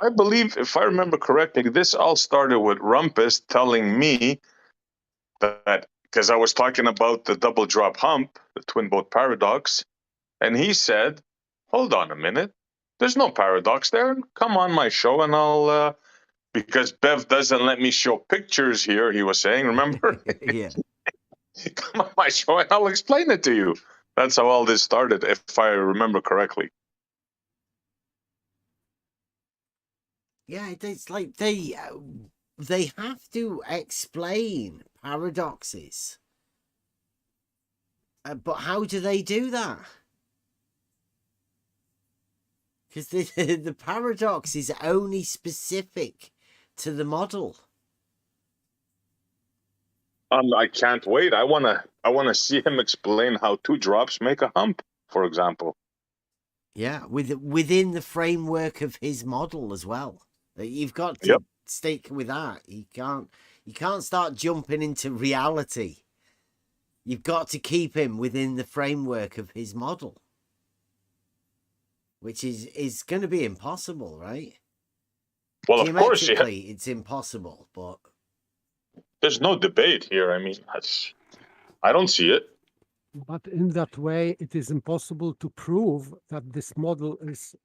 I believe, if I remember correctly, this all started with Rumpus telling me that, because I was talking about the double drop hump, the twin boat paradox, and he said, hold on a minute, there's no paradox there. Come on my show and I'll, because Bev doesn't let me show pictures here, he was saying, remember? Yeah. Come on my show and I'll explain it to you. That's how all this started, if I remember correctly. Yeah, it's like they have to explain paradoxes. But how do they do that? Because the paradox is only specific to the model. I can't wait. I wanna see him explain how 2 drops make a hump, for example. Yeah, within the framework of his model as well. You've got to stick with that. You can't start jumping into reality. You've got to keep him within the framework of his model, which is going to be impossible, right? Well, of course, geometrically, it's impossible, but there's no debate here. I mean, I don't see it. But in that way, it is impossible to prove that this model is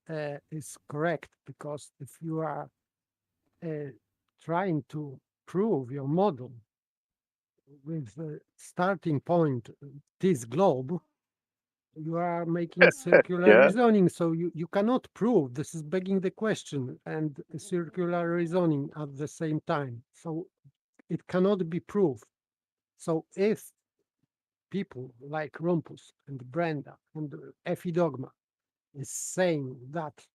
correct, because if you are trying to prove your model with the starting point, this globe, you are making circular reasoning. So you cannot prove. This is begging the question and circular reasoning at the same time. So it cannot be proved. So if people like Rumpus and Brenda and Effie Dogma is saying that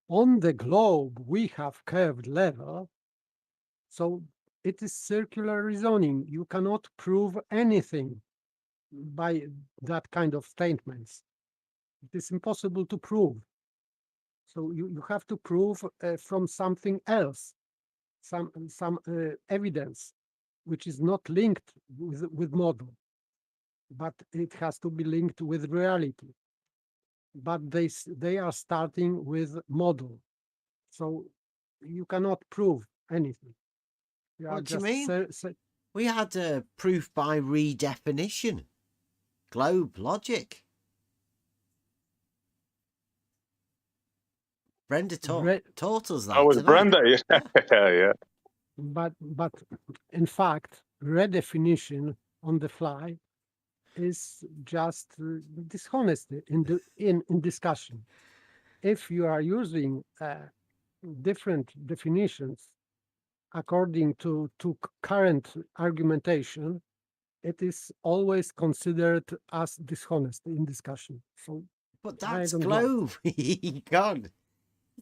on the globe we have curved level, so it is circular reasoning. You cannot prove anything by that kind of statements. It is impossible to prove. So you have to prove from something else, some evidence, which is not linked with model, but it has to be linked with reality. But they are starting with model, so you cannot prove anything. What do you mean? We had a proof by redefinition. Globe logic. Brenda taught us that. Oh, was Brenda? Yeah. But in fact, redefinition on the fly is just dishonesty in discussion. If you are using different definitions according to current argumentation, it is always considered as dishonest in discussion. So, but that's globe. You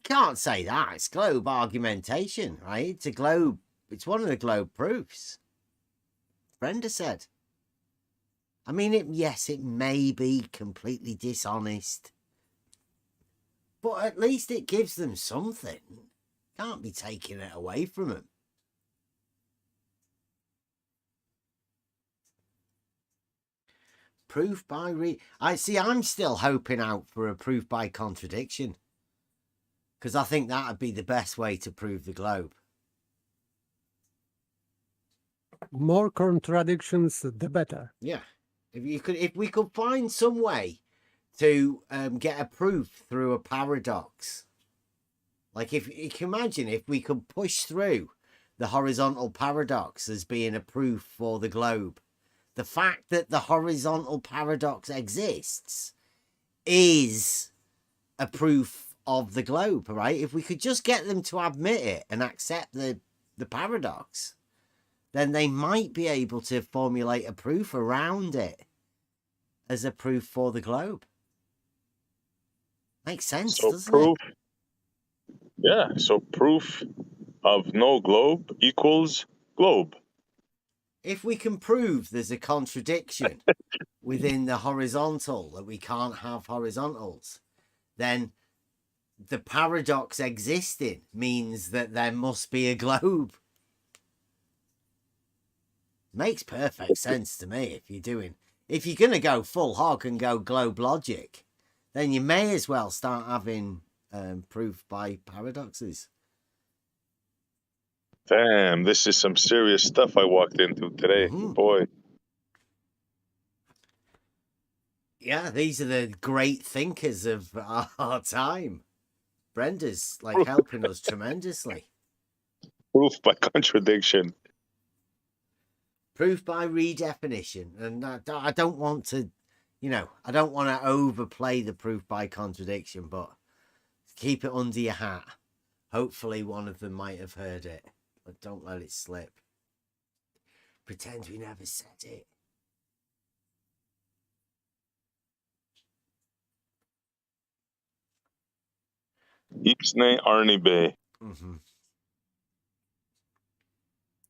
can't say that. It's globe argumentation, right? It's a globe. It's one of the globe proofs. Brenda said. I mean, yes, it may be completely dishonest, but at least it gives them something. Can't be taking it away from them. Proof by I'm still hoping out for a proof by contradiction, because I think that would be the best way to prove the globe. More contradictions, the better. Yeah. If we could find some way to get a proof through a paradox, like if you can imagine if we could push through the horizontal paradox as being a proof for the globe, the fact that the horizontal paradox exists is a proof of the globe, right? If we could just get them to admit it and accept the paradox, then they might be able to formulate a proof around it as a proof for the globe. Makes sense, doesn't it? Yeah, so proof of no globe equals globe. If we can prove there's a contradiction within the horizontal, that we can't have horizontals, then the paradox existing means that there must be a globe. Makes perfect sense to me. If you're going to go full hog and go globe logic, then you may as well start having proof by paradoxes. Damn, this is some serious stuff I walked into today. Boy. Yeah, these are the great thinkers of our time. Brenda's like helping us tremendously. Proof by contradiction. Proof by redefinition. And I don't want to, I don't want to overplay the proof by contradiction, but keep it under your hat. Hopefully one of them might have heard it, but don't let it slip. Pretend we never said it. Ipsne Arnie Bay.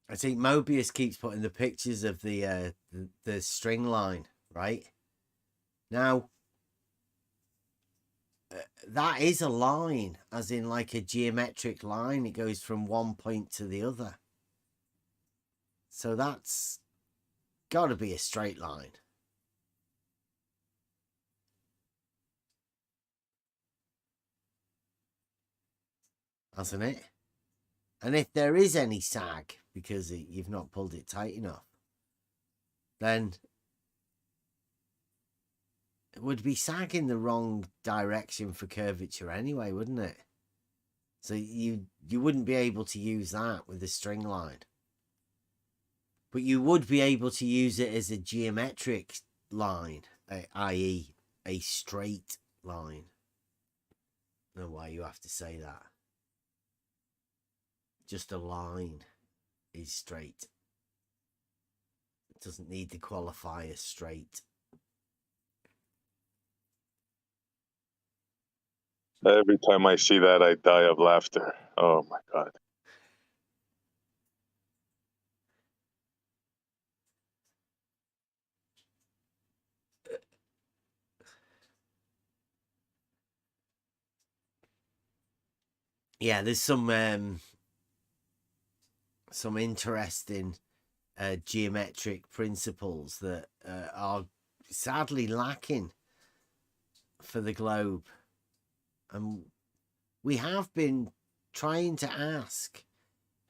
I think Mobius keeps putting the pictures of the string line, right? Now, that is a line, as in like a geometric line. It goes from one point to the other. So that's got to be a straight line. Hasn't it? And if there is any sag because you've not pulled it tight enough, then it would be sagging the wrong direction for curvature anyway, wouldn't it? So you wouldn't be able to use that with a string line. But you would be able to use it as a geometric line, i.e. a straight line. I don't know why you have to say that. Just a line is straight. It doesn't need the qualifier straight. Every time I see that, I die of laughter. Oh my God. Yeah, there's some interesting geometric principles that are sadly lacking for the globe. And we have been trying to ask,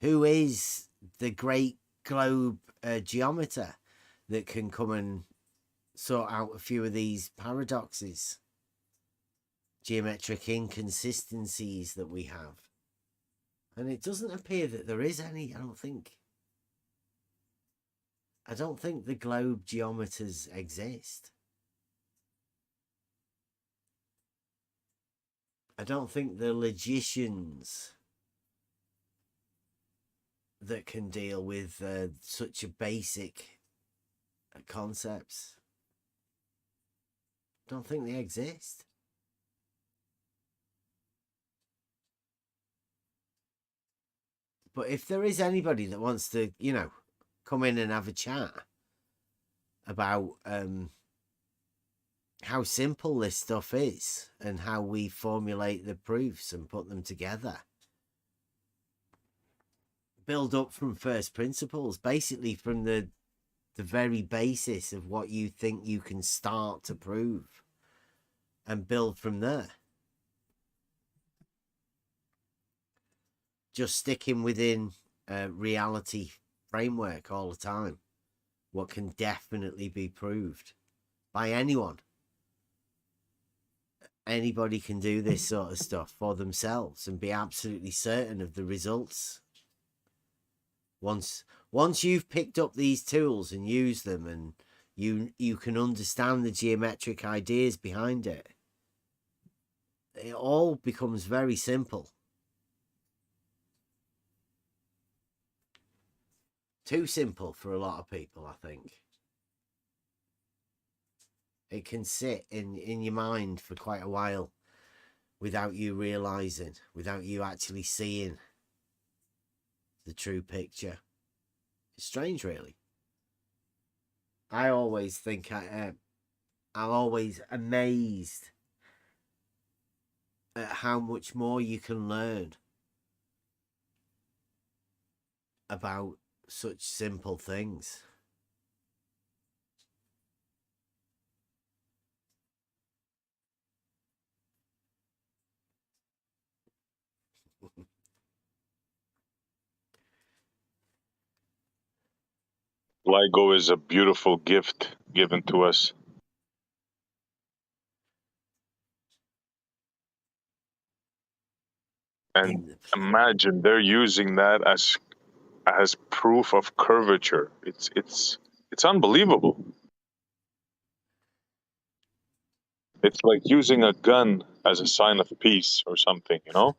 who is the great globe geometer that can come and sort out a few of these paradoxes, geometric inconsistencies that we have? And it doesn't appear that there is any, I don't think. I don't think the globe geometers exist. I don't think the logicians that can deal with such a basic concepts, I don't think they exist. But if there is anybody that wants to, you know, come in and have a chat about how simple this stuff is and how we formulate the proofs and put them together, build up from first principles, basically from the very basis of what you think you can start to prove, and build from there. Just sticking within reality framework all the time, what can definitely be proved by anyone. Anybody can do this sort of stuff for themselves and be absolutely certain of the results. Once you've picked up these tools and used them, and you can understand the geometric ideas behind it, it all becomes very simple. Too simple for a lot of people, I think. It can sit in your mind for quite a while without you realizing, without you actually seeing the true picture. It's strange, really. I always think I'm always amazed at how much more you can learn about such simple things. LIGO is a beautiful gift given to us. And imagine they're using that as proof of curvature. It's unbelievable. It's like using a gun as a sign of peace or something, you know?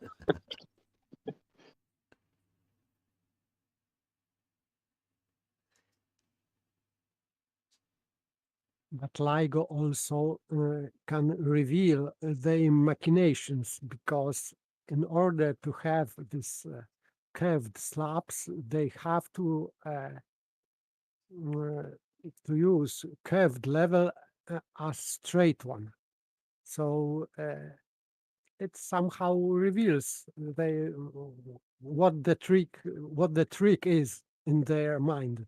But LIGO also can reveal their machinations, because in order to have this curved slabs, they have to use curved level as straight one. So it somehow reveals what the trick is in their mind,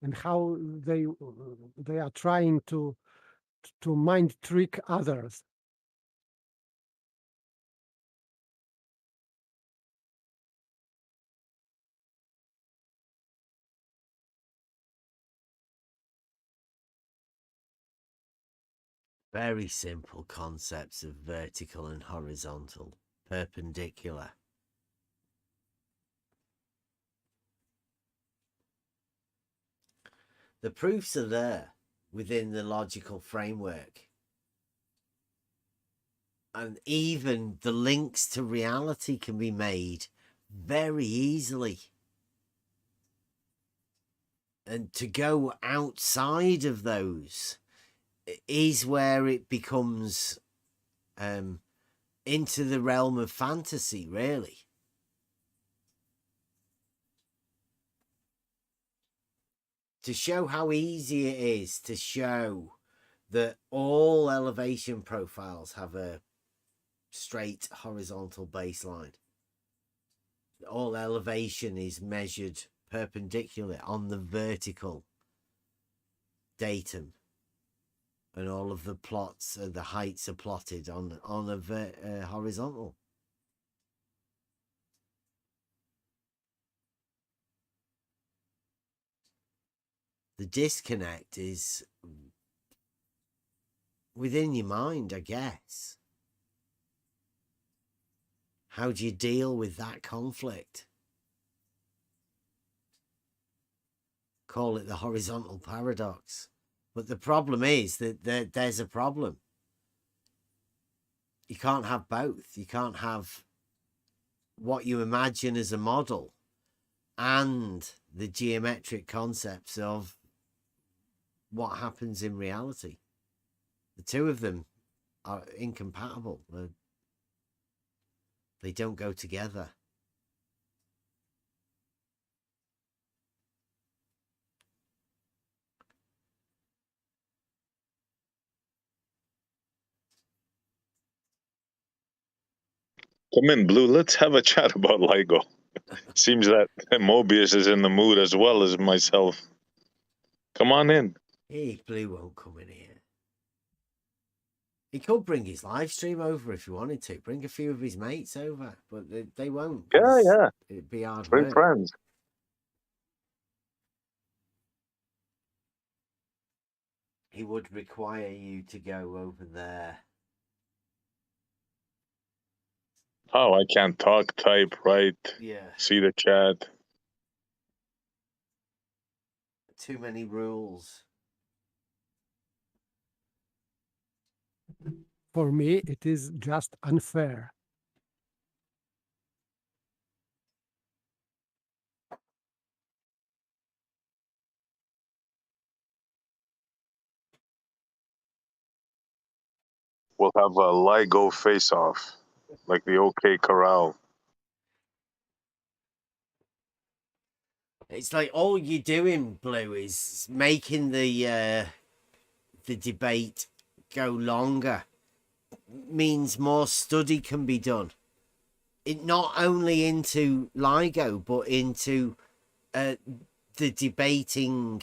and how they are trying to mind trick others. Very simple concepts of vertical and horizontal, perpendicular. The proofs are there within the logical framework. And even the links to reality can be made very easily. And to go outside of those is where it becomes into the realm of fantasy, really. To show how easy it is to show that all elevation profiles have a straight horizontal baseline. All elevation is measured perpendicular on the vertical datum, and all of the plots, the heights are plotted on a horizontal. The disconnect is within your mind, I guess. How do you deal with that conflict? Call it the horizontal paradox. But the problem is that there's a problem. You can't have both. You can't have what you imagine as a model and the geometric concepts of what happens in reality. The two of them are incompatible. They don't go together. Come in, Blue. Let's have a chat about LIGO. Seems that Mobius is in the mood as well as myself. Come on in. Hey, Blue won't come in here. He could bring his live stream over if he wanted to. Bring a few of his mates over, but they won't. Yeah. It'd be hard Bring work. friends. He would require you to go over there. Oh, I can't talk, type, write, see the chat. Too many rules. For me, it is just unfair. We'll have a LIGO face-off, like the OK Corral. It's like all you're doing, Blue, is making the debate go longer. Means more study can be done. It not only into LIGO, but into the debating,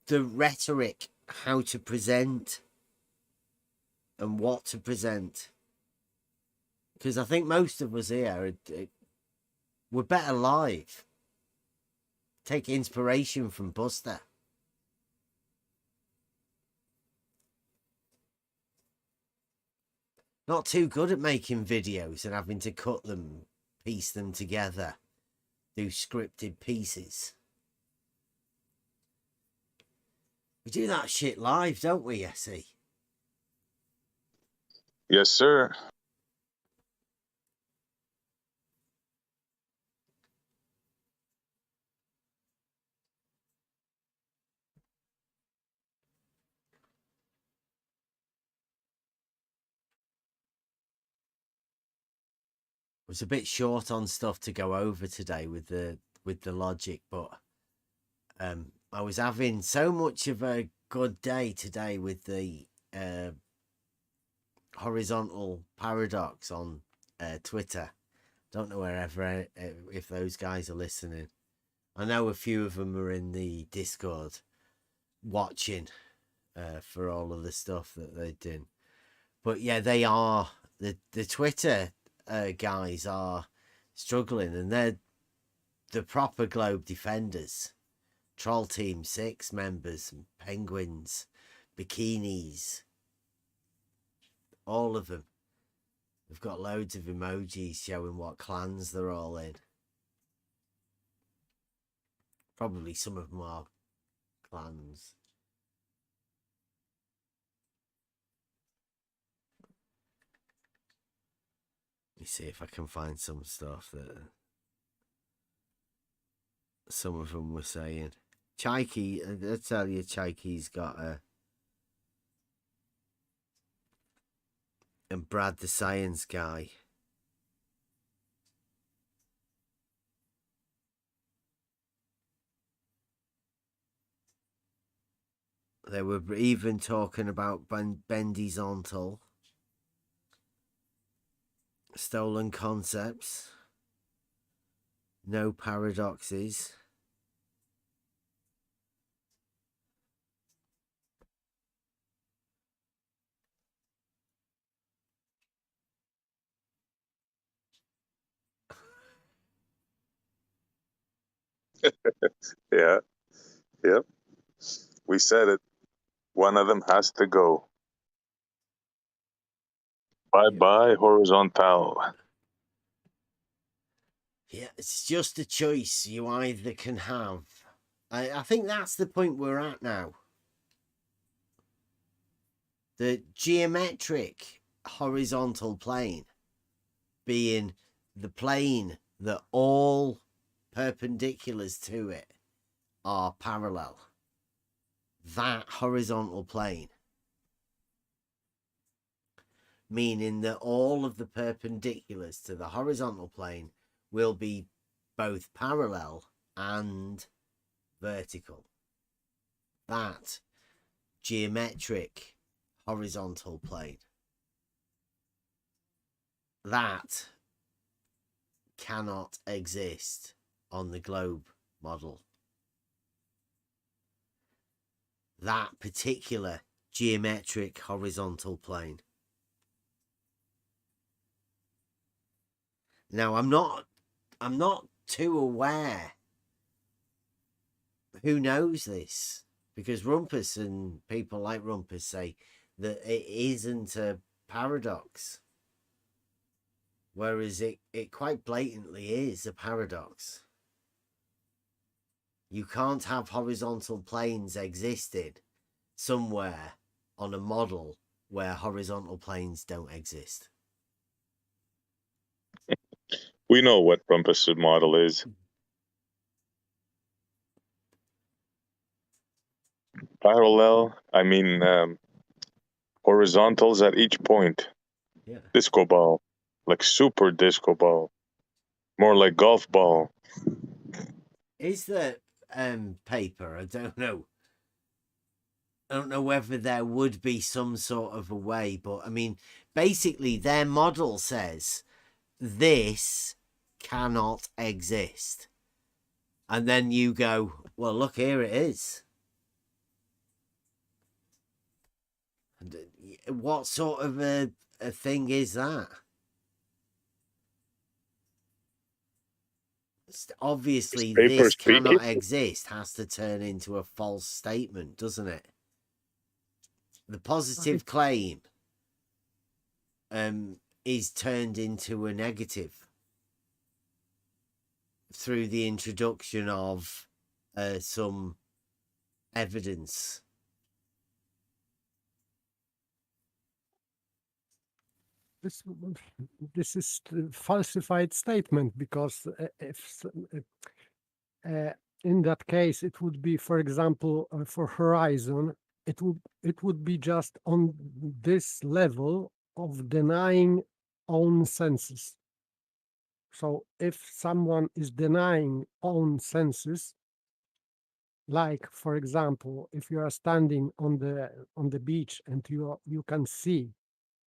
the rhetoric, how to present and what to present. Because I think most of us here we're better live. Take inspiration from Buster. Not too good at making videos and having to cut them, piece them together, do scripted pieces. We do that shit live, don't we, Essie? Yes, sir. was a bit short on stuff to go over today with the logic, but I was having so much of a good day today with the horizontal paradox on Twitter. Don't know wherever if those guys are listening. I know a few of them are in the Discord watching for all of the stuff that they're doing. But yeah, they are the Twitter guys are struggling, and they're the proper globe defenders. Troll Team 6 members, penguins, bikinis, all of them. They've got loads of emojis showing what clans they're all in. Probably some of them are clans. Let me see if I can find some stuff that some of them were saying. Chaiki, I tell you, Chaiki's got a... And Brad the science guy. They were even talking about bendizontal. Stolen concepts. No paradoxes. Yeah. Yep. We said it. One of them has to go. Bye-bye, horizontal. Yeah, it's just a choice you either can have. I think that's the point we're at now. The geometric horizontal plane being the plane that all perpendiculars to it are parallel. That horizontal plane. Meaning that all of the perpendiculars to the horizontal plane will be both parallel and vertical. That geometric horizontal plane. That cannot exist on the globe model. That particular geometric horizontal plane. Now, I'm not too aware. Who knows this? Because Rumpus and people like Rumpus say that it isn't a paradox. Whereas it quite blatantly is a paradox. You can't have horizontal planes existing somewhere on a model where horizontal planes don't exist. We know what Rumpus' model is. Parallel, I mean, horizontals at each point. Yeah. Disco ball. Like super disco ball. More like golf ball. Is the paper? I don't know. I don't know whether there would be some sort of a way, but I mean, basically their model says this cannot exist. And then you go, well, look, here it is. And what sort of a thing is that? Obviously, this cannot exist has to turn into a false statement, doesn't it? The positive claim is turned into a negative through the introduction of some evidence. This is a falsified statement, because if in that case it would be, for example, for horizon, it would be just on this level of denying own senses. So if someone is denying own senses, like for example, if you are standing on the beach and you can see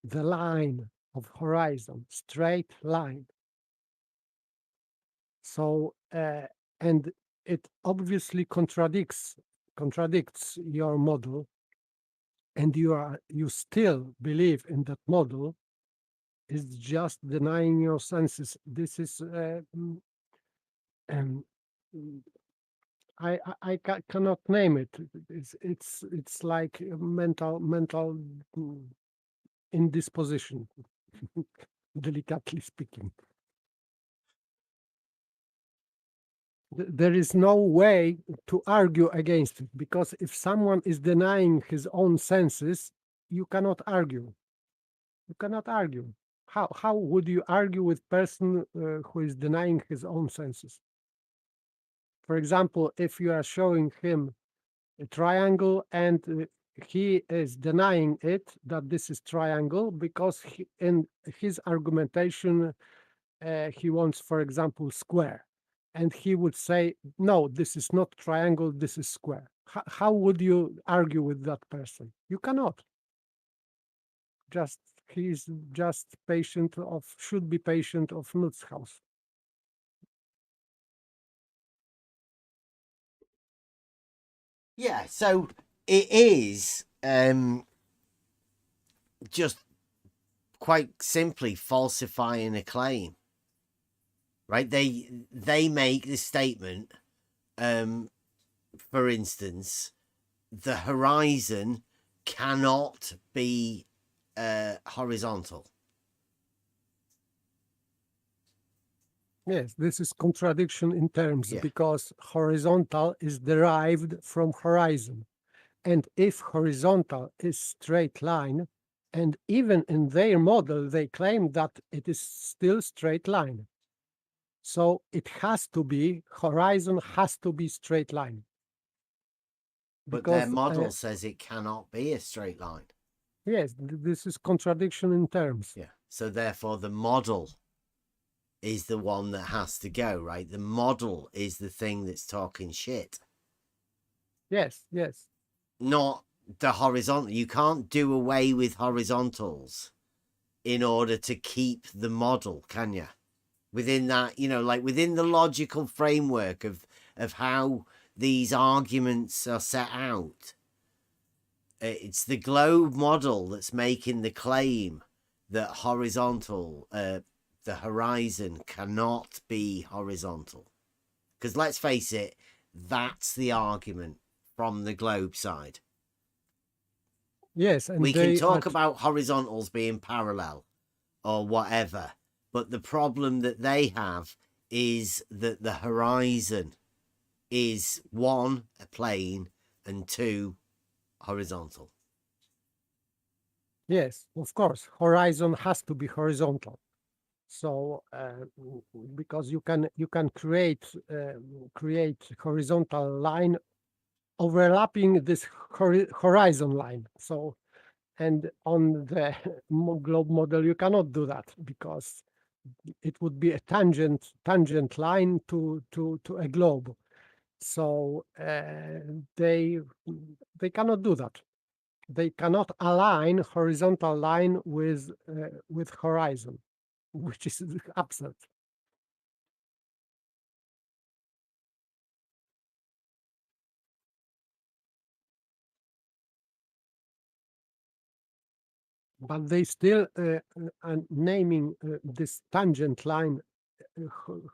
the line of horizon, straight line. So and it obviously contradicts your model, and you still believe in that model, is just denying your senses. This is um, cannot name it. It's like a mental indisposition, delicately speaking. There is no way to argue against it, because if someone is denying his own senses, you cannot argue. You cannot argue. How would you argue with person who is denying his own senses? For example, if you are showing him a triangle and he is denying it, that this is triangle, because in his argumentation he wants, for example, square, and he would say, no, this is not triangle, this is square. How would you argue with that person? You cannot. He's just should be patient of Nutzhaus. Yeah, so it is just quite simply falsifying a claim, right? They make the statement, for instance, the horizon cannot be horizontal. Yes, this is contradiction in terms, because horizontal is derived from horizon. And if horizontal is straight line, and even in their model, they claim that it is still straight line. So it has to be, horizon has to be straight line. But their model says it cannot be a straight line. Yes, this is contradiction in terms. Yeah. So therefore the model is the one that has to go, right? The model is the thing that's talking shit. Yes, yes. Not the horizontal. You can't do away with horizontals in order to keep the model, can you? Within that, like within the logical framework of how these arguments are set out, it's the globe model that's making the claim that horizontal, the horizon cannot be horizontal. Because let's face it, that's the argument from the globe side. Yes, and we can talk about horizontals being parallel or whatever, but the problem that they have is that the horizon is one, a plane, and two, horizontal. Yes, of course, horizon has to be horizontal. So because you can create horizontal line overlapping this horizon line. So, and on the globe model you cannot do that, because it would be a tangent line to a globe. So they cannot do that. They cannot align horizontal line with horizon, which is absurd. But they still are naming this tangent line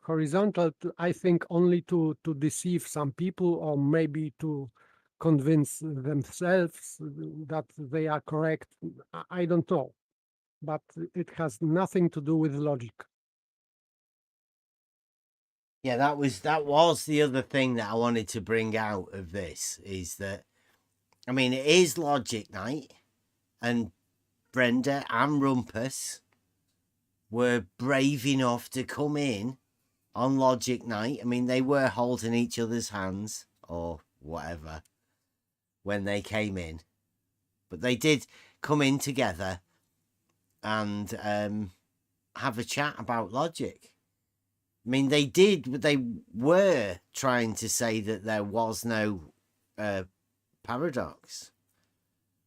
horizontal, I think only to deceive some people, or maybe to convince themselves that they are correct. I don't know, but it has nothing to do with logic. Yeah, that was the other thing that I wanted to bring out of this, is that, I mean, it is logic night, and Brenda and Rumpus were brave enough to come in on logic night. I mean, they were holding each other's hands or whatever when they came in, but they did come in together and have a chat about logic. I mean, they were trying to say that there was no paradox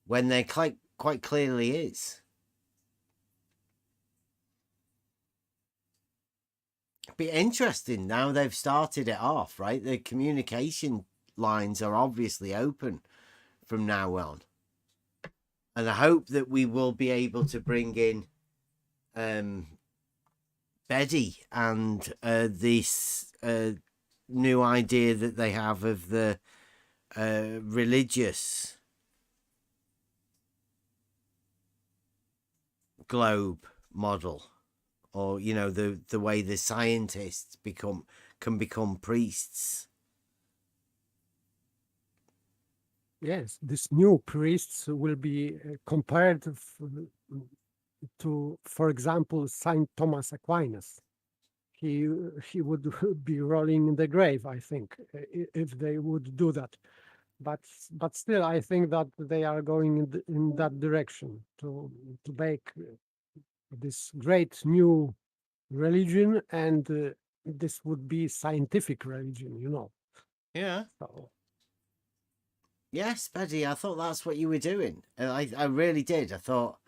when there quite clearly is. Be interesting now they've started it off, right? The communication lines are obviously open from now on. And I hope that we will be able to bring in Betty and this new idea that they have of the religious globe model, or the way the scientists can become priests. Yes, these new priests will be compared to, for example, Saint Thomas Aquinas. He would be rolling in the grave, I think, if they would do that. But still, I think that they are going in that direction to make this great new religion, and this would be scientific religion, Yeah. So. Yes, Betty, I thought that's what you were doing. I really did. I thought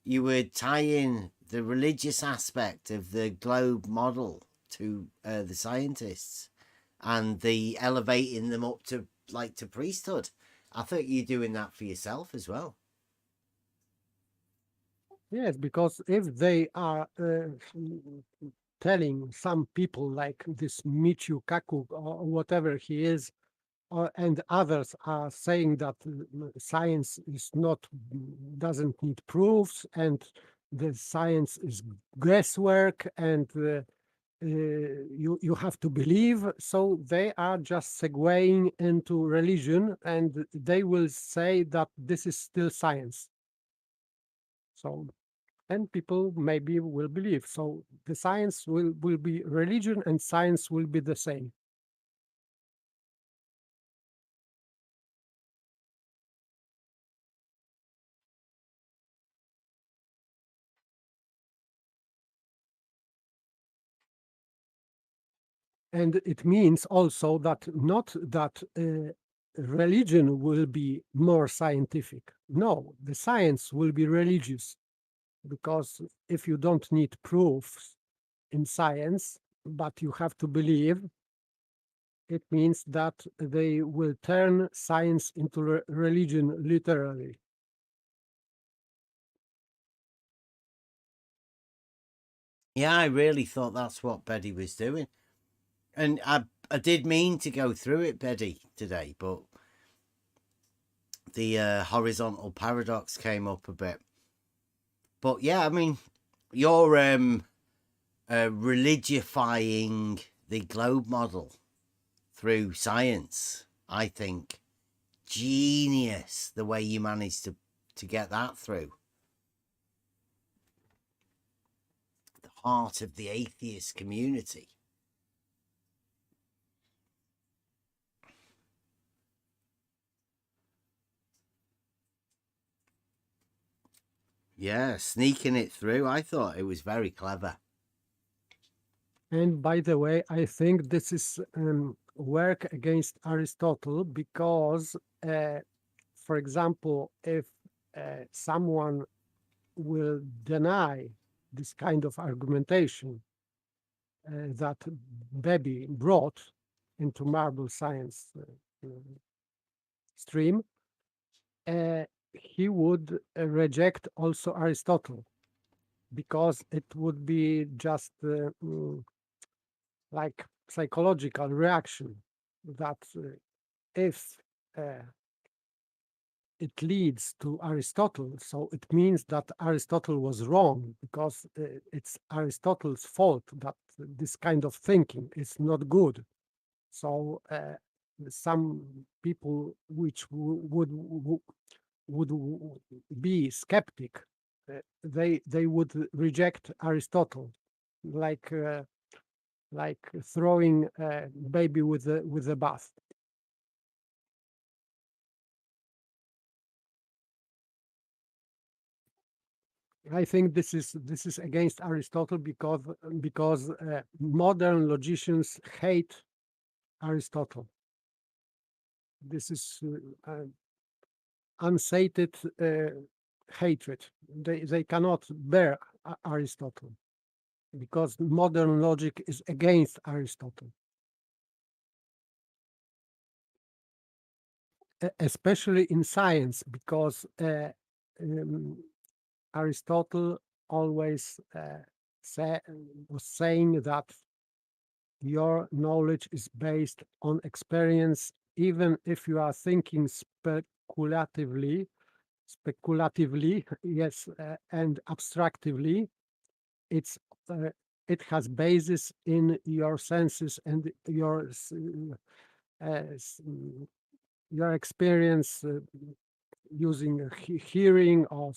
you were tying the religious aspect of the globe model to the scientists and the elevating them up to priesthood. I thought you're doing that for yourself as well. Yes, because if they are telling some people like this Michio Kaku or whatever he is, and others are saying that science doesn't need proofs, and the science is guesswork, and you have to believe. So they are just segueing into religion, and they will say that this is still science. So, and people maybe will believe. So the science will be religion, and science will be the same. And it means also that not that religion will be more scientific. No, the science will be religious, because if you don't need proofs in science, but you have to believe, it means that they will turn science into religion literally. Yeah, I really thought that's what Betty was doing. And I did mean to go through it, Betty, today, but the horizontal paradox came up a bit. But yeah, I mean, you're religifying the globe model through science. I think genius the way you managed to get that through. The heart of the atheist community. Yeah, sneaking it through. I thought it was very clever. And by the way, I think this is work against Aristotle, because, for example, if someone will deny this kind of argumentation that Bebby brought into marble science stream, he would reject also Aristotle, because it would be just like psychological reaction that if it leads to Aristotle, so it means that Aristotle was wrong, because it's Aristotle's fault that this kind of thinking is not good. So some people which would be skeptic, they would reject Aristotle, like throwing a baby with the bath. I think this is against Aristotle because modern logicians hate Aristotle. This is unsated hatred. They cannot bear Aristotle because modern logic is against Aristotle. Especially in science, because Aristotle always was saying that your knowledge is based on experience, even if you are thinking speculatively, yes, and abstractively. It has basis in your senses and your experience using hearing or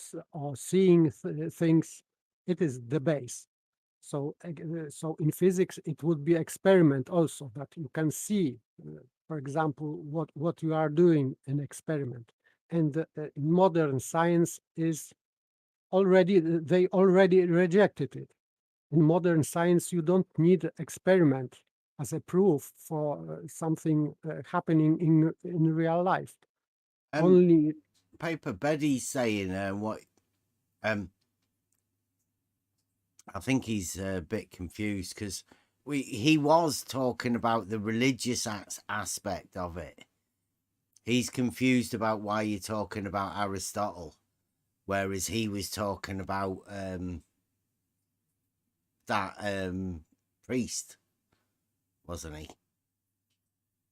seeing things. It is the base. So in physics, it would be experiment also, that you can see, for example, what you are doing in experiment. And modern science is they already rejected it. In modern science, you don't need experiment as a proof for something happening in real life. Only paper. Betty's saying what I think he's a bit confused because he was talking about the religious aspect of it. He's confused about why you're talking about Aristotle, whereas he was talking about that priest, wasn't he?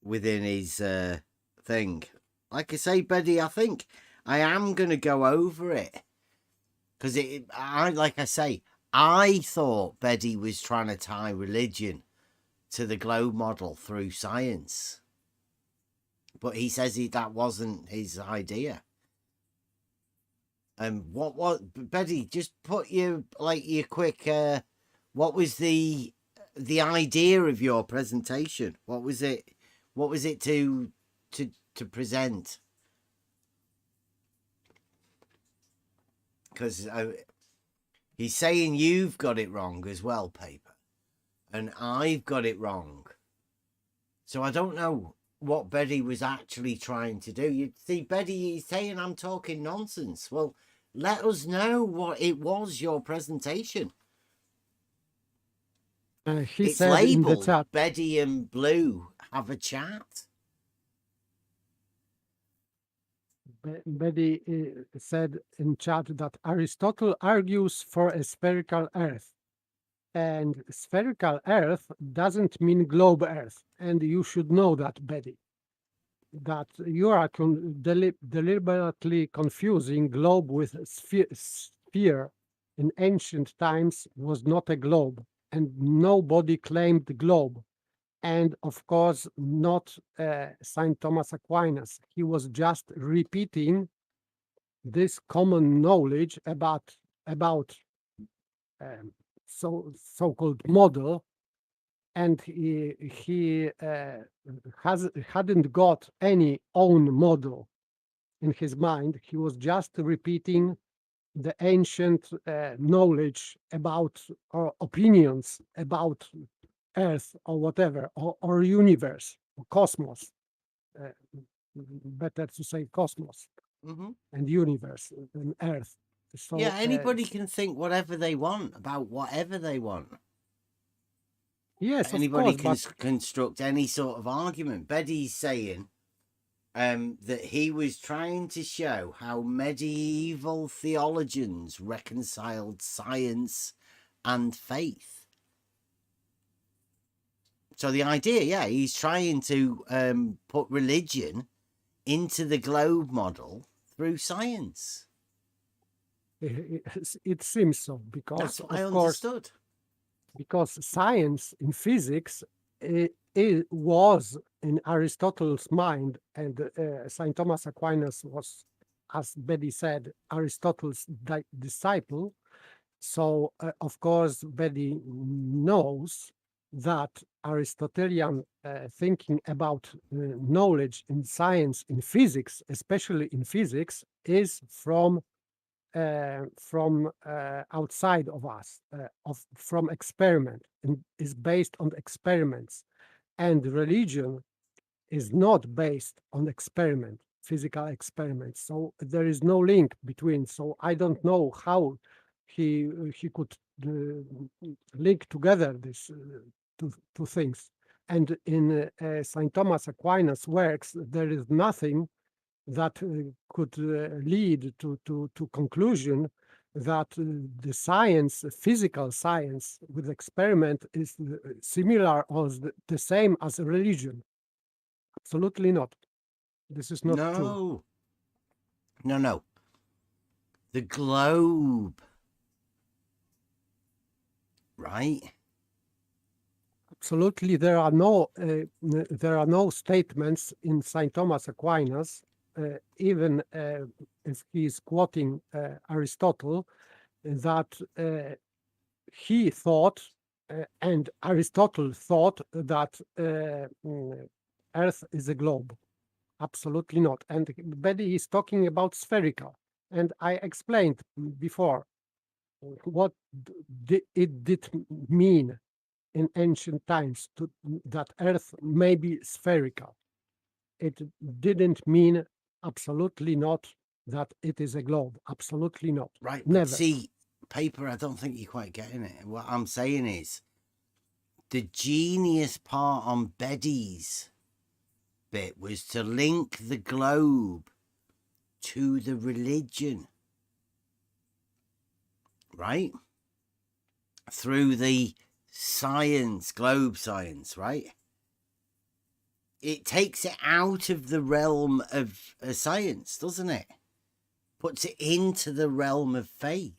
Within his thing. Like I say, Betty, I think I am going to go over it because like I say, I thought Betty was trying to tie religion to the globe model through science, but he says that wasn't his idea. What Betty? Just put your quick. What was the idea of your presentation? What was it? What was it to present? Because he's saying you've got it wrong as well, paper, and I've got it wrong. So I don't know what Betty was actually trying to do. You see, Betty is saying I'm talking nonsense. Well, let us know what it was, your presentation. It's labeled Betty and Blue have a chat. Betty said in chat that Aristotle argues for a spherical Earth, and spherical Earth doesn't mean globe Earth, and you should know that, Betty, that you are deliberately confusing globe with sphere. In ancient times was not a globe, and nobody claimed the globe. And of course, not Saint Thomas Aquinas. He was just repeating this common knowledge about so-called model, and he hadn't got any own model in his mind. He was just repeating the ancient knowledge about, or opinions about Earth or whatever, or universe, or cosmos. Better to say cosmos and universe than Earth. So, yeah, anybody can think whatever they want about whatever they want. Yes, anybody of course, can construct any sort of argument. Betty's saying that he was trying to show how medieval theologians reconciled science and faith. So the idea, yeah, he's trying to put religion into the globe model through science. It seems so, because that's what I understood. Course, because science in physics it was in Aristotle's mind, and Saint Thomas Aquinas was, as Betty said, Aristotle's disciple. So of course Betty knows that Aristotelian thinking about knowledge in science, in physics, especially in physics, is from from outside of us, from experiment, and is based on experiments. And religion is not based on experiment, physical experiments. So there is no link between. So I don't know how he could link together these two things. And in Saint Thomas Aquinas' works, there is nothing that could lead to conclusion that the science, physical science with experiment is similar or the same as religion. Absolutely not. This is not true. No. The globe, right? Absolutely, there are no statements in Saint Thomas Aquinas, even if he is quoting Aristotle, that he thought and Aristotle thought that Earth is a globe. Absolutely not. And Betty is talking about spherical. And I explained before what it did mean in ancient times that Earth may be spherical. It didn't mean absolutely not that it is a globe. Absolutely not. Right. Never. But see, Paper, I don't think you're quite getting it. What I'm saying is the genius part on Betty's bit was to link the globe to the religion, right? Through the science, globe science, right? It takes it out of the realm of science, doesn't it? Puts it into the realm of faith.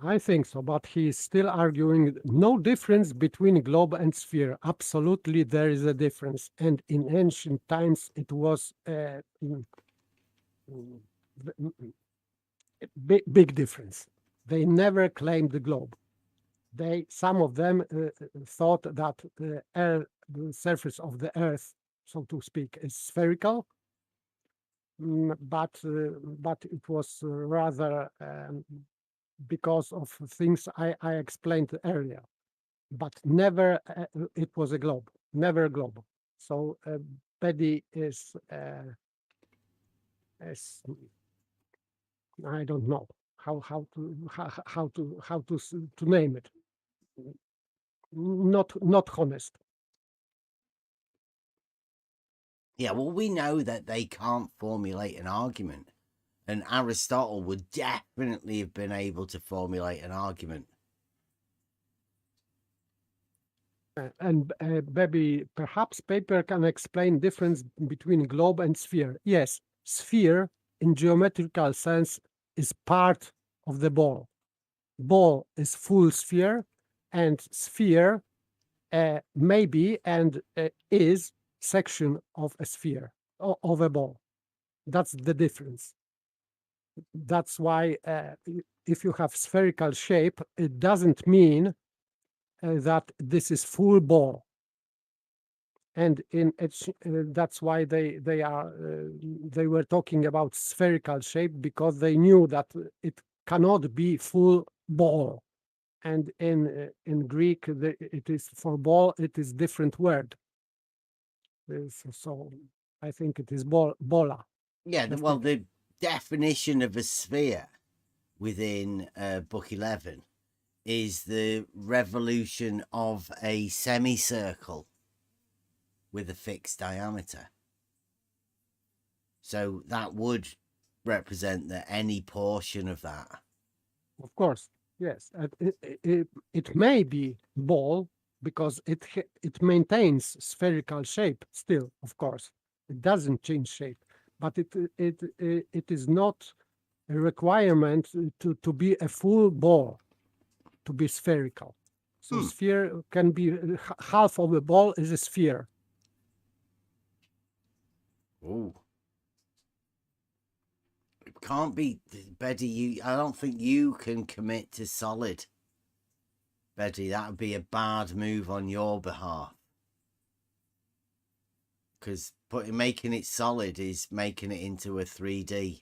I think so, but he is still arguing no difference between globe and sphere. Absolutely, there is a difference. And in ancient times, it was a big difference. They never claimed the globe. Some of them thought that the surface of the Earth, so to speak, is spherical, but it was rather because of things I explained earlier, but never it was a globe, never a globe. So Betty is I don't know how to name it. Not honest. Yeah, well, we know that they can't formulate an argument. And Aristotle would definitely have been able to formulate an argument. And maybe perhaps Paper can explain difference between globe and sphere. Yes, sphere in geometrical sense is part of the ball. Ball is full sphere, and sphere maybe and is section of a sphere, of a ball. That's the difference. That's why if you have spherical shape, it doesn't mean that this is full ball. And that's why they were talking about spherical shape, because they knew that it cannot be full ball. And in Greek, it is for ball, it is different word. So I think it is bola. Yeah, well, the definition of a sphere within Book 11 is the revolution of a semicircle with a fixed diameter. So that would represent that any portion of that. Of course, yes. It may be ball because it maintains spherical shape still, of course. It doesn't change shape, but it is not a requirement to be a full ball, to be spherical. So sphere can be half of a ball is a sphere. Oh. It can't be, Betty. I don't think you can commit to solid. Betty, that would be a bad move on your behalf. Because making it solid is making it into a 3D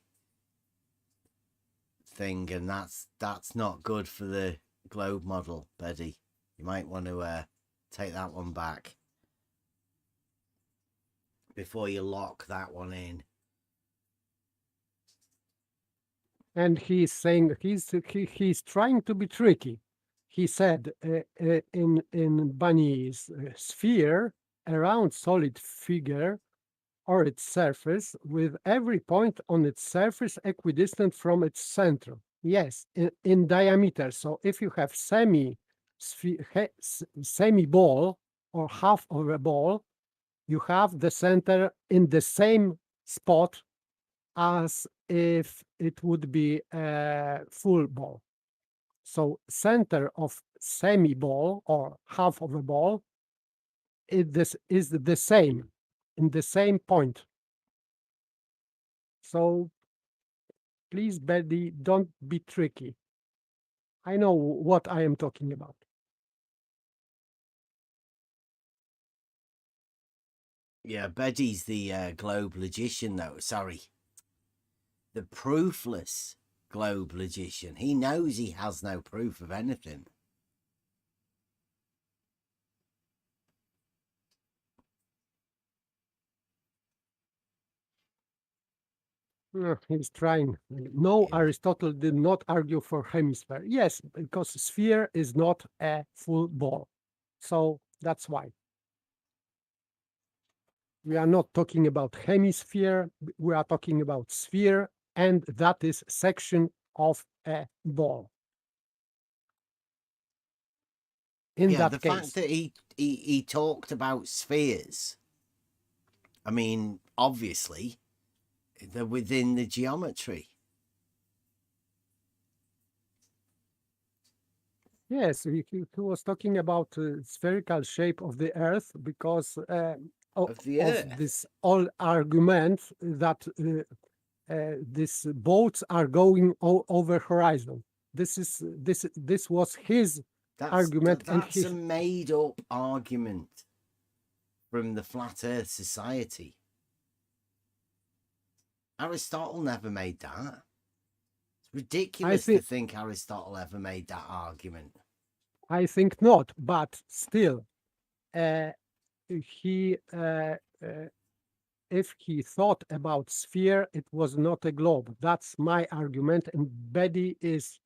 thing, and that's not good for the globe model, Betty. You might want to take that one back before you lock that one in. And he's saying he's trying to be tricky. He said in Bunny's sphere, a round solid figure or its surface with every point on its surface equidistant from its center. Yes, in diameter. So if you have semi ball or half of a ball, you have the center in the same spot as if it would be a full ball. So center of semi ball or half of a ball this is the same in the same point. So please, Betty, don't be tricky. I know what I am talking about. Yeah, Betty's the globe logician, though. Sorry. The proofless globe logician. He knows he has no proof of anything. He's trying. No, yeah. Aristotle did not argue for hemisphere. Yes, because sphere is not a full ball. So that's why. We are not talking about hemisphere. We are talking about sphere, and that is section of a ball. In that the case, fact that he talked about spheres, I mean, obviously, they're within the geometry. Yes, he was talking about spherical shape of the Earth because of this old argument that these boats are going over horizon. This was his argument, that's a made-up argument from the Flat Earth Society. Aristotle never made that. It's ridiculous to think Aristotle ever made that argument. I think not, but still, if he thought about sphere, it was not a globe. That's my argument, and Betty is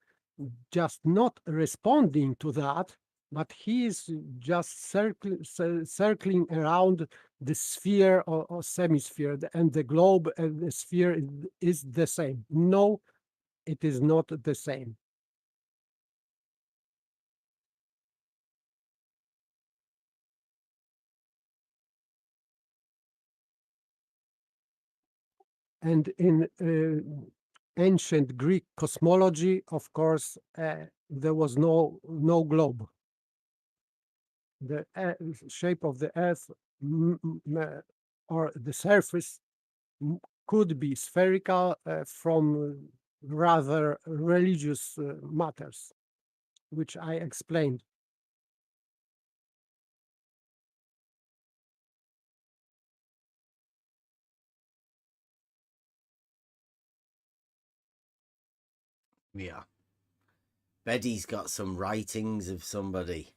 just not responding to that, but he is just circling around the sphere or semisphere, and the globe and the sphere is the same. No, it is not the same. And in ancient Greek cosmology, of course, there was no globe. The shape of the Earth or the surface could be spherical from rather religious matters, which I explained. Yeah. Betty's got some writings of somebody.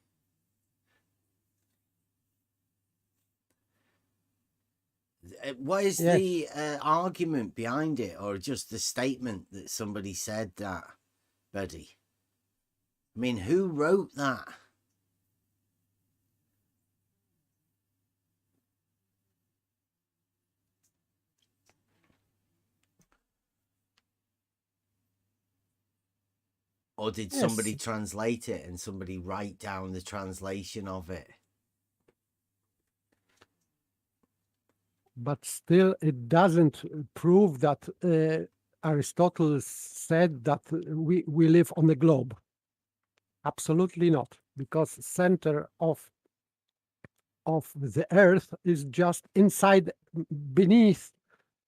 What is the argument behind it, or just the statement that somebody said that, Betty? I mean, who wrote that? Or did somebody translate it and somebody write down the translation of it? But still, it doesn't prove that Aristotle said that we live on a globe. Absolutely not, because center of the Earth is just inside, beneath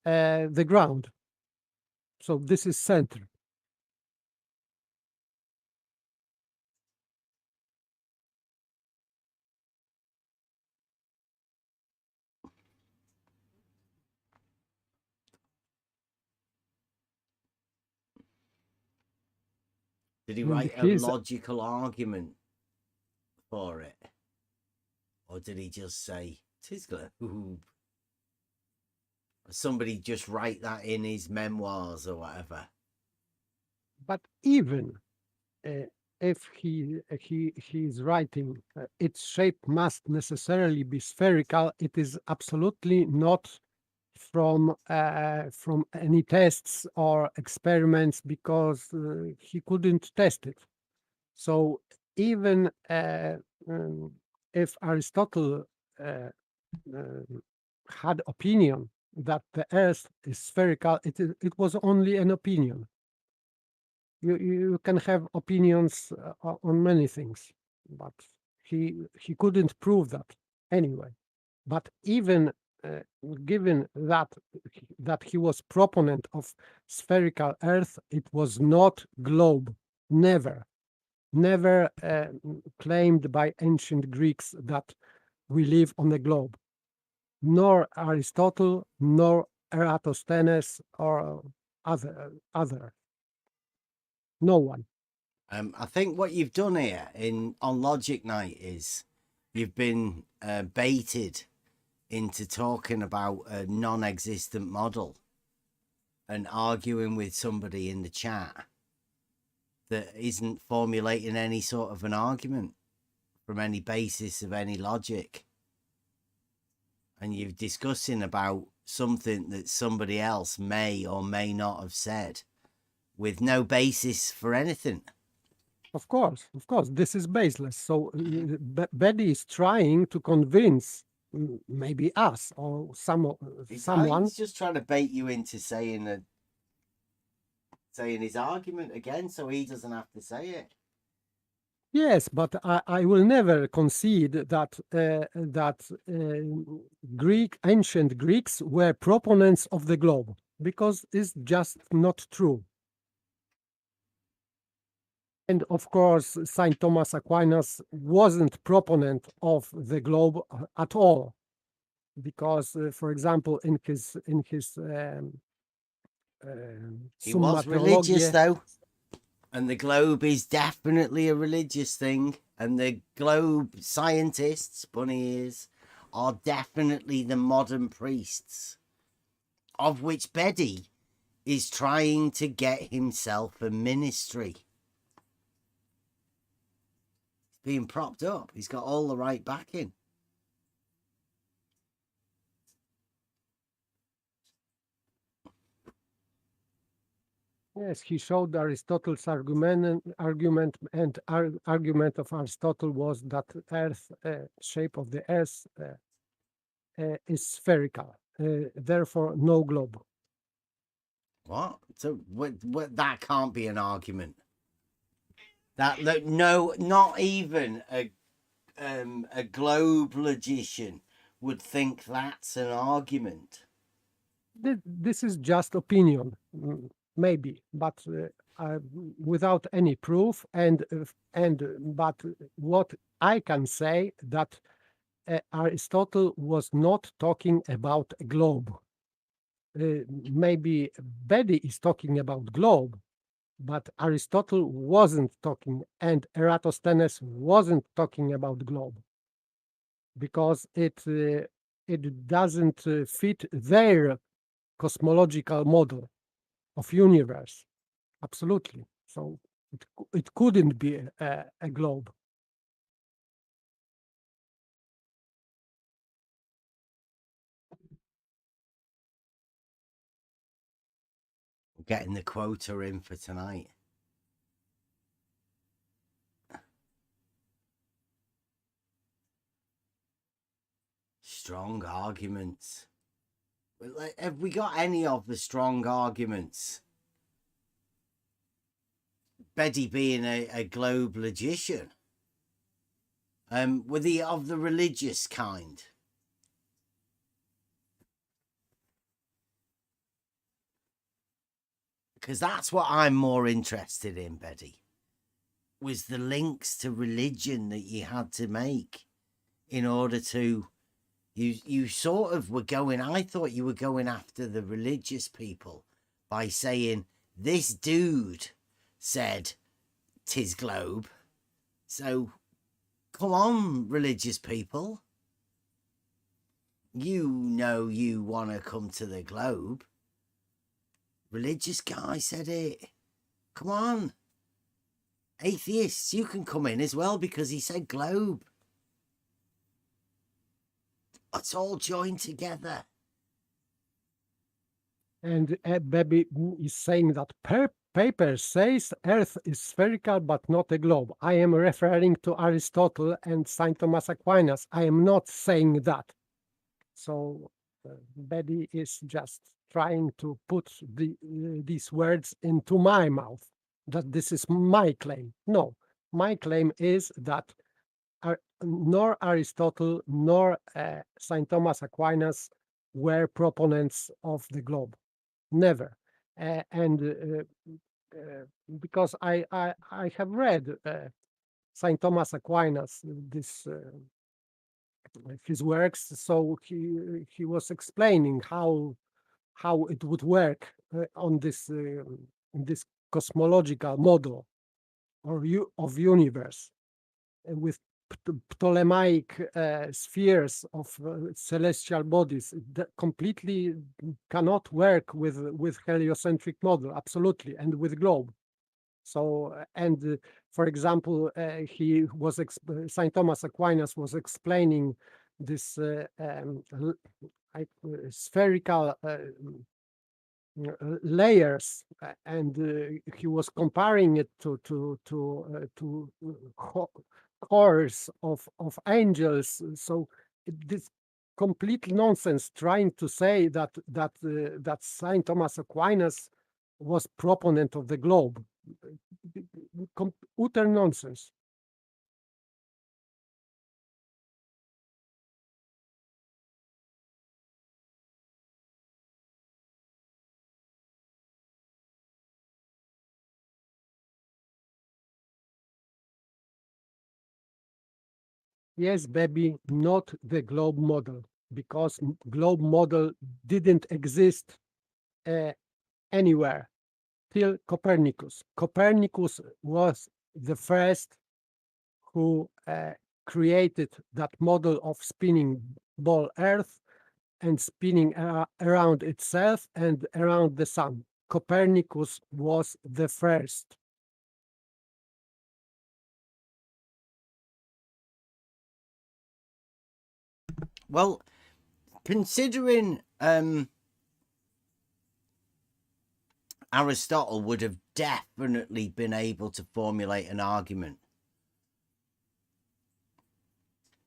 the ground. So this is center. Did he And write a logical argument for it? Or did he just say, "'Tis globe"? Or somebody just write that in his memoirs or whatever? But even if he's writing, its shape must necessarily be spherical. It is absolutely not from any tests or experiments, because he couldn't test it. So even if Aristotle had opinion that the Earth is spherical, it was only an opinion. You can have opinions on many things, but he couldn't prove that anyway. But even given that he was proponent of spherical Earth, it was not globe. Never claimed by ancient Greeks that we live on a globe. Nor Aristotle, nor Eratosthenes, or other. No one. I think what you've done here on Logic Night is you've been baited into talking about a non-existent model and arguing with somebody in the chat that isn't formulating any sort of an argument from any basis of any logic. And you're discussing about something that somebody else may or may not have said with no basis for anything. Of course, this is baseless. So Betty is trying to convince maybe us or someone. He's just trying to bait you into saying his argument again, so he doesn't have to say it. Yes, but I will never concede that ancient Greeks were proponents of the globe, because it's just not true. And of course, Saint Thomas Aquinas wasn't proponent of the globe at all, because, for example, in his he was religious though, and the globe is definitely a religious thing, and the globe scientists, bunny ears, are definitely the modern priests, of which Bedi is trying to get himself a ministry. Being propped up. He's got all the right backing. Yes, he showed Aristotle's argument of Aristotle was that Earth shape of the Earth is spherical, therefore no globe. What? So what? That can't be an argument. No, not even a globe logician would think that's an argument. This is just opinion, maybe, but without any proof. But what I can say that Aristotle was not talking about a globe. Maybe Bedi is talking about globe, but Aristotle wasn't talking, and Eratosthenes wasn't talking about globe, because it doesn't fit their cosmological model of universe. Absolutely. So it couldn't be a globe. Getting the quota in for tonight. Strong arguments. Have we got any of the strong arguments? Bedi being a globe logician. Were they of the religious kind? Because that's what I'm more interested in, Bedi. Was the links to religion that you had to make in order to... You sort of were going... I thought you were going after the religious people by saying, this dude said 'tis globe. So come on, religious people. You know you want to come to the globe. Religious guy said it. Come on. Atheists, you can come in as well because he said globe. Let's all join together. And Baby is saying that paper says Earth is spherical but not a globe. I am referring to Aristotle and Saint Thomas Aquinas. I am not saying that. So Baby is just trying to put these words into my mouth, that this is my claim. No, my claim is that nor Aristotle nor Saint Thomas Aquinas were proponents of the globe. Never. Because I have read Saint Thomas Aquinas, his works, so he was explaining how it would work on this in this cosmological model of universe with Ptolemaic spheres of celestial bodies that completely cannot work with heliocentric model, absolutely, and with globe. So, and for example, Saint Thomas Aquinas was explaining this spherical layers, and he was comparing it to chorus of angels. So this complete nonsense trying to say that Saint Thomas Aquinas was proponent of the globe. Utter nonsense. Yes, Baby, not the globe model, because globe model didn't exist anywhere till Copernicus. Copernicus was the first who created that model of spinning ball Earth and spinning around itself and around the sun. Copernicus was the first. Well, considering Aristotle would have definitely been able to formulate an argument.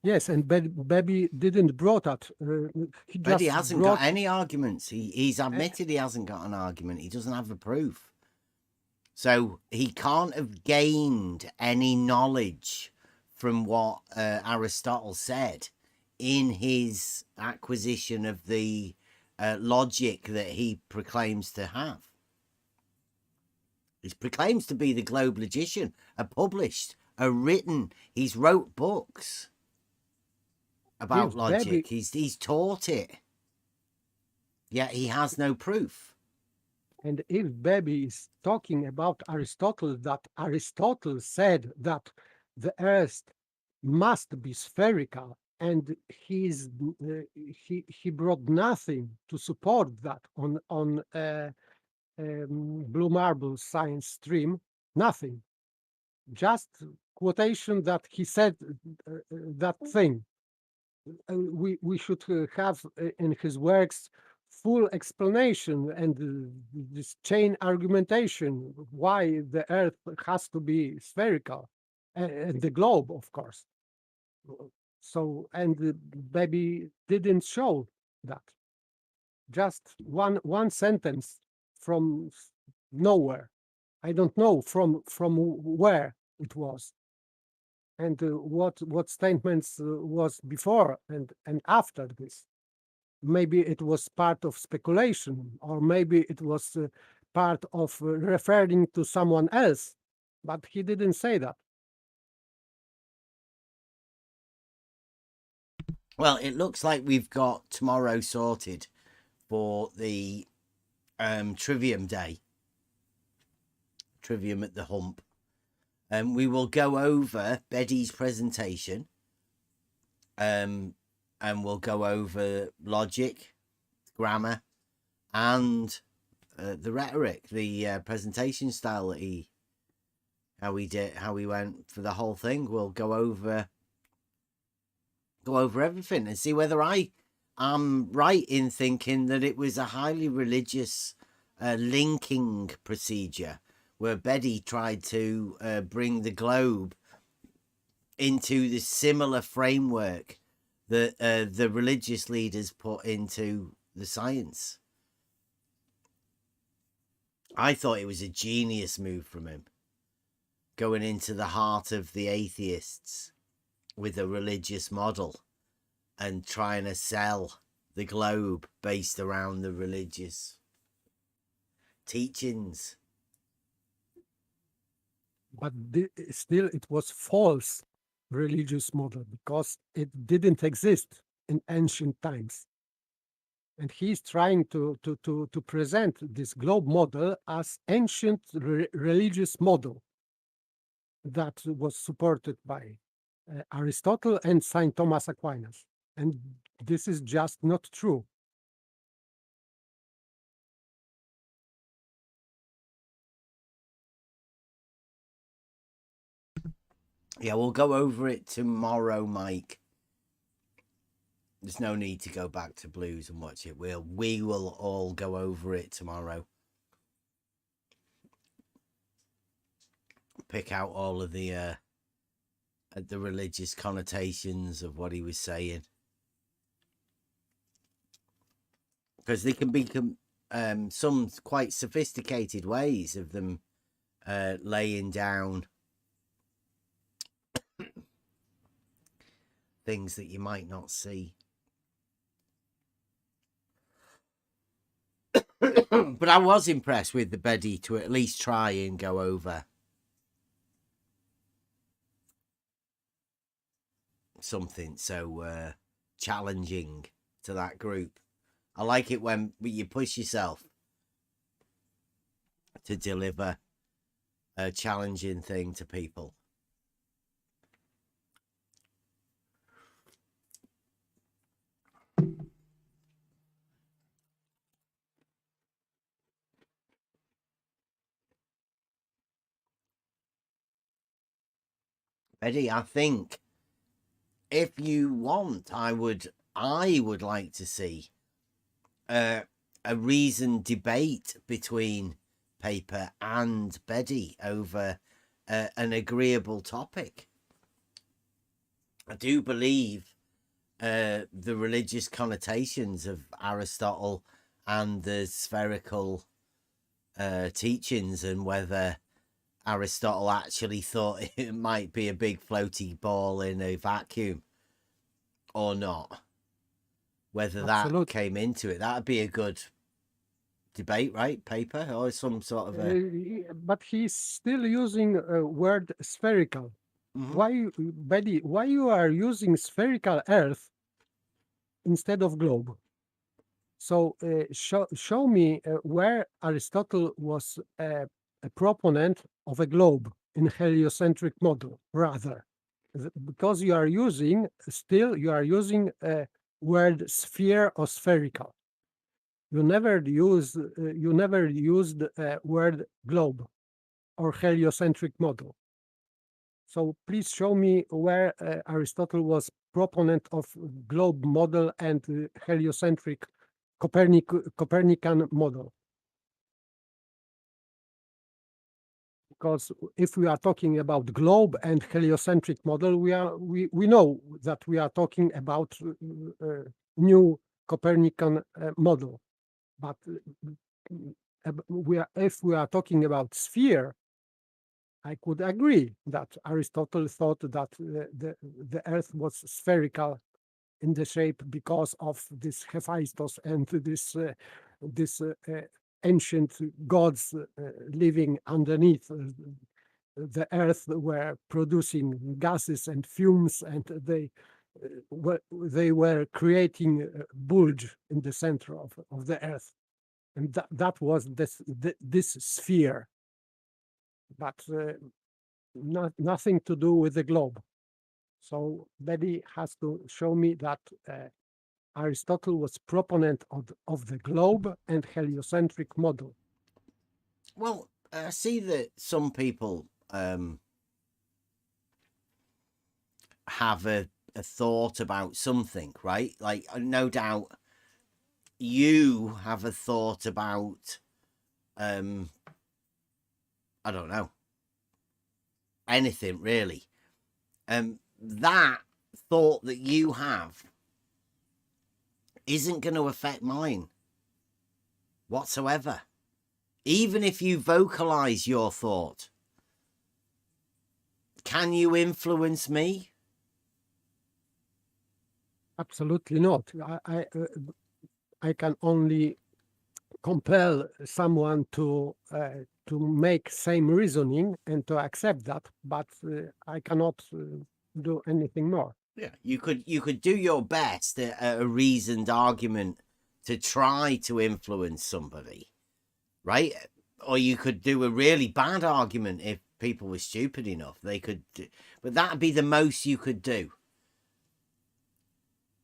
Yes, and Baby didn't brought that. But he hasn't got any arguments. He's admitted he hasn't got an argument. He doesn't have a proof. So he can't have gained any knowledge from what Aristotle said in his acquisition of the logic that he proclaims to have. He proclaims to be the globe logician, a published, a written. He's wrote books about logic. He's taught it. Yet he has no proof. And if Baby is talking about Aristotle, that Aristotle said that the Earth must be spherical, and he brought nothing to support that on Blue Marble science stream, nothing, just quotation that he said that thing. We should have in his works full explanation and this chain argumentation why the Earth has to be spherical, and the globe, of course. So, and Baby didn't show that. Just one sentence from nowhere. I don't know from where it was, and what statements was before and after this. Maybe it was part of speculation, or maybe it was part of referring to someone else, but he didn't say that. Well, it looks like we've got tomorrow sorted for the Trivium Day. Trivium at the Hump. We will go over Betty's presentation, and we'll go over logic, grammar, and the rhetoric, the presentation style that how we went for the whole thing. We'll go over everything and see whether I'm right in thinking that it was a highly religious linking procedure where Betty tried to bring the globe into the similar framework that the religious leaders put into the science. I thought it was a genius move from him, going into the heart of the atheists with a religious model and trying to sell the globe based around the religious teachings. But still, it was false religious model because it didn't exist in ancient times. And he's trying to present this globe model as ancient religious model that was supported by Aristotle and Saint Thomas Aquinas. And this is just not true. Yeah, we'll go over it tomorrow, Mike. There's no need to go back to Blues and watch it. We will all go over it tomorrow. Pick out all of the religious connotations of what he was saying, because they can be some quite sophisticated ways of them laying down things that you might not see. But I was impressed with the Betty to at least try and go over something so challenging to that group. I like it when you push yourself to deliver a challenging thing to people. Betty, I think if you want, I would like to see a reasoned debate between Paper and Betty over an agreeable topic. I do believe the religious connotations of Aristotle and the spherical teachings, and whether Aristotle actually thought it might be a big floaty ball in a vacuum or not. Whether Absolutely. that came into it, that'd be a good debate, right? Paper or some sort of a... But he's still using a word spherical. Mhm. Why, Betty, why you are using spherical Earth instead of globe? So show me where Aristotle was a proponent of a globe in heliocentric model, rather, because you are using a word sphere or spherical. You never used word globe or heliocentric model. So please show me where Aristotle was proponent of globe model and heliocentric Copernican model. Because if we are talking about globe and heliocentric model, we know that we are talking about new Copernican model. But if we are talking about sphere, I could agree that Aristotle thought that the Earth was spherical in the shape because of this Hephaestus and this ancient gods living underneath the Earth were producing gases and fumes, and they were creating a bulge in the center of the Earth, and that was this sphere. But nothing to do with the globe. So Betty has to show me that Aristotle was proponent of the globe and heliocentric model. Well, I see that some people have a thought about something, right? Like, no doubt you have a thought about, I don't know, anything really. That thought that you have isn't going to affect mine whatsoever. Even if you vocalize your thought, can you influence me? Absolutely not. I can only compel someone to make same reasoning and to accept that, but I cannot do anything more. Yeah, you could do your best at a reasoned argument to try to influence somebody, right? Or you could do a really bad argument if people were stupid enough. They could do, but that'd be the most you could do.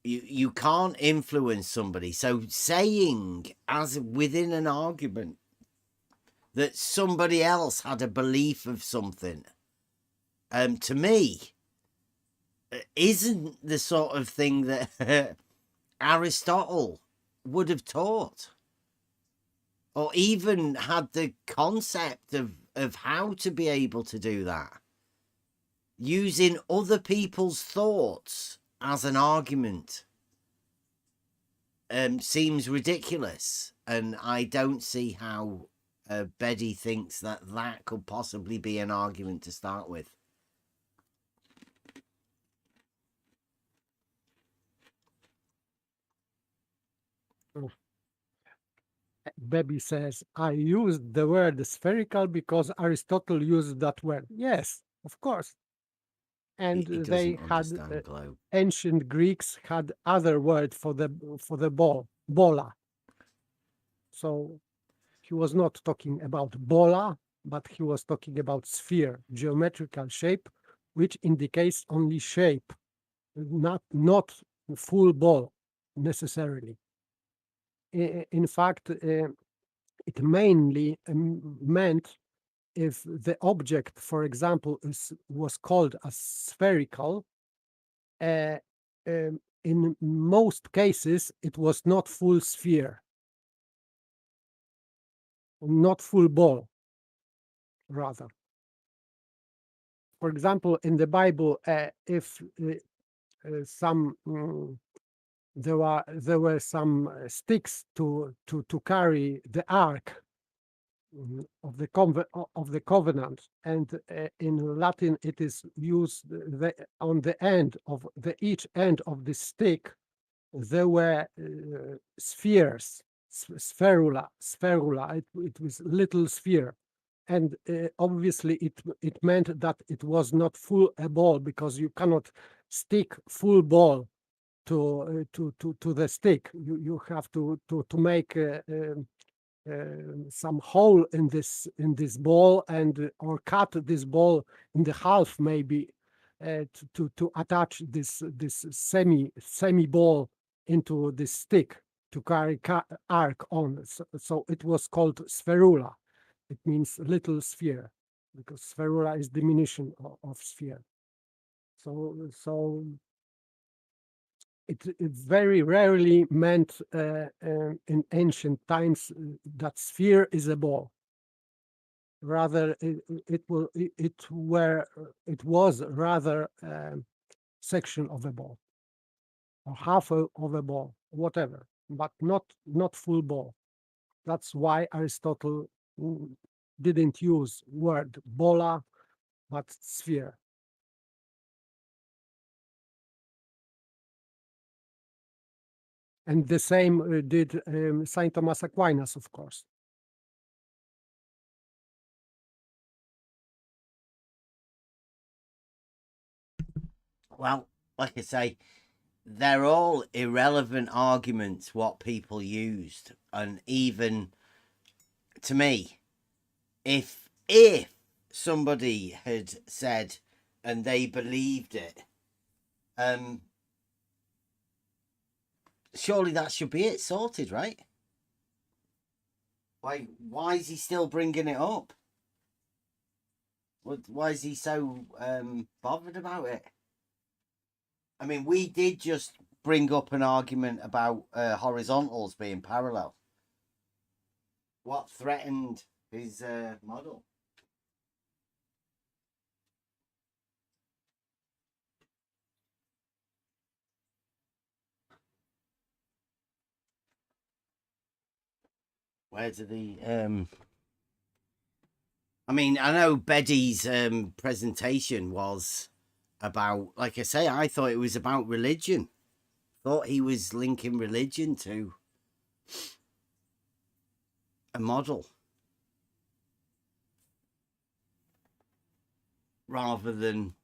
You can't influence somebody. So saying, as within an argument, that somebody else had a belief of something, to me, isn't the sort of thing that Aristotle would have taught, or even had the concept of how to be able to do that. Using other people's thoughts as an argument seems ridiculous, and I don't see how Betty thinks that could possibly be an argument to start with. Baby says, I used the word spherical because Aristotle used that word. Yes, of course. And they had ancient Greeks had other word for the ball, bola. So he was not talking about bola, but he was talking about sphere, geometrical shape, which indicates only shape, not full ball necessarily. In fact, it mainly meant if the object, for example, was called as spherical, in most cases, it was not full sphere, not full ball, rather. For example, in the Bible, if there were some sticks to carry the ark of the covenant, and in Latin it is used on the end of each end of the stick there were spheres, spherula. It was little sphere, and obviously it meant that it was not full a ball, because you cannot stick full ball to the stick. You have to make some hole in this ball, and or cut this ball in the half maybe, to attach this semi ball into this stick to carry arc on. So it was called spherula. It means little sphere, because spherula is diminution of sphere. So it very rarely meant in ancient times that sphere is a ball. Rather, it was rather section of a ball, or half of a ball, whatever, but not full ball. That's why Aristotle didn't use word bola, but sphere. And the same did Saint Thomas Aquinas, of course. Well, like I say, they're all irrelevant arguments what people used. And even to me, if somebody had said and they believed it, surely that should be it, sorted, right? Why is he still bringing it up? Why is he so bothered about it? I mean, we did just bring up an argument about horizontals being parallel. What threatened his model? Where do the I mean, I know Beddy's presentation was about, like I say, I thought it was about religion. Thought he was linking religion to a model rather than,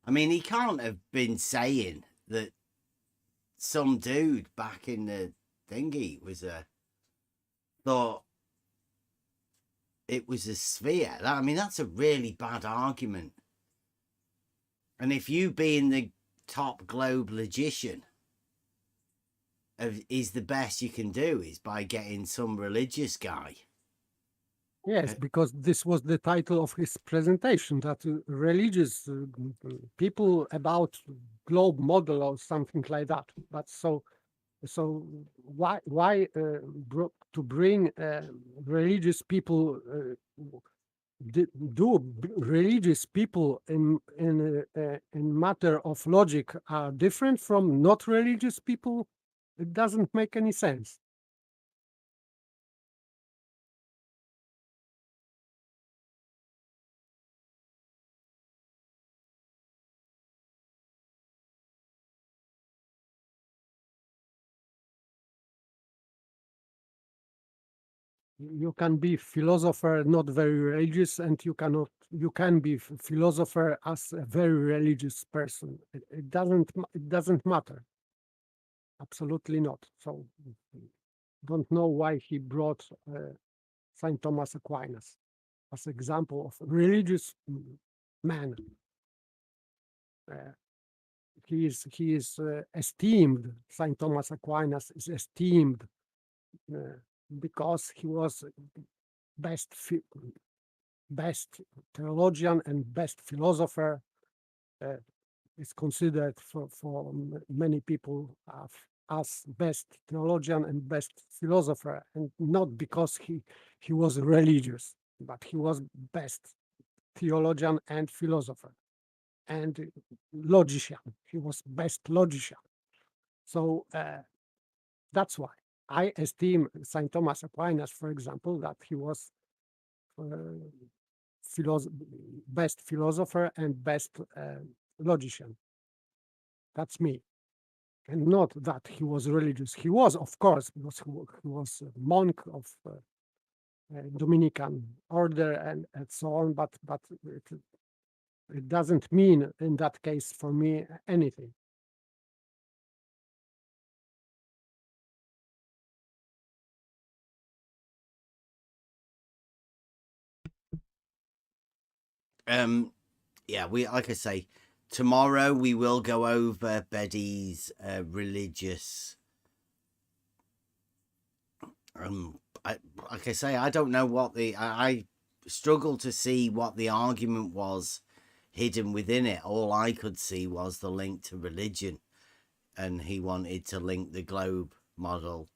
I mean, he can't have been saying that some dude back in the thingy thought it was a sphere. I mean, that's a really bad argument. And if you being the top globe logician is the best you can do is by getting some religious guy. Yes, because this was the title of his presentation, that religious people about globe model or something like that. But so why to bring religious people? Do religious people in matter of logic are different from not religious people? It doesn't make any sense. You can be philosopher not very religious, and you can be philosopher as a very religious person. It doesn't matter. Absolutely not. So don't know why he brought Saint Thomas Aquinas as example of religious man. He is esteemed. Saint Thomas Aquinas is esteemed because he was best theologian and best philosopher. Is considered for many people as best theologian and best philosopher, and not because he was religious, but he was best theologian and philosopher and logician. He was best logician. So that's why I esteem Saint Thomas Aquinas, for example, that he was best philosopher and best logician. That's me. And not that he was religious. He was, of course, because he was a monk of Dominican order and so on, but it doesn't mean in that case for me anything. Yeah, like I say, tomorrow we will go over Beddy's religious. Like I say, I don't know what I struggle to see what the argument was hidden within it. All I could see was the link to religion, and he wanted to link the globe model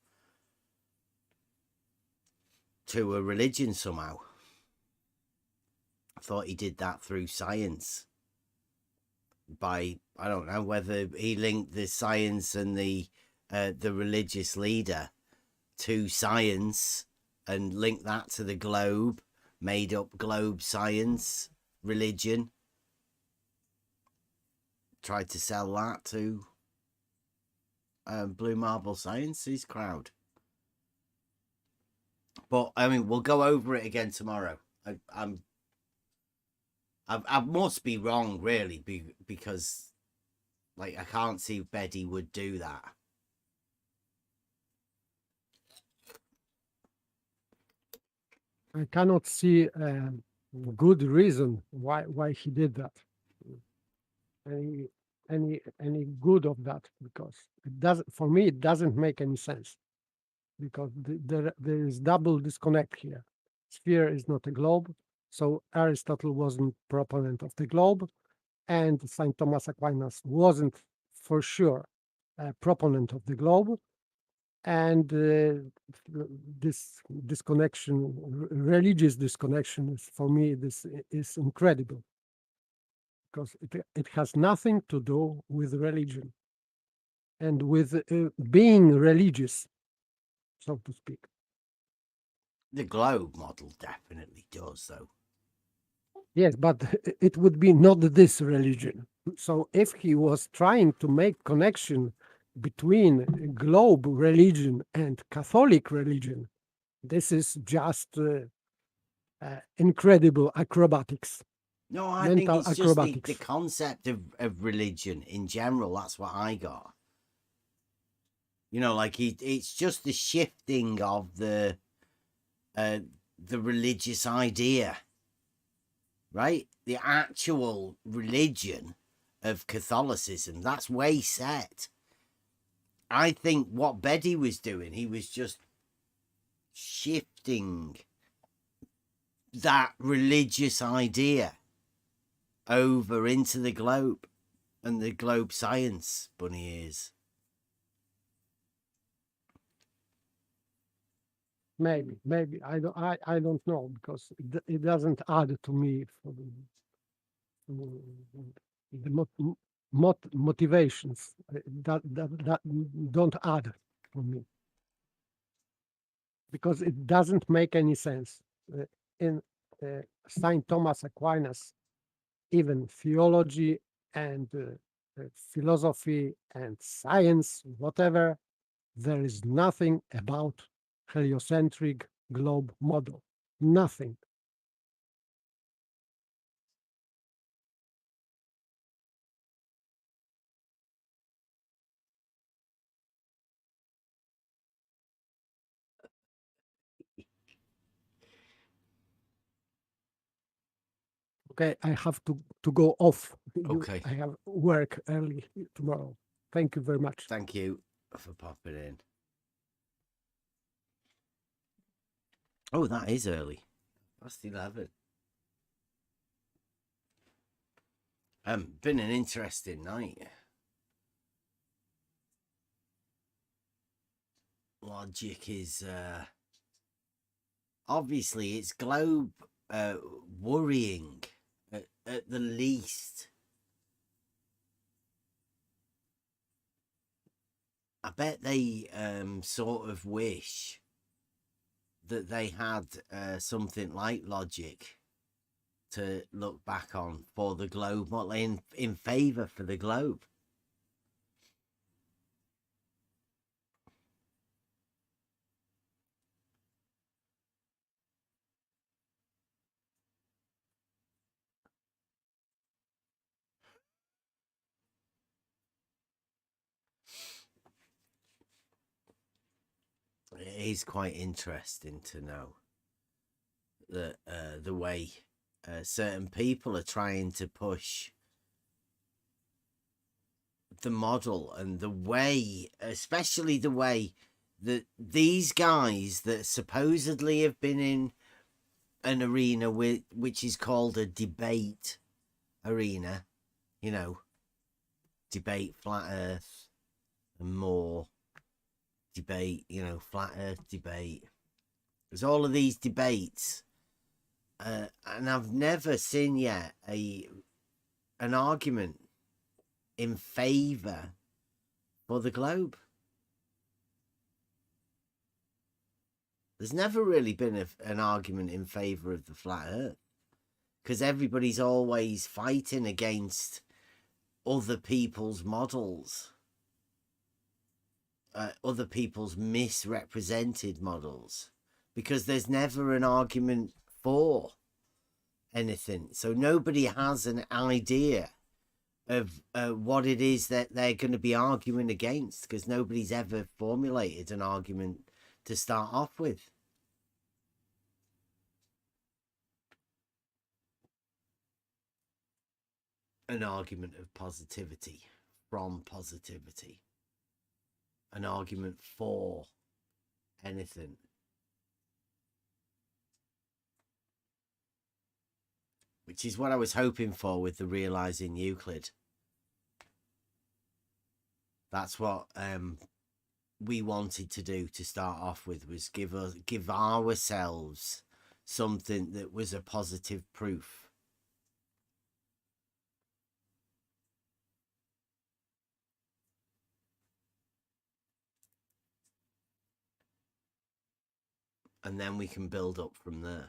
to a religion somehow. I thought he did that through science. I don't know whether he linked the science and the religious leader to science and linked that to the globe, made up globe science, religion. Tried to sell that to Blue Marble Sciences crowd. But I mean, we'll go over it again tomorrow. I must be wrong, really, because like I can't see Beddy would do that. I cannot see good reason why he did that. Any good of that, because it doesn't, for me it doesn't make any sense, because there is double disconnect here. Sphere is not a globe, so Aristotle wasn't proponent of the globe, and St. Thomas Aquinas wasn't for sure a proponent of the globe. And this disconnection, religious disconnection, is, for me, this is incredible, because it has nothing to do with religion and with being religious, so to speak. The globe model definitely does, though. Yes, but it would be not this religion. So if he was trying to make connection between globe religion and Catholic religion, this is just incredible acrobatics. No, I mental think it's acrobatics. just the concept of religion in general. That's what I got. You know, like it's just the shifting of the religious idea, right? The actual religion of Catholicism, that's way set. I think what Beddy was doing, he was just shifting that religious idea over into the globe and the globe science, bunny ears. Maybe I don't know, because it doesn't add to me for the motivations that don't add for me, because it doesn't make any sense. In St. Thomas Aquinas, even theology and philosophy and science, whatever, there is nothing about heliocentric globe model. Nothing. Okay, I have to go off. Okay. I have work early tomorrow. Thank you very much. Thank you for popping in. Oh, that is early. Past 11. Been an interesting night. Logic is obviously it's globe worrying at the least. I bet they sort of wish that they had something like logic to look back on for the globe, not in favor for the globe. It is quite interesting to know that the way certain people are trying to push the model, and the way, especially the way that these guys that supposedly have been in an arena which is called a debate arena, you know, debate flat earth and more, debate, you know, flat earth debate. There's all of these debates, and I've never seen yet an argument in favor for the globe. There's never really been an argument in favor of the flat earth, because everybody's always fighting against other people's models, other people's misrepresented models, because there's never an argument for anything. So nobody has an idea of what it is that they're going to be arguing against, because nobody's ever formulated an argument to start off with. an argument of positivity from positivity, an argument for anything. Which is what I was hoping for with the realizing Euclid. That's what we wanted to do to start off with, was give ourselves something that was a positive proof. And then we can build up from there.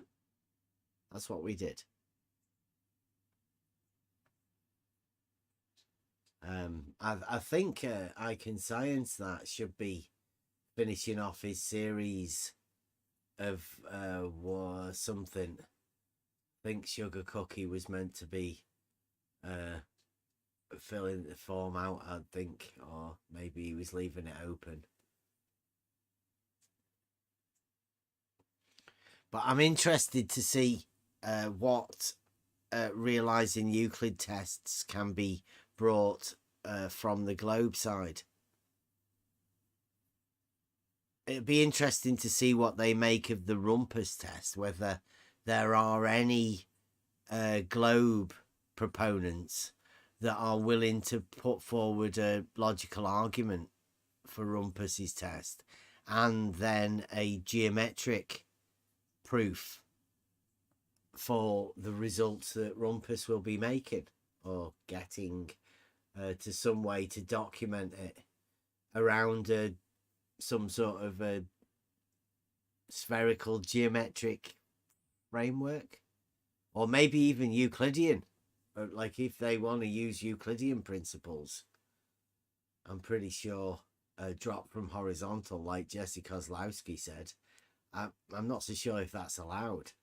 That's what we did. I think I Can Science that should be finishing off his series of something. I think Sugar Cookie was meant to be filling the form out, I think, or maybe he was leaving it open. But I'm interested to see what realizing Euclid tests can be brought from the globe side. It'd be interesting to see what they make of the Rumpus test, whether there are any globe proponents that are willing to put forward a logical argument for Rumpus's test, and then a geometric proof for the results that Rumpus will be making, or getting to some way to document it around some sort of a spherical geometric framework, or maybe even Euclidean. Like if they want to use Euclidean principles, I'm pretty sure a drop from horizontal, like Jesse Kozlowski said, I'm not so sure if that's allowed.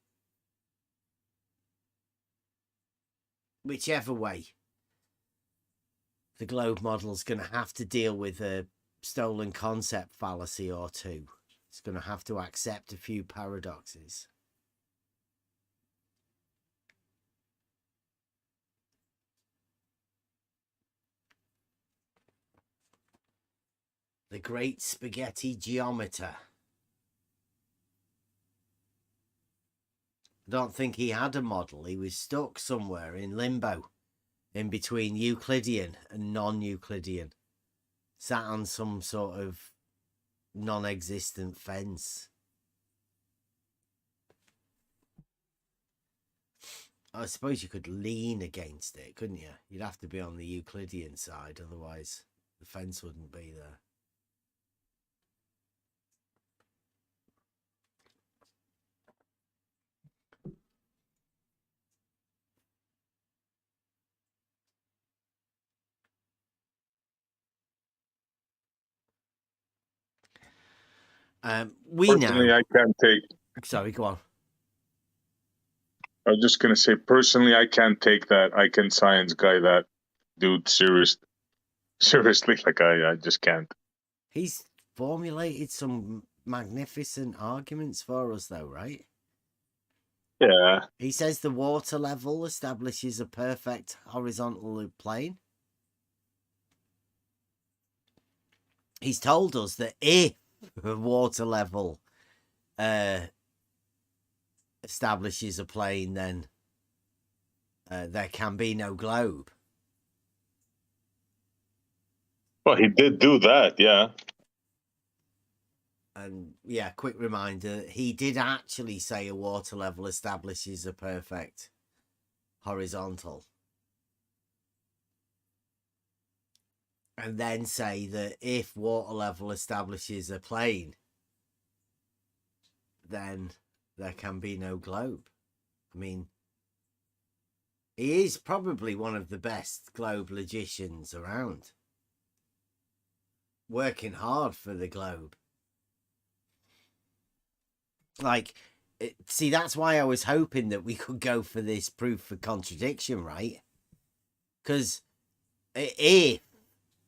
Whichever way, the globe model's going to have to deal with a stolen concept fallacy or two. It's going to have to accept a few paradoxes. The great spaghetti geometer. I don't think he had a model. He was stuck somewhere in limbo, in between Euclidean and non-Euclidean, sat on some sort of non-existent fence. I suppose you could lean against it, couldn't you? You'd have to be on the Euclidean side, otherwise the fence wouldn't be there. Personally, I can't take. Sorry, go on. I was just gonna say, personally, I can't take that I Can Science guy, that dude, seriously. Like I just can't. He's formulated some magnificent arguments for us, though, right? Yeah. He says the water level establishes a perfect horizontal plane. He's told us that if the water level establishes a plane, then there can be no globe. Well, he did do that, yeah. And yeah, quick reminder, he did actually say a water level establishes a perfect horizontal. And then say that if water level establishes a plane, then there can be no globe. I mean, he is probably one of the best globe logicians around. Working hard for the globe. Like, see, that's why I was hoping that we could go for this proof for contradiction, right? Because if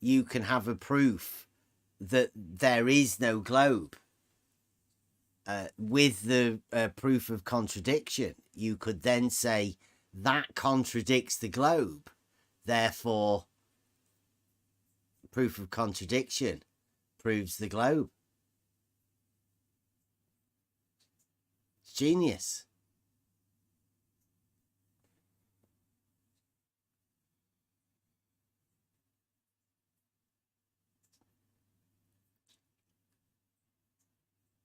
you can have a proof that there is no globe, with the proof of contradiction, you could then say that contradicts the globe. Therefore, proof of contradiction proves the globe. It's genius.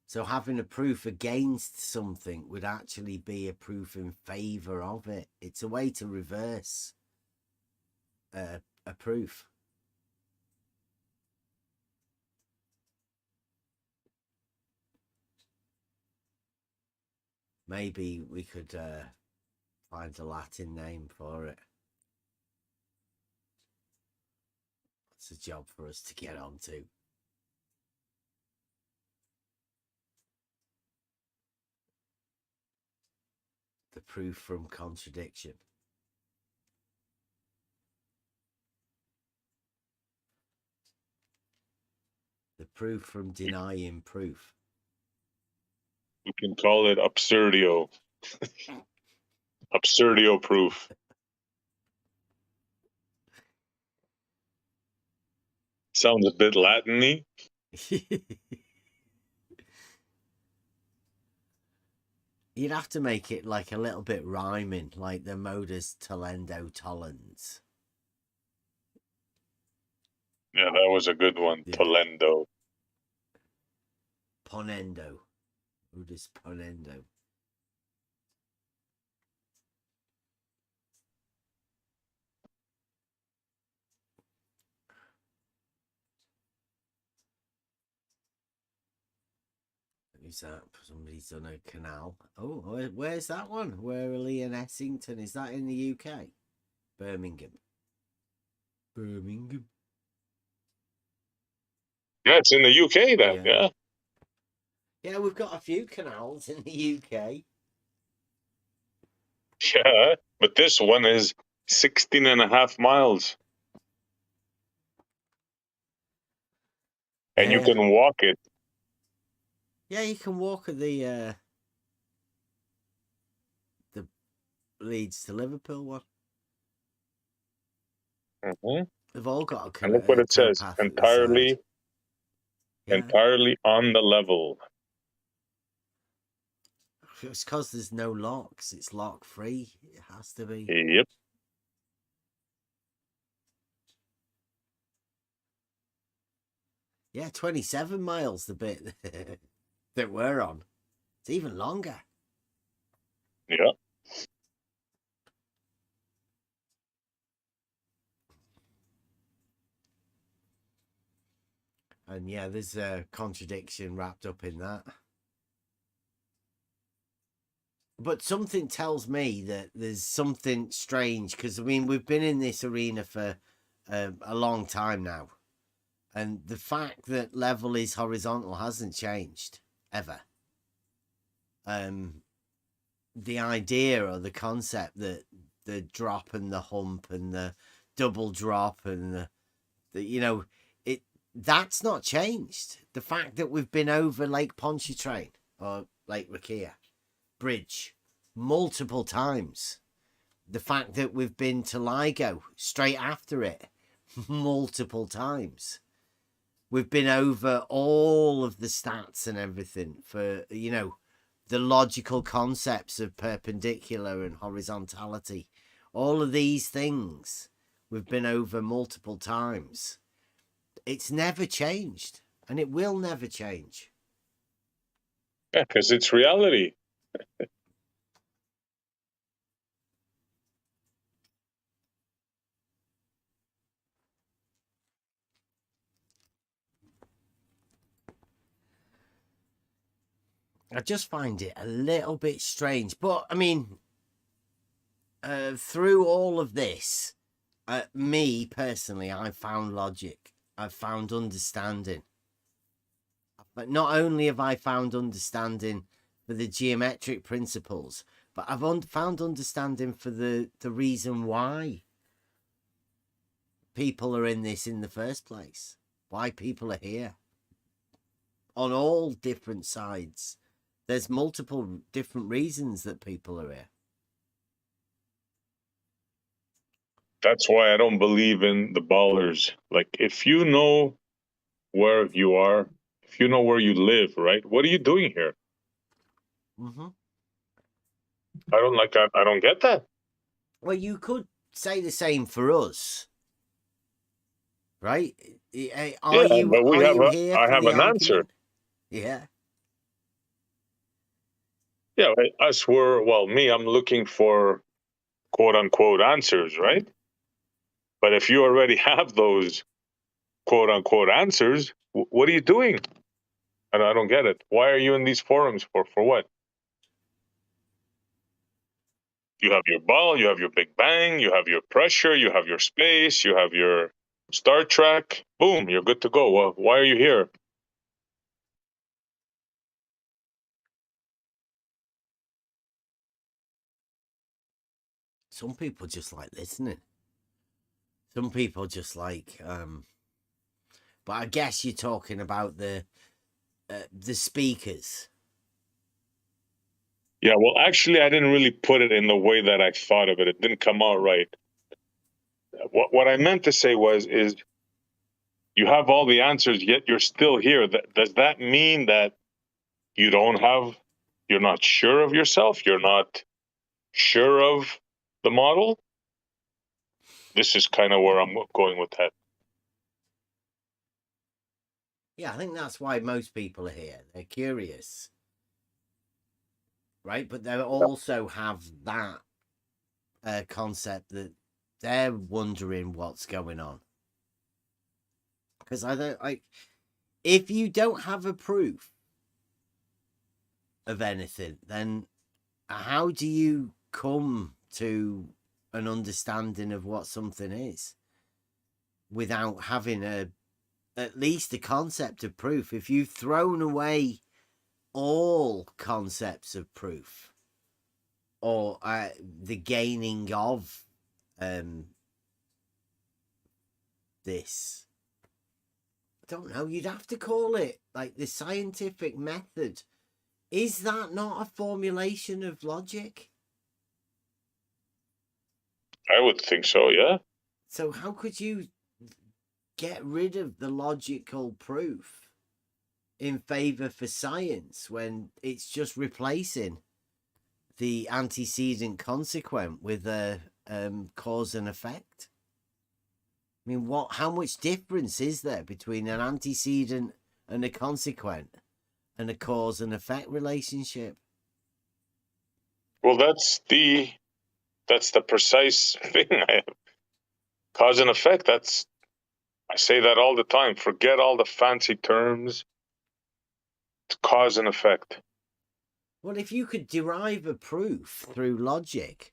So having a proof against something would actually be a proof in favour of it. It's a way to reverse a proof. Maybe we could find a Latin name for it. It's a job for us to get onto. The proof from contradiction. The proof from denying proof. We can call it absurdio. Absurdio proof. Sounds a bit Latin-y. You'd have to make it like a little bit rhyming, like the Modus tollens. Yeah, that was a good one. Yeah. Tollendo. Ponendo. Modus ponendo. Who's that? Somebody's done a canal. Oh, where's that one? Werley and Essington. Is that in the UK? Birmingham. Birmingham. Yeah, it's in the UK then, yeah. Yeah, we've got a few canals in the UK. Yeah, but this one is 16.5 miles. And you can walk it. Yeah, you can walk at the Leeds to Liverpool one. Mm-hmm. They've all got a and look what it says. Entirely on the level. It's because there's no locks. It's lock free. It has to be. Yep. Yeah, 27 miles, the bit that we're on. It's even longer. Yeah. And yeah, there's a contradiction wrapped up in that. But something tells me that there's something strange, because, I mean, we've been in this arena for a long time now. And the fact that level is horizontal hasn't changed, ever. The idea or the concept that the drop and the hump and the double drop and the you know, that's not changed. The fact that we've been over Lake Pontchartrain or Lake Rakia Bridge multiple times. The fact that we've been to LIGO straight after it multiple times. We've been over all of the stats and everything for, you know, the logical concepts of perpendicular and horizontality. All of these things we've been over multiple times. It's never changed, and it will never change. Yeah, because it's reality. I just find it a little bit strange. But, I mean, through all of this, me, personally, I've found logic. I've found understanding. But not only have I found understanding for the geometric principles, but I've found understanding for the reason why people are in this in the first place. Why people are here. On all different sides. There's multiple different reasons that people are here. That's why I don't believe in the ballers. Like, if you know where you are, if you know where you live, right? What are you doing here? Mm-hmm. I don't get that. Well, you could say the same for us, right? Are Yeah, but you here I for have the an answer. argument? Yeah. Yeah, right? Me, I'm looking for quote unquote answers, right? But if you already have those quote unquote answers, what are you doing? I don't get it. Why are you in these forums for? For what? You have your ball, you have your Big Bang, you have your pressure, you have your space, you have your Star Trek. Boom, you're good to go. Well, why are you here? Some people just like listening. Some people just like, but I guess you're talking about the speakers. Yeah, well, actually, I didn't really put it in the way that I thought of it. It didn't come out right. What I meant to say is you have all the answers, yet you're still here. Does that mean that you're not sure of yourself? You're not sure of the model? This is kind of where I'm going with that. Yeah, I think that's why most people are here. They're curious, right? But they also have that concept that they're wondering what's going on. Because if you don't have a proof of anything, then how do you come to an understanding of what something is without having at least a concept of proof? If you've thrown away all concepts of proof or the gaining of this, I don't know, you'd have to call it like the scientific method. Is that not a formulation of logic? I would think so, yeah. So how could you get rid of the logical proof in favor for science when it's just replacing the antecedent consequent with a cause and effect? I mean, how much difference is there between an antecedent and a consequent and a cause and effect relationship? Well, that's the precise thing. Cause and effect. I say that all the time. Forget all the fancy terms. It's cause and effect. Well, if you could derive a proof through logic,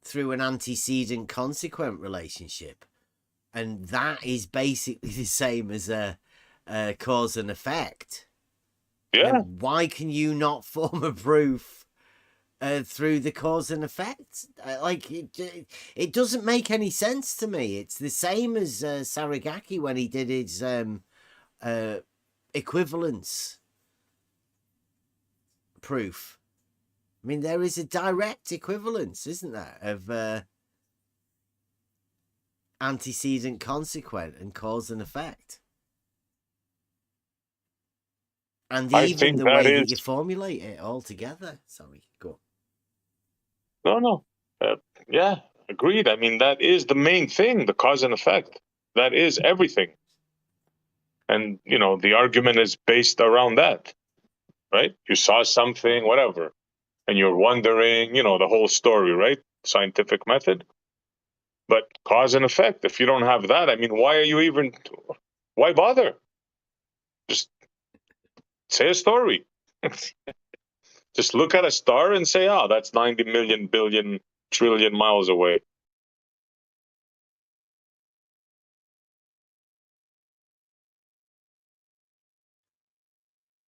through an antecedent consequent relationship, and that is basically the same as a cause and effect, yeah, then why can you not form a proof through the cause and effect? It doesn't make any sense to me. It's the same as Saragaki when he did his equivalence proof. I mean, there is a direct equivalence, isn't there, of antecedent consequent and cause and effect. And even the way that you formulate it all together. Sorry, go on. No. Yeah, agreed. I mean, that is the main thing, the cause and effect. That is everything. And, the argument is based around that, right? You saw something, whatever, and you're wondering, the whole story, right? Scientific method. But cause and effect, if you don't have that, I mean, why bother? Just say a story. Just look at a star and say, oh, that's 90 million billion trillion miles away.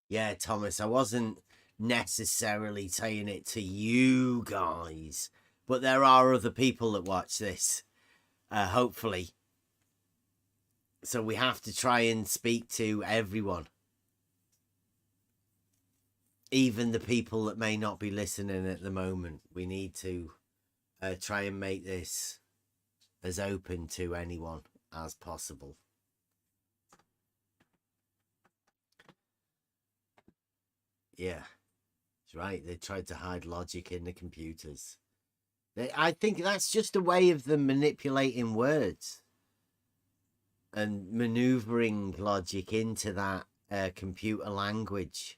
Yeah, Thomas, I wasn't necessarily saying it to you guys, but there are other people that watch this, hopefully. So we have to try and speak to everyone. Even the people that may not be listening at the moment. We need to try and make this as open to anyone as possible. Yeah, that's right. They tried to hide logic in the computers. I think that's just a way of them manipulating words and maneuvering logic into that computer language.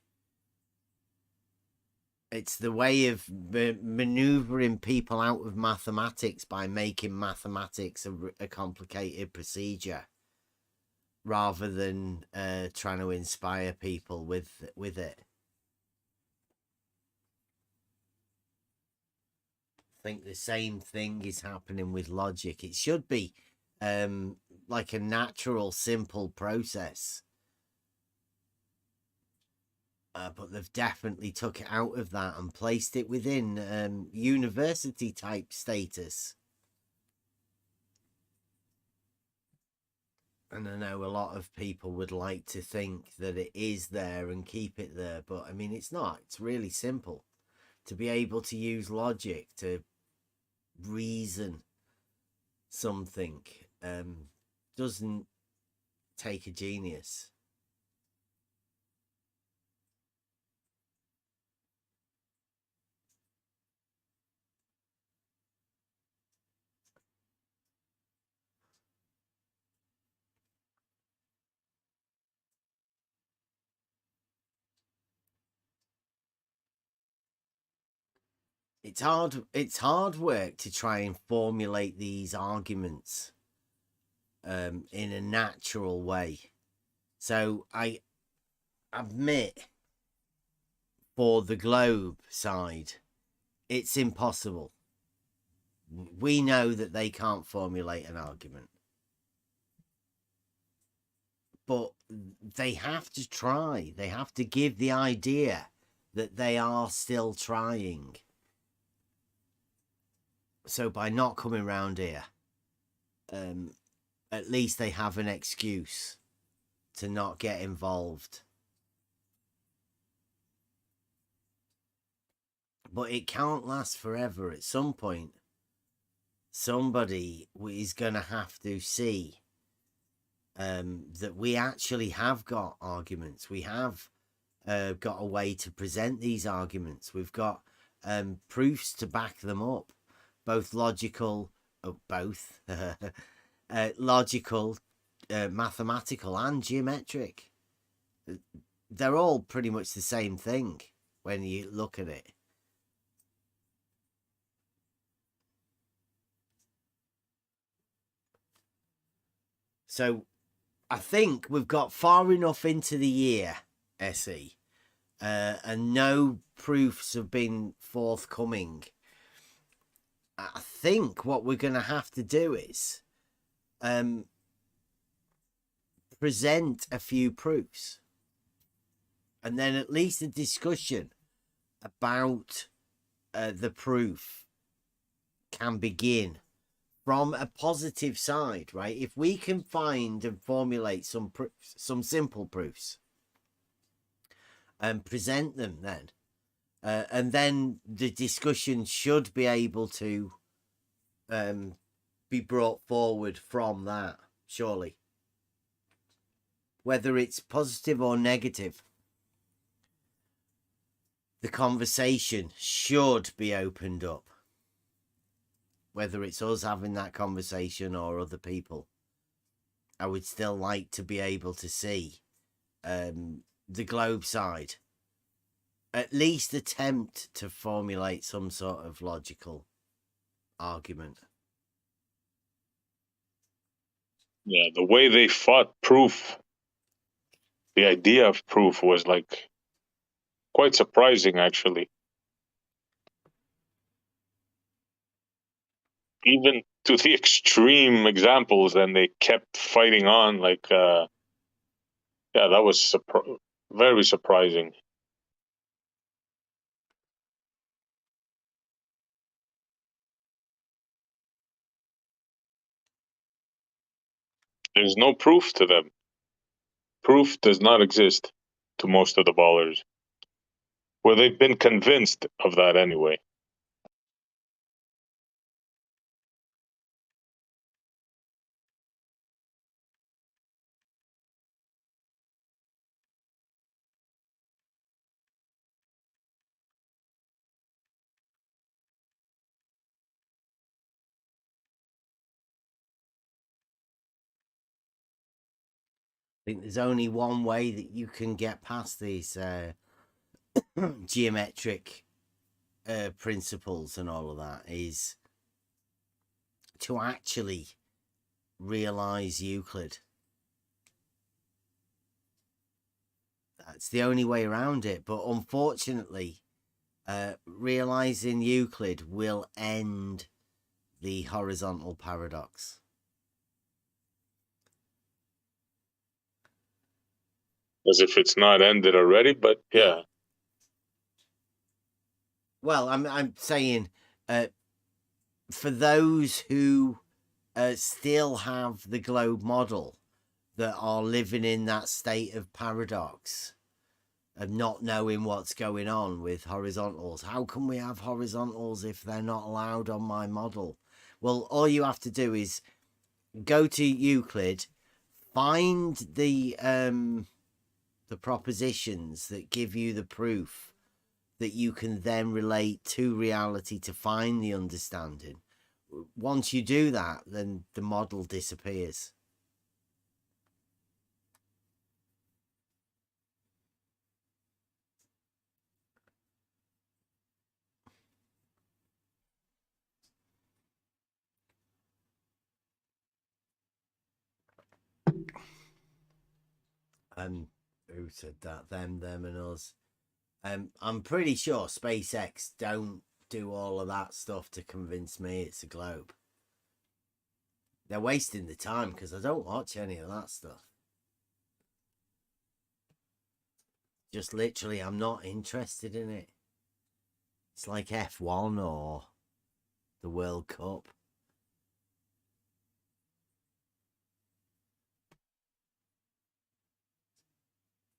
It's the way of maneuvering people out of mathematics by making mathematics a complicated procedure, rather than trying to inspire people with it. I think the same thing is happening with logic. It should be like a natural, simple process. But they've definitely took it out of that and placed it within university type status. And I know a lot of people would like to think that it is there and keep it there, but I mean, it's not. It's really simple to be able to use logic to reason something. Doesn't take a genius. It's hard work to try and formulate these arguments in a natural way. So I admit, for the globe side, it's impossible. We know that they can't formulate an argument. But they have to try. They have to give the idea that they are still trying. So by not coming round here, at least they have an excuse to not get involved. But it can't last forever. At some point, somebody is going to have to see that we actually have got arguments. We have got a way to present these arguments. We've got proofs to back them up. Both logical, logical, mathematical, and geometric. They're all pretty much the same thing when you look at it. So I think we've got far enough into the year, SE, and no proofs have been forthcoming. I think what we're going to have to do is present a few proofs, and then at least a discussion about the proof can begin from a positive side, right? If we can find and formulate some simple proofs and present them then, and then the discussion should be able to be brought forward from that, surely. Whether it's positive or negative, the conversation should be opened up. Whether it's us having that conversation or other people, I would still like to be able to see the globe side at least attempt to formulate some sort of logical argument. Yeah, the way they fought proof, the idea of proof was like quite surprising, actually. Even to the extreme examples, and they kept fighting on. Like, yeah, that was very surprising. There's no proof to them. Proof does not exist to most of the ballers. Well, they've been convinced of that anyway. think there's only one way that you can get past these geometric principles and all of that is to actually realize Euclid. That's the only way around it. But unfortunately, realizing Euclid will end the horizontal paradox. As if it's not ended already, but yeah. Well, I'm saying for those who still have the globe model, that are living in that state of paradox, of not knowing what's going on with horizontals. How can we have horizontals if they're not allowed on my model? Well, all you have to do is go to Euclid, find the propositions that give you the proof that you can then relate to reality to find the understanding. Once you do that, then the model disappears. Who said that? Them and us. I'm pretty sure SpaceX don't do all of that stuff to convince me it's a globe. They're wasting the time because I don't watch any of that stuff. Just literally, I'm not interested in it. It's like F1 or the World Cup.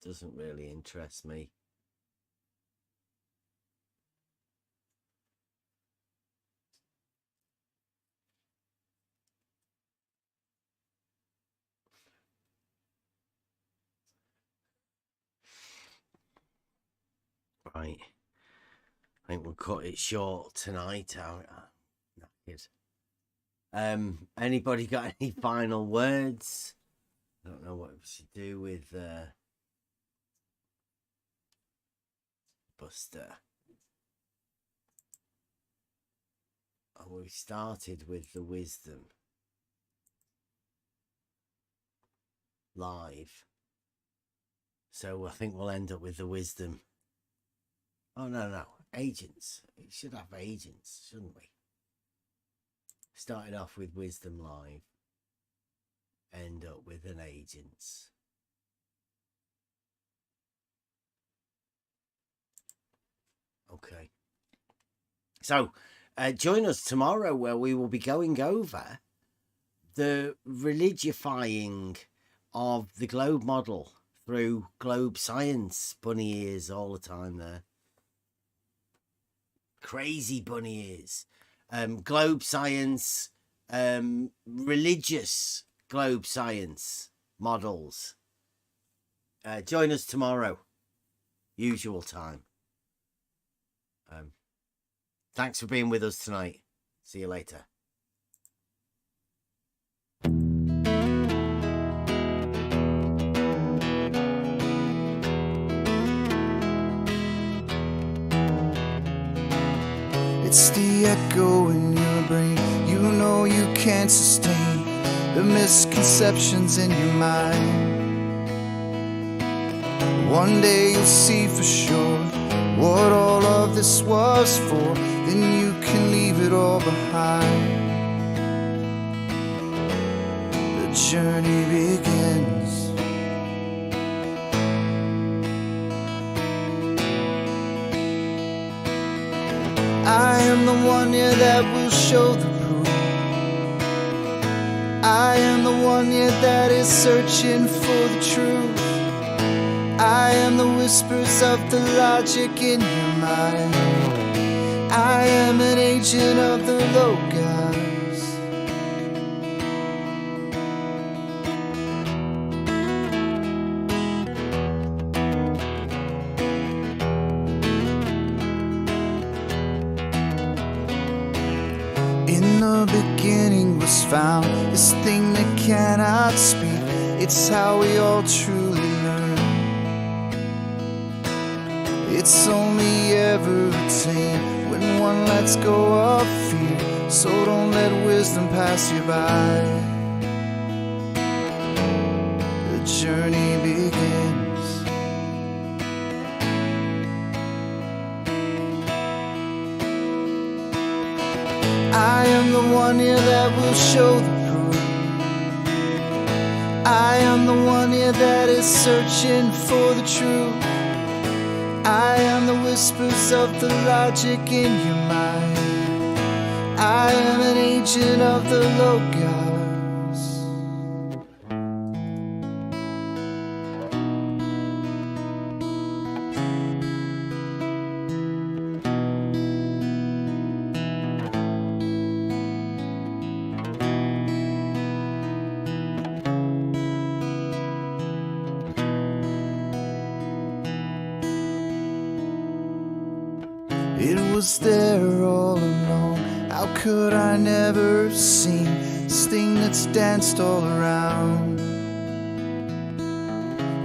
Doesn't really interest me. Right. I think we'll cut it short tonight. Anybody got any final words? I don't know what we should do with Buster. Oh, we started with the wisdom live, so I think we'll end up with the wisdom. Oh no, agents. We should have agents, shouldn't we? Started off with wisdom live, end up with an agents. Okay. So, join us tomorrow where we will be going over the religifying of the globe model through globe science. Bunny ears all the time there. Crazy bunny ears. Globe science, religious globe science models. Join us tomorrow, usual time. Thanks for being with us tonight. See you later. It's the echo in your brain. You know you can't sustain the misconceptions in your mind. One day you'll see for sure what all of this was for. Then you can leave it all behind. The journey begins. I am the one, yeah, that will show the proof. I am the one, yeah, that is searching for the truth. I am the whispers of the logic in your mind. I am an agent of the Logos. In the beginning was found this thing that cannot speak. It's how we all truly learn. It's only ever attained when one lets go of fear. So don't let wisdom pass you by. The journey begins. I am the one here that will show the proof. I am the one here that is searching for the truth. I am the whispers of the logic in your mind. I am an agent of the Logos. It was there all along. How could I never have seen this thing that's danced all around?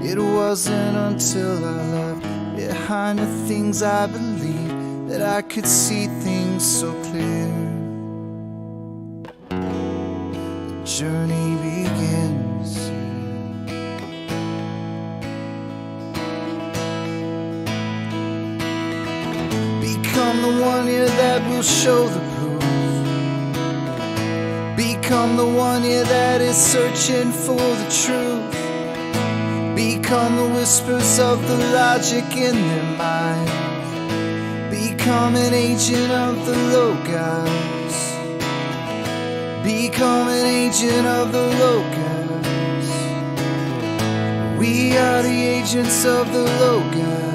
It wasn't until I left behind the things I believed that I could see things so clear. The journey begins. Become the one here that will show the proof. Become the one here that is searching for the truth. Become the whispers of the logic in their mind. Become an agent of the Logos. Become an agent of the Logos. We are the agents of the Logos.